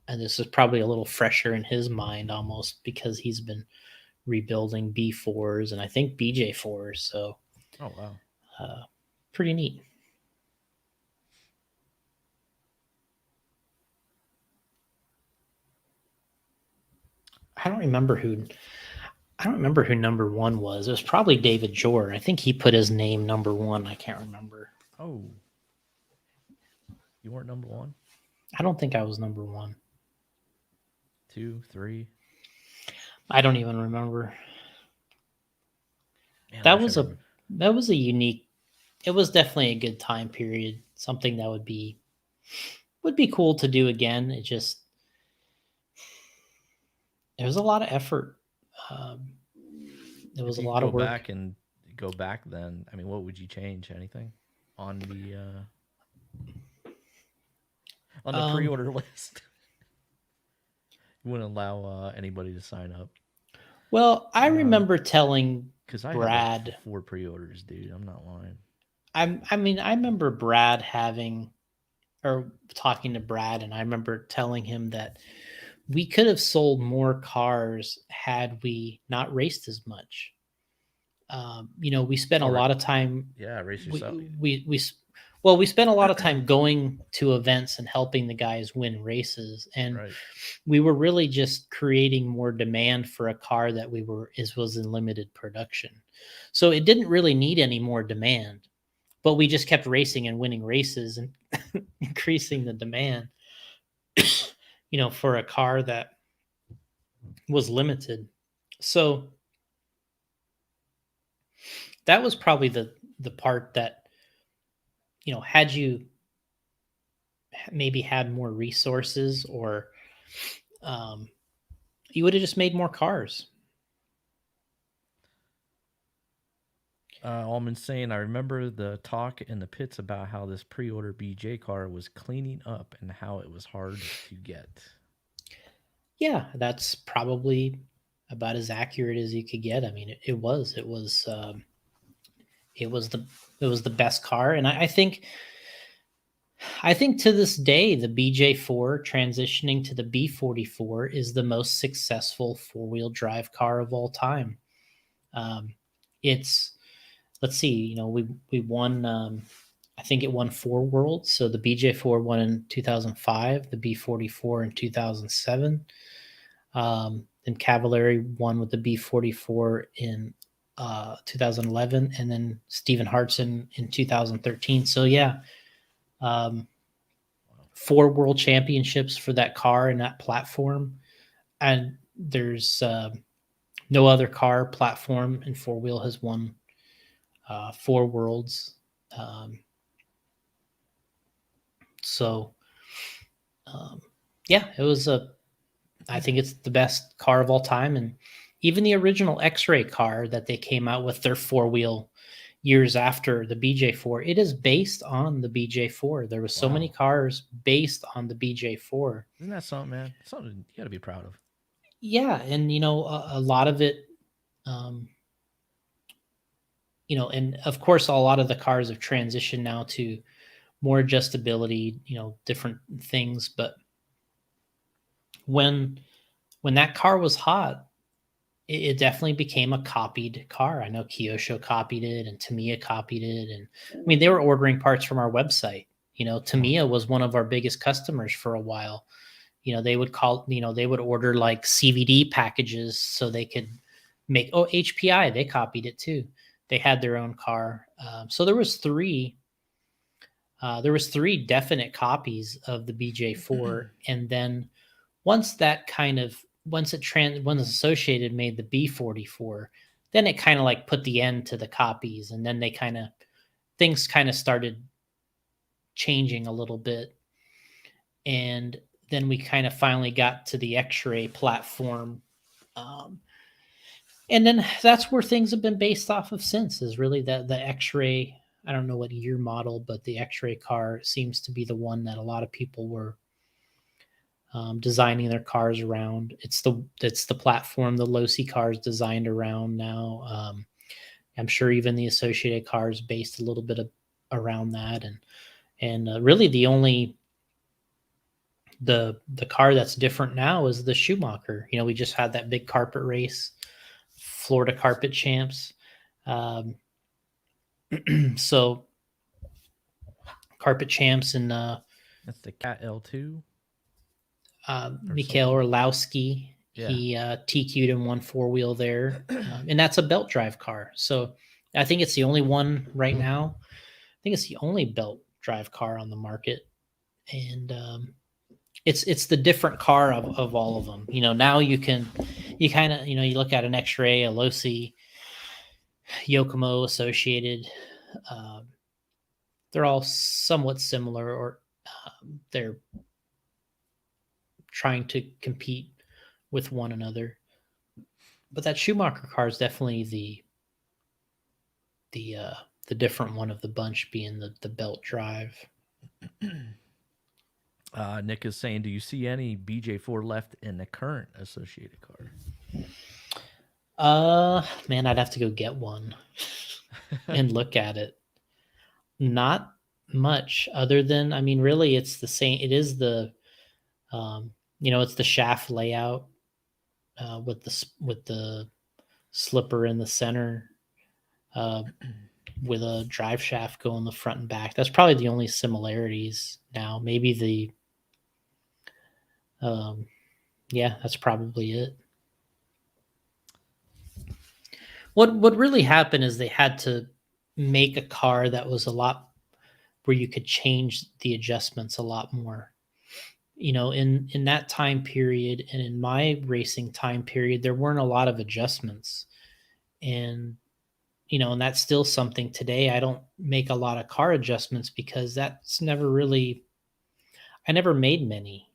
and this is probably a little fresher in his mind almost because he's been rebuilding B4s and I think BJ4s. So, oh, wow. Pretty neat. I don't remember who number one was. It was probably David Jor. I think he put his name number one. I can't remember. Oh, you weren't number one? I don't think I was number one. 2, 3. I don't even remember. Man, that was a unique. It was definitely a good time period. Something that would be cool to do again. It just there was a lot of effort. There was a lot of work. Go back then. I mean, what would you change? Anything on the pre-order list? You wouldn't allow anybody to sign up. Well, I remember telling Brad had like 4 pre-orders, dude. I'm not lying. I mean, I remember Brad talking to Brad, and I remember telling him that we could have sold more cars had we not raced as much. We spent a lot of time. Yeah, race yourself. We spent a lot of time going to events and helping the guys win races, and we were really just creating more demand for a car that was in limited production. So it didn't really need any more demand, but we just kept racing and winning races and increasing the demand. For a car that was limited. So that was probably the part that, had you maybe had more resources, or you would have just made more cars. Allman's saying, I remember the talk in the pits about how this pre-order BJ car was cleaning up and how it was hard to get. Yeah, that's probably about as accurate as you could get. I mean, it was the best car, and I think to this day the BJ4 transitioning to the B44 is the most successful 4-wheel drive car of all time. Let's see, we won. I think it won 4 worlds. So the BJ4 won in 2005, the B44 in 2007. Then Cavallari won with the B44 in 2011, and then Stephen Hartson in 2013. So yeah, 4 world championships for that car and that platform. And there's no other car platform in 4-wheel has won 4 worlds. So, yeah, it was I think it's the best car of all time. And even the original X-Ray car that they came out with, their 4-wheel years after the BJ4, it is based on the BJ4. There was so many Wow. cars based on the BJ4. Isn't that something, man? Something you got to be proud of. Yeah, and a lot of it, um, and of course, a lot of the cars have transitioned now to more adjustability, different things. But when that car was hot, it definitely became a copied car. I know Kyosho copied it and Tamiya copied it. And I mean, they were ordering parts from our website. Tamiya was one of our biggest customers for a while. They would they would order like CVD packages so they could make, HPI, they copied it too. They had their own car. So there was three definite copies of the BJ4. And then once Associated made the B44, then it kind of like put the end to the copies, and then things kind of started changing a little bit, and then we kind of finally got to the X-Ray platform, and then that's where things have been based off of since. Is really the X-Ray. I don't know what year model, but the X-Ray car seems to be the one that a lot of people were designing their cars around. It's the platform the Losi car is designed around now. I'm sure even the Associated car is based a little bit around that, and really the only the car that's different now is the Schumacher. We just had that big carpet race, Florida Carpet Champs. So Carpet Champs, and That's the Cat L2. Mikhail Orlowski, Yeah. he TQ'd in one 4-wheel there, and that's a belt drive car. So I think it's the only one right now. I think it's the only belt drive car on the market, and it's the different car of all of them. Now you kind of you look at an X-Ray, a Losi, Yokomo, Associated. They're all somewhat similar, or they're trying to compete with one another. But that Schumacher car is definitely the different one of the bunch, being the belt drive. Nick is saying, do you see any BJ4 left in the current Associated car? Man, I'd have to go get one and look at it. Not much, other than, I mean, really it's the same. It is the it's the shaft layout with the slipper in the center, with a drive shaft going the front and back. That's probably the only similarities now. Maybe that's probably it. What really happened is they had to make a car that was a lot where you could change the adjustments a lot more. In that time period, and in my racing time period, there weren't a lot of adjustments. And and that's still something today. I don't make a lot of car adjustments because I never made many.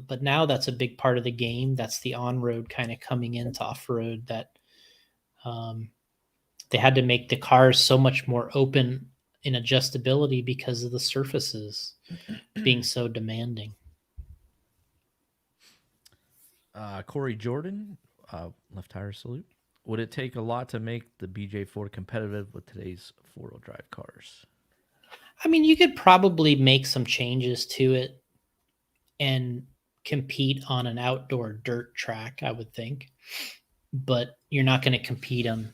But now that's a big part of the game. That's the on-road kind of coming into off-road, that they had to make the cars so much more open in adjustability because of the surfaces being so demanding. Corey Jordan, left tire salute. Would it take a lot to make the BJ4 competitive with today's 4-wheel drive cars? I mean, you could probably make some changes to it and compete on an outdoor dirt track, I would think. But you're not going to compete on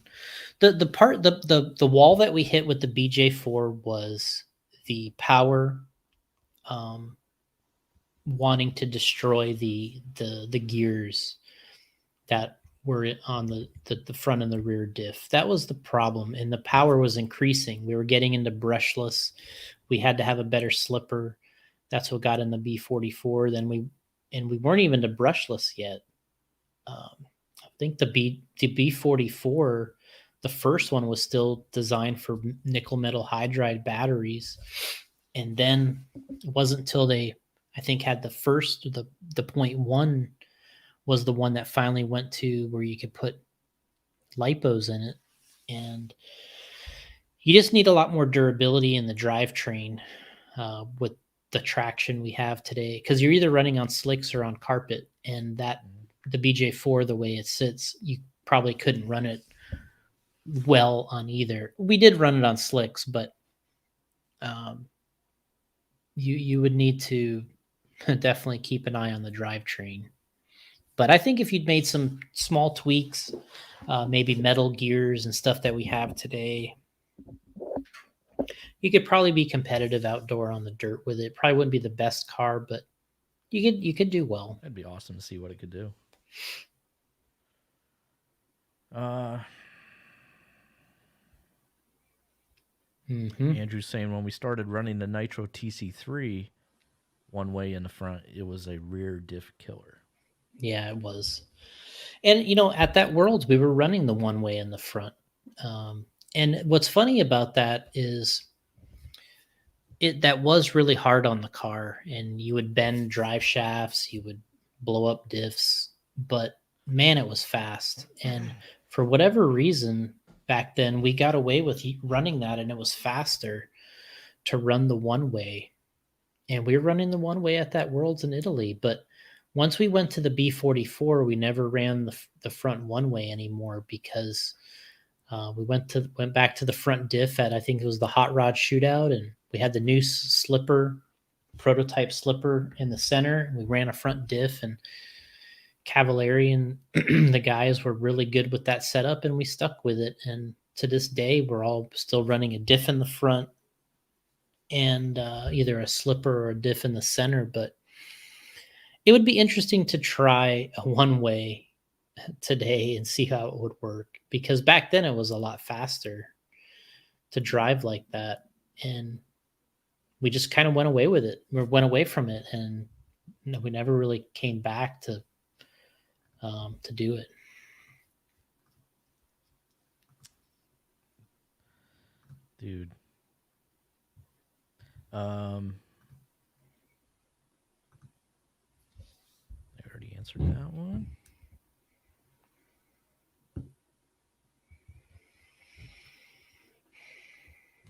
the wall that we hit with the BJ4 was the power, wanting to destroy the gears that were on the front and the rear diff. That was the problem, and the power was increasing. We were getting into brushless. We had to have a better slipper. That's what got in the B44. Then we weren't even to brushless yet. I think the B44, the first one, was still designed for nickel metal hydride batteries, And then it wasn't until they, I think, had the first, the 0.1 was the one that finally went to where you could put lipos in it. And you just need a lot more durability in the drivetrain with the traction we have today, because you're either running on slicks or on carpet, and that the BJ4, the way it sits, you probably couldn't run it well on either. We did run it on slicks, but you would need to definitely keep an eye on the drivetrain. But I think if you'd made some small tweaks, maybe metal gears and stuff that we have today, you could probably be competitive outdoor on the dirt with it. Probably wouldn't be the best car, but you could do well. That'd be awesome to see what it could do. Andrew's saying when we started running the Nitro TC3 one way in the front, it was a rear diff killer. Yeah, it was. And, you know, at that Worlds, we were running the one way in the front. And what's funny about that is that was really hard on the car, and you would bend drive shafts, you would blow up diffs, but man, it was fast. And for whatever reason, back then we got away with running that, and it was faster to run the one way. And we were running the one way at that Worlds in Italy. But once we went to the B44, we never ran the front one way anymore, because we went back to the front diff at, I think it was the Hot Rod Shootout, and we had the new prototype slipper in the center. We ran a front diff, and Cavallari and the guys were really good with that setup, and we stuck with it. And to this day, we're all still running a diff in the front and either a slipper or a diff in the center. But it would be interesting to try a one way today and see how it would work, because back then it was a lot faster to drive like that, and we just kind of went away with it. We went away from it, and we never really came back to do it. Dude. I already answered that one.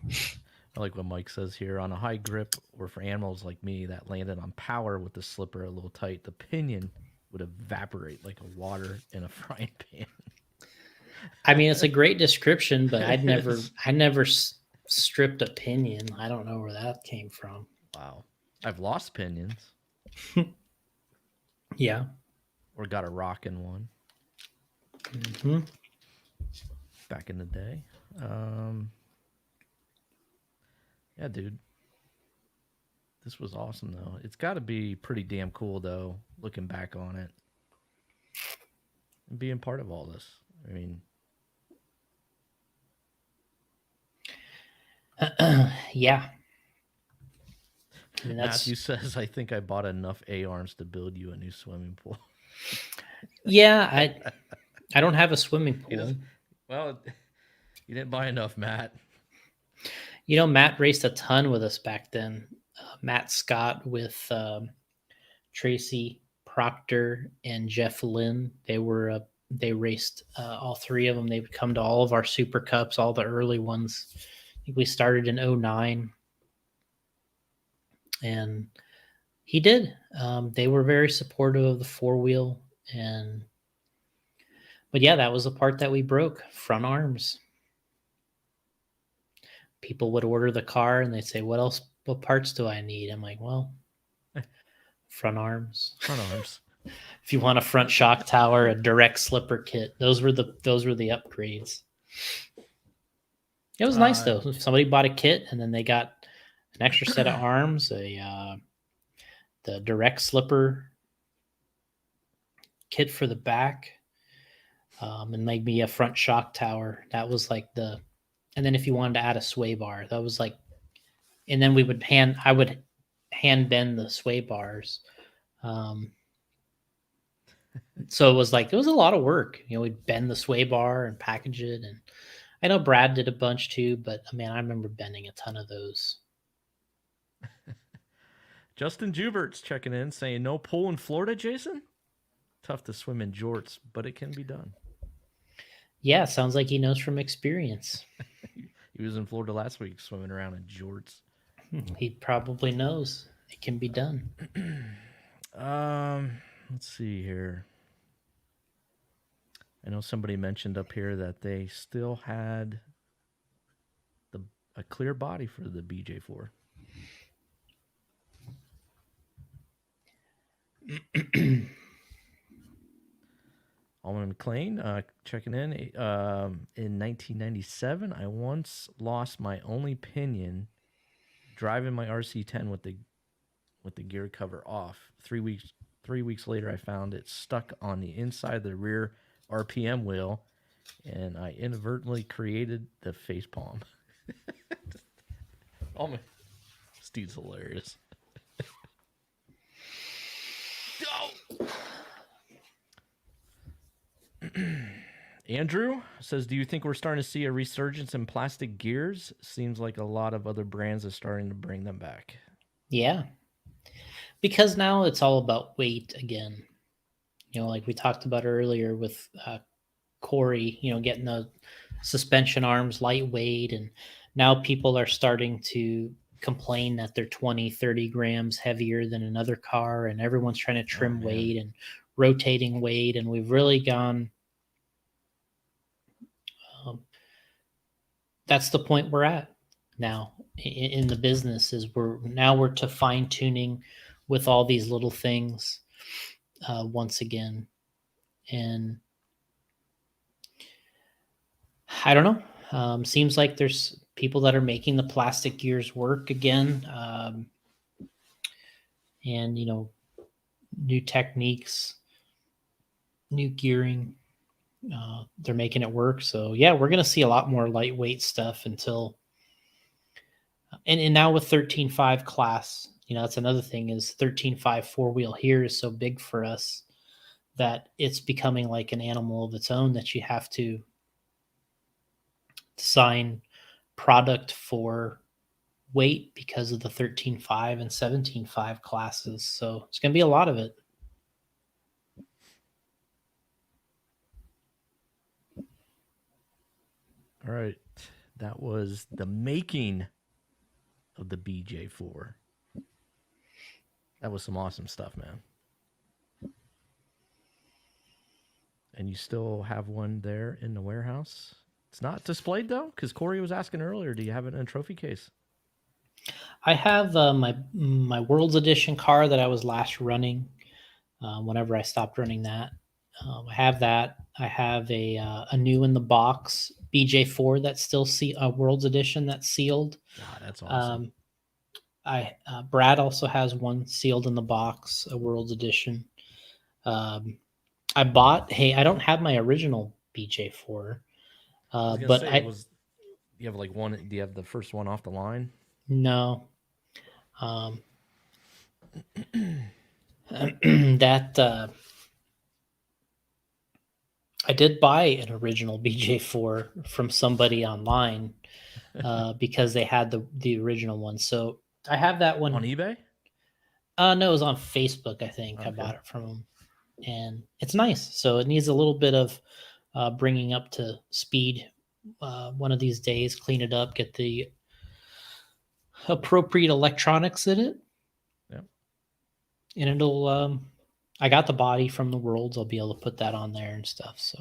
I like what Mike says here. On a high grip, or for animals like me that landed on power with the slipper a little tight, the pinion would evaporate like a water in a frying pan. I mean, it's a great description, but I never stripped a pinion. I don't know where that came from. Wow. I've lost pinions. Yeah. Or got a rock in one. Mm-hmm. Back in the day. Yeah, dude. This was awesome, though. It's got to be pretty damn cool, though, looking back on it. And being part of all this. I mean... Yeah. I mean, Matthew says, I think I bought enough A-arms to build you a new swimming pool. Yeah, I don't have a swimming pool. Well, you didn't buy enough, Matt. You know, Matt raced a ton with us back then. Matt Scott with Tracy Proctor and Jeff Lynn. They raced all three of them. They would come to all of our Super Cups, all the early ones. I think we started in 2009. And he did. They were very supportive of the four-wheel. But yeah, that was the part that we broke, front arms. People would order the car and they'd say, what parts do I need? I'm like, well, front arms. Front arms. If you want a front shock tower, a direct slipper kit, those were the upgrades. It was nice though. If somebody bought a kit and then they got an extra set of arms, the direct slipper kit for the back, and maybe a front shock tower. That was like and then if you wanted to add a sway bar, that was like, and then I would hand bend the sway bars. So it was a lot of work. You know, we'd bend the sway bar and package it. And I know Brad did a bunch too, but man, I remember bending a ton of those. Justin Jubert's checking in, saying no pool in Florida, Jason? Tough to swim in jorts, but it can be done. Yeah, sounds like he knows from experience. He was in Florida last week swimming around in jorts. He probably knows it can be done. Let's see here. I know somebody mentioned up here that they still had a clear body for the BJ4. Alman McLean checking in. In 1997, I once lost my only pinion driving my RC10 with the gear cover off. 3 weeks later, I found it stuck on the inside of the rear RPM wheel, and I inadvertently created the facepalm. Oh my, this dude's hilarious. Andrew says, do you think we're starting to see a resurgence in plastic gears? Seems like a lot of other brands are starting to bring them back. Yeah. Because now it's all about weight again. You know, like we talked about earlier with Corey, you know, getting the suspension arms lightweight. And now people are starting to complain that they're 20, 30 grams heavier than another car. And everyone's trying to trim weight and rotating weight. And we've really gone... that's the point we're at now in the business, is we're to fine tuning with all these little things once again. And I don't know. Seems like there's people that are making the plastic gears work again. And, you know, new techniques, new gearing. They're making it work. So yeah, we're going to see a lot more lightweight stuff until, and now with 13.5 class, you know, that's another thing, is 13.5 4-wheel here is so big for us that it's becoming like an animal of its own, that you have to design product for weight because of the 13.5 and 17.5 classes. So it's going to be a lot of it. All right. That was the making of the BJ4. That was some awesome stuff, man. And you still have one there in the warehouse? It's not displayed, though? Because Corey was asking earlier, do you have it in a trophy case? I have my World's Edition car that I was last running whenever I stopped running that. I have that. I have a new in the box BJ4 that's still World's Edition that's sealed. God, that's awesome. Brad also has one sealed in the box, a World's Edition. I don't have my original BJ4, but do you have like one? Do you have the first one off the line? No. That I did buy an original BJ4 from somebody online because they had the original one. So I have that one on eBay. No, it was on Facebook. I think I bought it from them, and it's nice. So it needs a little bit of bringing up to speed. One of these days, clean it up, get the appropriate electronics in it. Yeah. And it'll I got the body from the Worlds. I'll be able to put that on there and stuff. So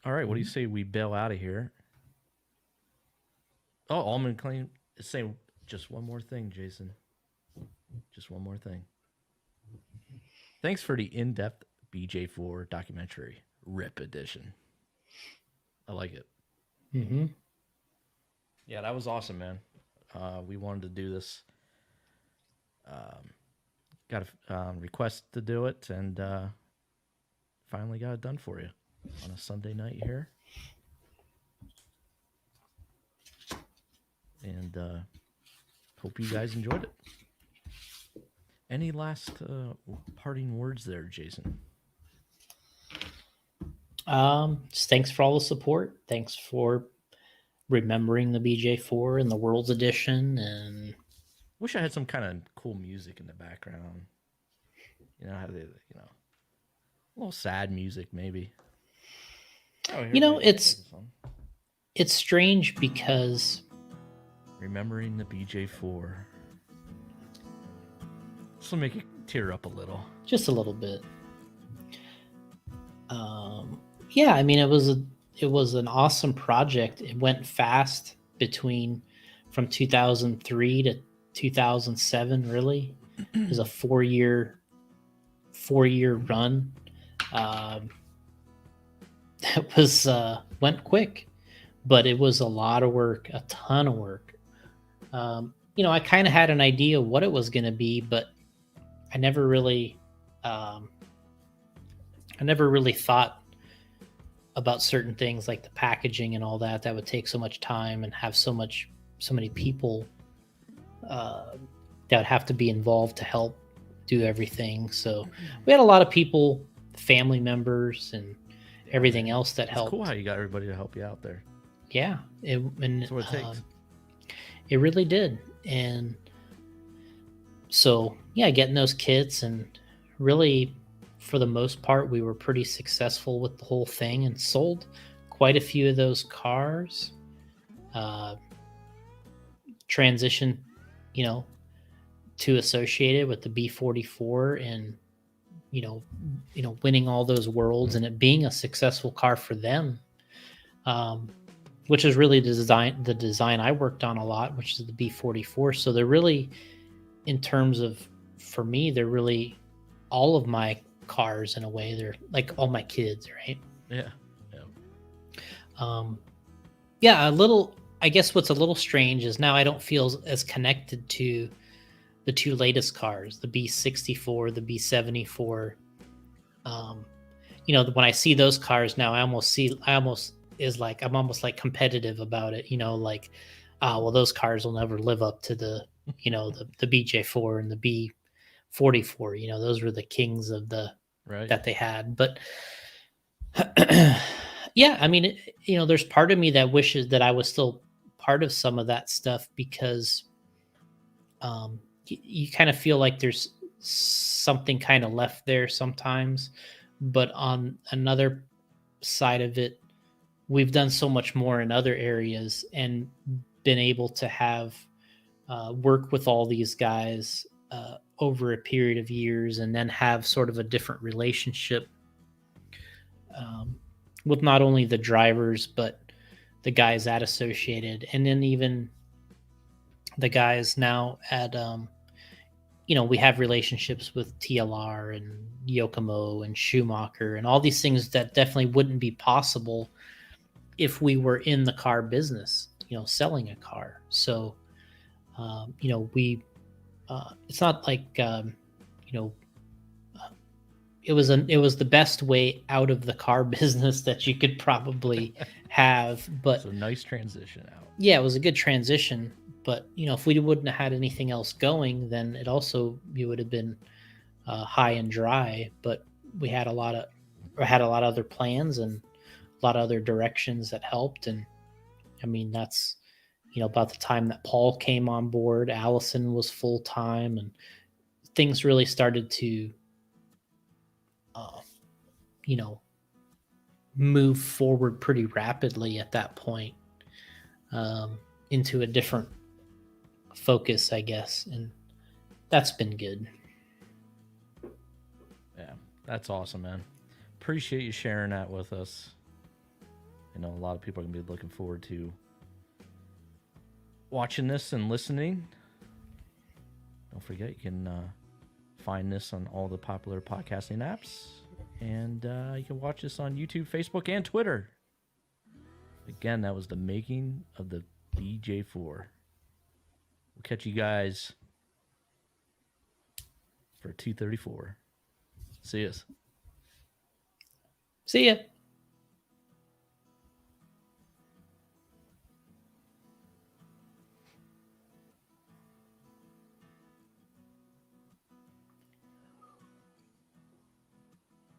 all right, what do you say we bail out of here? Oh, Almond Claim is saying just one more thing, Jason. Just one more thing. Thanks for the in-depth BJ4 documentary, RIP edition. I like it. Mm-hmm. Yeah, that was awesome, man. We wanted to do this. Got a request to do it, and finally got it done for you on a Sunday night here. And hope you guys enjoyed it. Any last parting words there, Jason? Just thanks for all the support. Thanks for remembering the BJ4 and the World's Edition, and Wish I had some kind of cool music in the background. You know how they, a little sad music maybe. Oh, here you know, we go. it's There's one. it's strange because Remembering the BJ4. This will make you tear up a little. just a little bit. Yeah, I mean, it was an awesome project. It went fast from 2003 to 2007. Really, it was a 4-year run. It was went quick, but it was a lot of work, a ton of work. I kind of had an idea what it was going to be, but I never really thought about certain things like the packaging and all that would take so much time and have so many people that would have to be involved to help do everything. So we had a lot of people, family members and everything else that It's helped. cool how you got everybody to help you out there. Yeah, That's what it takes. It really did. And so, yeah, getting those kits, and really, for the most part, we were pretty successful with the whole thing and sold quite a few of those cars. Transition, to associated with the B44, and winning all those worlds and it being a successful car for them. Which is really the design I worked on a lot, which is the B44. So they're really, in terms of, for me, they're really all of my cars in a way. They're like all my kids, right? Yeah. Yeah, I guess what's a little strange is now I don't feel as connected to the two latest cars, the B64, the B74. When I see those cars now, I'm almost like competitive about it, well, those cars will never live up to the BJ4 and the B44. Those were the kings of that they had. But yeah, I mean, there's part of me that wishes that I was still part of some of that stuff, because you kind of feel like there's something kind of left there sometimes. But on another side of it, we've done so much more in other areas and been able to have work with all these guys over a period of years, and then have sort of a different relationship with not only the drivers, but the guys at Associated, and then even the guys now at, we have relationships with TLR and Yokomo and Schumacher and all these things that definitely wouldn't be possible if we were in the car business, selling a car. So, it's not like, it was the best way out of the car business that you could probably have. But it's a nice transition out. Yeah, it was a good transition. But if we wouldn't have had anything else going, then you would have been high and dry. But we had a lot of other plans and a lot of other directions that helped. And I mean, that's about the time that Paul came on board. Allison was full time, and things really started to move forward pretty rapidly at that point, into a different focus, I guess, and that's been good. Yeah, that's awesome, man. Appreciate you sharing that with us. I know a lot of people are gonna be looking forward to watching this and listening. Don't forget, you can find this on all the popular podcasting apps, and you can watch this on YouTube, Facebook, and Twitter. Again, that was the making of the BJ4. We'll catch you guys for 234. See ya. See ya.